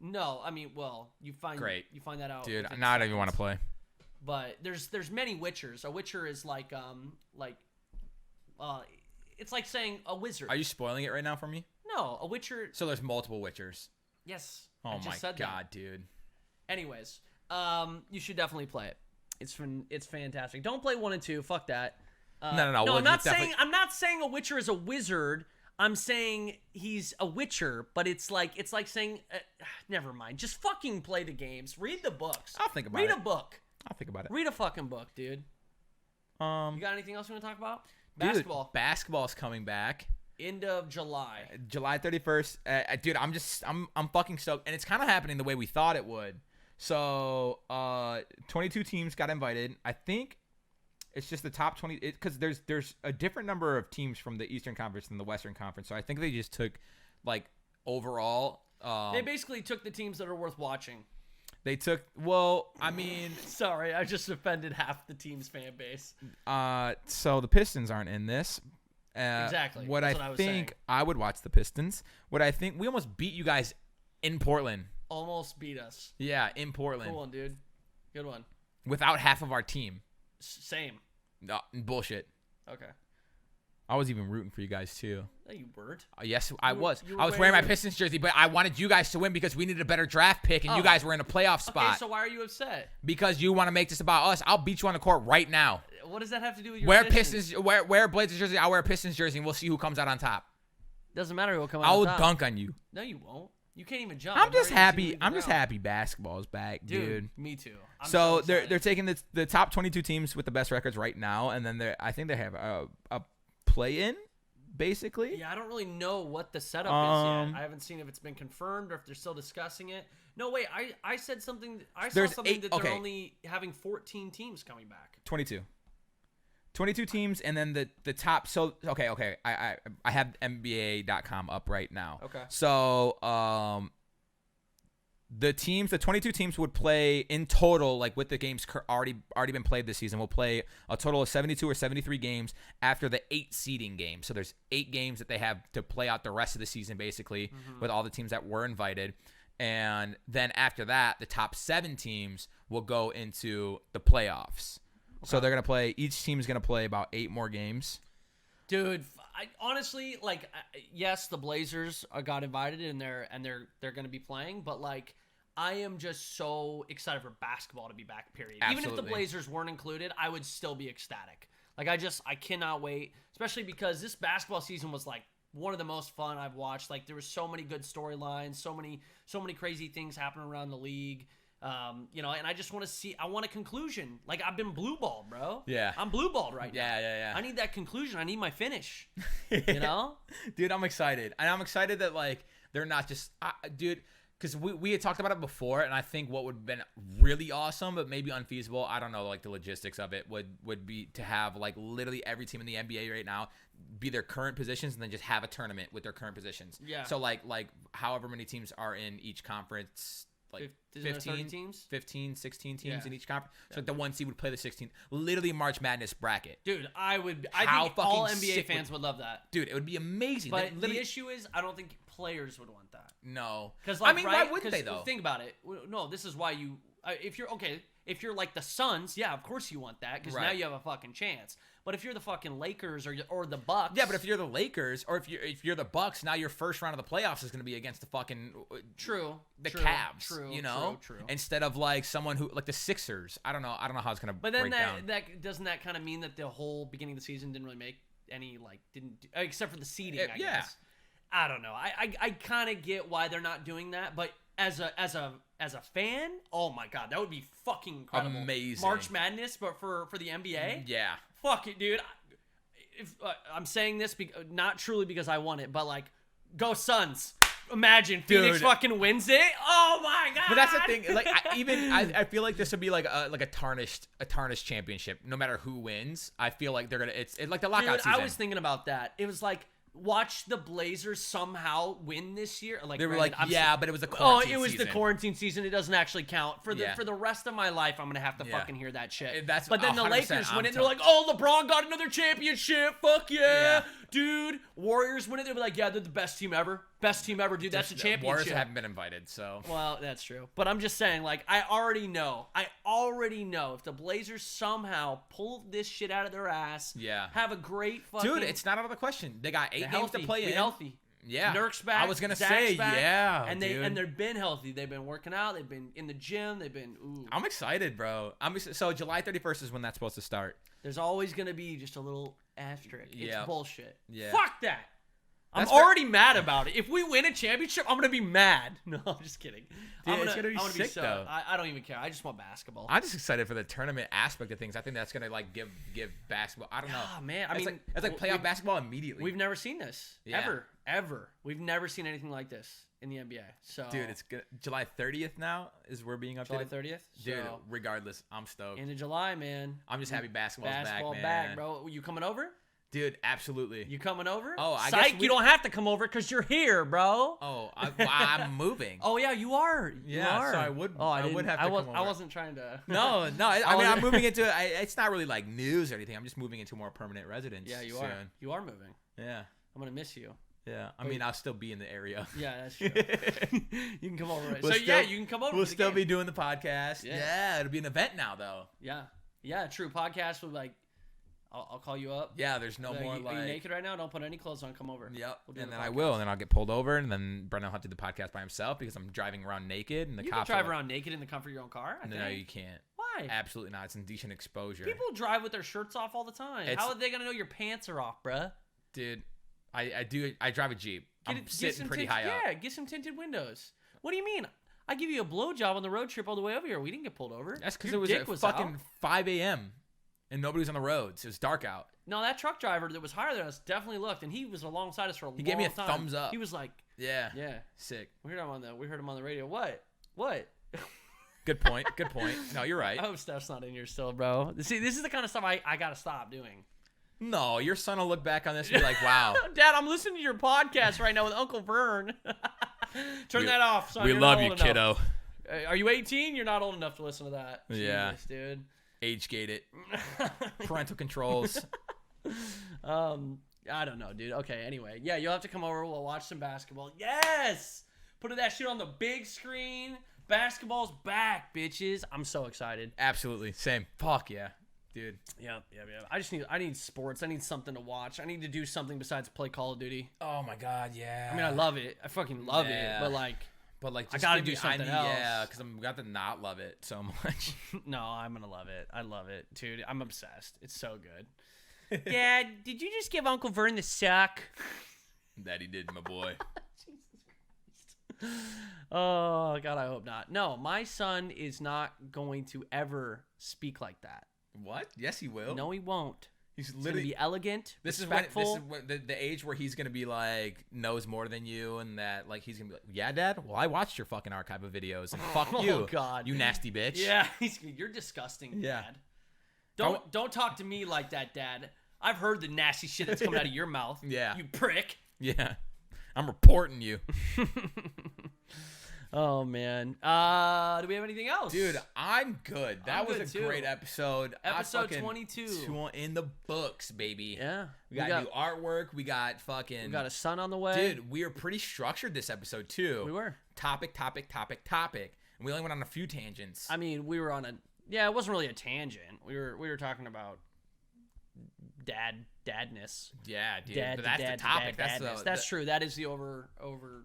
No, I mean, well, you find that out. Dude, now I don't even want to play. But there's many Witchers. A Witcher is like it's like saying a wizard. Are you spoiling it right now for me? No, a Witcher. So there's multiple Witchers. Yes. Oh my god, dude. Anyways, you should definitely play it. It's fantastic. Don't play 1 and 2. Fuck that. No. No, I'm not saying a Witcher is a wizard. I'm saying he's a Witcher, but it's like saying never mind. Just fucking play the games. Read the books. I'll think about it. Read a book. I'll think about it. Read a fucking book, dude. You got anything else you want to talk about? Basketball. Dude, basketball's coming back. End of July. July 31st. Dude, I'm fucking stoked, and it's kind of happening the way we thought it would. So, 22 teams got invited. I think it's just the top 20 because there's a different number of teams from the Eastern Conference than the Western Conference. So I think they just took like overall. They basically took the teams that are worth watching. They took I mean, sorry, I just offended half the team's fan base. So the Pistons aren't in this. Exactly. What I think I would watch the Pistons. What I think we almost beat you guys in Portland. Almost beat us. Yeah, in Portland. Cool one, dude. Good one. Without half of our team. Same. No, bullshit. Okay. I was even rooting for you guys too. No, you weren't. Yes, I was. I was wearing my Pistons jersey, but I wanted you guys to win because we needed a better draft pick, and you guys were in a playoff spot. Okay, so why are you upset? Because you want to make this about us. I'll beat you on the court right now. What does that have to do with your Wear Blazers jersey. I'll wear a Pistons jersey, and we'll see who comes out on top. Doesn't matter who will come out on top. I'll dunk on you. No, you won't. You can't even jump. I'm just happy. I'm just happy basketball's back, dude. Me too. So they're taking the top 22 teams with the best records right now, and then I think they have a play-in, basically. Yeah, I don't really know what the setup is yet. I haven't seen if it's been confirmed or if they're still discussing it. No, wait. I said something. I saw something that they're only having 14 teams coming back. 22. 22 teams, and then the top. So okay. I have NBA.com up right now. Okay. So the 22 teams would play in total, like with the games already been played this season, will play a total of 72 or 73 games after the 8 seeding games. So there's 8 games that they have to play out the rest of the season, basically, with all the teams that were invited. And then after that, the top 7 teams will go into the playoffs. Okay. So they're going to play, each team is going to play about 8 more games. Dude, I honestly, like, yes, the Blazers got invited and they're going to be playing, but like, I am just so excited for basketball to be back, period. Absolutely. Even if the Blazers weren't included, I would still be ecstatic. Like, I cannot wait, especially because this basketball season was like one of the most fun I've watched. Like, there were so many good storylines, so many crazy things happening around the league. You know, and I just want to see, I want a conclusion. Like, I've been blue balled, bro. Yeah. I'm blue balled right now. Yeah. I need that conclusion. I need my finish. You know? Dude, I'm excited. And I'm excited that, like, they're not just, dude, because we had talked about it before, and I think what would have been really awesome, but maybe unfeasible, I don't know, like, the logistics of it would be to have, like, literally every team in the NBA right now be their current positions and then just have a tournament with their current positions. Yeah. So, like however many teams are in each conference, like 15 teams, 15, 16 teams Yeah. in each conference. So the one seed would play the 16. Literally March Madness bracket. Dude, I think fucking all NBA sick fans would love that. Dude, it would be amazing. But the issue is, I don't think players would want that. No. Because, like, I mean, why wouldn't they, though? Think about it. No, this is why you... if you're like the Suns, yeah, of course you want that, because now you have a fucking chance. But if you're the fucking Lakers or the Bucks... Yeah, but if you're the Lakers, or if you're the Bucks, now your first round of the playoffs is going to be against the fucking... Cavs, you know? True. Instead of, like, someone who... Like, the Sixers. I don't know how it's going to break down. But then doesn't that kind of mean that the whole beginning of the season didn't really make any, like... except for the seeding, I guess. I don't know. I kind of get why they're not doing that, but as a fan, oh my god, that would be fucking incredible. Amazing. March Madness, but for the NBA. Yeah. Fuck it, dude. I'm saying this not truly because I want it, but like, go Suns. Imagine Phoenix fucking wins it. Oh my god. But that's the thing. Like, I feel like this would be like a tarnished championship. No matter who wins, I feel like they're gonna. It's like the lockout season. I was thinking about that. It was like, watch the Blazers somehow win this year. Like, they were like, but it was the quarantine season. Oh, it was the quarantine season. It doesn't actually count. For the rest of my life, I'm going to have to fucking hear that shit. But then the Lakers win it, and they're like, oh, LeBron got another championship. Fuck yeah. Dude. Warriors win it. They'll be like, yeah, they're the best team ever. Best team ever, dude. That's a championship. Warriors haven't been invited, so. Well, that's true. But I'm just saying, like, I already know if the Blazers somehow pull this shit out of their ass, have a great fucking... Dude, it's not out of the question. They got 8 games to play in. Healthy. Yeah. Nurk's back. I was going to Zach's say, back, yeah, and dude. they've been healthy. They've been working out. They've been in the gym. They've been, ooh. I'm excited, bro. So July 31st is when that's supposed to start. There's always going to be just a little asterisk. It's bullshit. Yeah. Fuck that. I'm already mad about it. If we win a championship, I'm gonna be mad. No, I'm just kidding. Dude, it's gonna be sick, though. I don't even care. I just want basketball. I'm just excited for the tournament aspect of things. I think that's gonna like give basketball. I don't know. Oh man, it's like playoff basketball immediately. We've never seen this ever. We've never seen anything like this in the NBA. So, dude, it's good. July 30th now is we're being updated. July 30th. Dude, regardless, I'm stoked. Into July, man. I'm just happy basketball's back, man. Back, bro. You coming over? Dude, absolutely. You coming over? Oh, I Psych, guess you don't have to come over because you're here, bro. Oh, I'm moving. Oh yeah, you are. Yeah, so I would. Oh, I would have to come over. I wasn't trying to. No. I mean, I'm moving into. It's not really like news or anything. I'm just moving into more permanent residence. Yeah, you soon. are. You are moving. Yeah. I'm gonna miss you. Yeah, I mean, I'll still be in the area. Yeah, that's true. You can come over. Right? You can come over. We'll still be doing the podcast. Yeah, it'll be an event now, though. Yeah, true. Podcast will I'll call you up. Yeah, there's no more like... Are you naked right now? Don't put any clothes on. Come over. Yep. And then I will. And then I'll get pulled over. And then Brendan will have to do the podcast by himself because I'm driving around naked. And the cops can drive around naked in the comfort of your own car? No, you can't. Why? Absolutely not. It's indecent exposure. People drive with their shirts off all the time. How are they going to know your pants are off, bruh? Dude, I drive a Jeep. I'm sitting pretty high up. Yeah, get some tinted windows. What do you mean? I give you a blowjob on the road trip all the way over here. We didn't get pulled over. That's because it was fucking 5 a.m. and nobody was on the roads. It was dark out. No, that truck driver that was higher than us definitely looked, and he was alongside us for a long time. He gave me a thumbs up. He was like, yeah, yeah, sick. We heard him on the radio. What? Good point. No, you're right. I hope Steph's not in here still, bro. See, this is the kind of stuff I gotta stop doing. No, your son will look back on this and be like, wow. Dad, I'm listening to your podcast right now with Uncle Vern. Turn that off, son. We love you, kiddo. Are you 18? You're not old enough to listen to that. Yeah. Jesus, dude. Age gate it. Parental controls. I don't know, dude. Okay, anyway. Yeah, you'll have to come over. We'll watch some basketball. Yes! Put that shit on the big screen. Basketball's back, bitches. I'm so excited. Absolutely. Same. Fuck yeah. Dude. Yeah. I need sports. I need something to watch. I need to do something besides play Call of Duty. Oh my God, yeah. I mean, I love it. I fucking love it. But like just I gotta do something else. Yeah, because I'm got to not love it so much. No, I'm gonna love it. I love it, dude. I'm obsessed. It's so good. Dad, did you just give Uncle Vern the suck? That he did, my boy. Jesus Christ. Oh God, I hope not. No, my son is not going to ever speak like that. What? Yes, he will. No, he won't. He's literally gonna be elegant, This respectful. is when the age where he's gonna be like knows more than you, and that like he's gonna be like, yeah, Dad. Well, I watched your fucking archive of videos, and fuck you. Oh God, you nasty bitch. Yeah, you're disgusting, yeah. Dad. Don't talk to me like that, Dad. I've heard the nasty shit that's coming out of your mouth. Yeah, you prick. Yeah, I'm reporting you. Oh man. Do we have anything else? Dude, I'm good. That was a great episode. Episode 22. In the books, baby. Yeah. We got new artwork. We got a son on the way. Dude, we were pretty structured this episode too. We were. Topic. And we only went on a few tangents. I mean, we were on it wasn't really a tangent. We were talking about dadness. Yeah, dude. But that's the topic. That's true. That is the overlying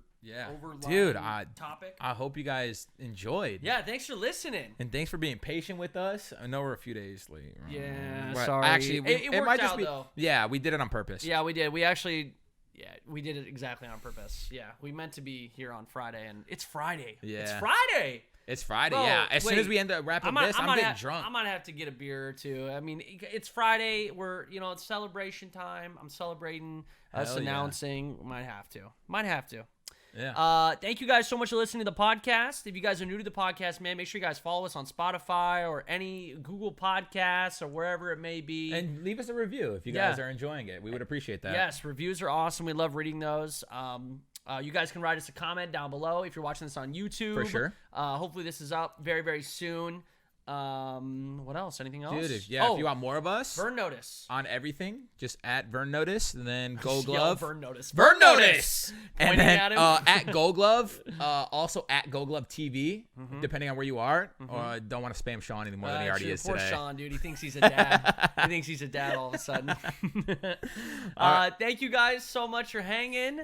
dude, topic. I hope you guys enjoyed. Yeah, thanks for listening. And thanks for being patient with us. I know we're a few days late. Yeah, but sorry. Actually, it worked might out, just be, though. Yeah, we did it on purpose. Yeah, we did. We actually, we did it exactly on purpose. Yeah, we meant to be here on Friday, and it's Friday. Yeah. It's Friday. It's Friday, Bro, yeah. As soon as we end up wrapping this, I'm getting drunk. I might have to get a beer or two. I mean, it's Friday. It's celebration time. I'm celebrating us announcing. Might have to. Yeah. Thank you guys so much for listening to the podcast. If you guys are new to the podcast, man, make sure you guys follow us on Spotify or any Google Podcasts or wherever it may be. And leave us a review if you guys are enjoying it. We would appreciate that. Yes, reviews are awesome. We love reading those. You guys can write us a comment down below if you're watching this on YouTube. For sure. Hopefully this is up very, very soon. What else? Anything else? Dude, if you want more of us, Vern Notice on everything, just at Vern Notice, and then Gold Glove. Vern Notice. Vern Notice. And then at him. At Gold Glove, also at GoldGloveTV, depending on where you are. Or I don't want to spam Sean any more than he already is today. Poor Sean, dude. He thinks he's a dad. He thinks he's a dad all of a sudden. Thank you guys so much for hanging.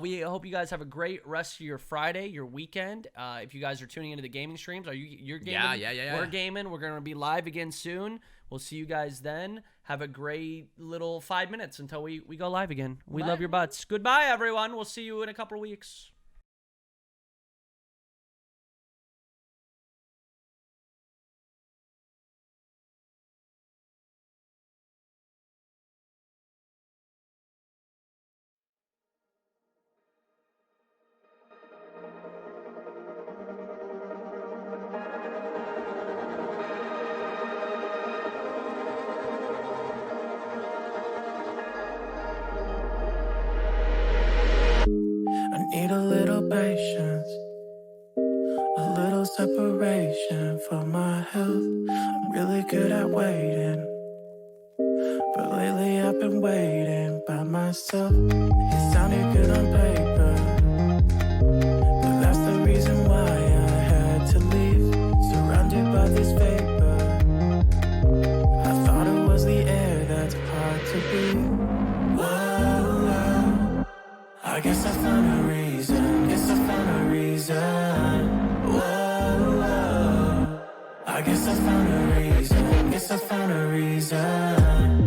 We hope you guys have a great rest of your Friday, your weekend. If you guys are tuning into the gaming streams, you're gaming? Yeah. We're gaming. We're going to be live again soon. We'll see you guys then. Have a great little 5 minutes until we go live again. We love your butts. Goodbye, everyone. We'll see you in a couple of weeks. Need a little patience, a little separation for my health. I'm really good at waiting, but lately I've been waiting by myself. It sounded good on paper, but that's the reason why I had to leave. Surrounded by this vapor, I thought it was the air that's hard to breathe. Whoa, I guess I found a reason. Whoa, I guess I found a reason.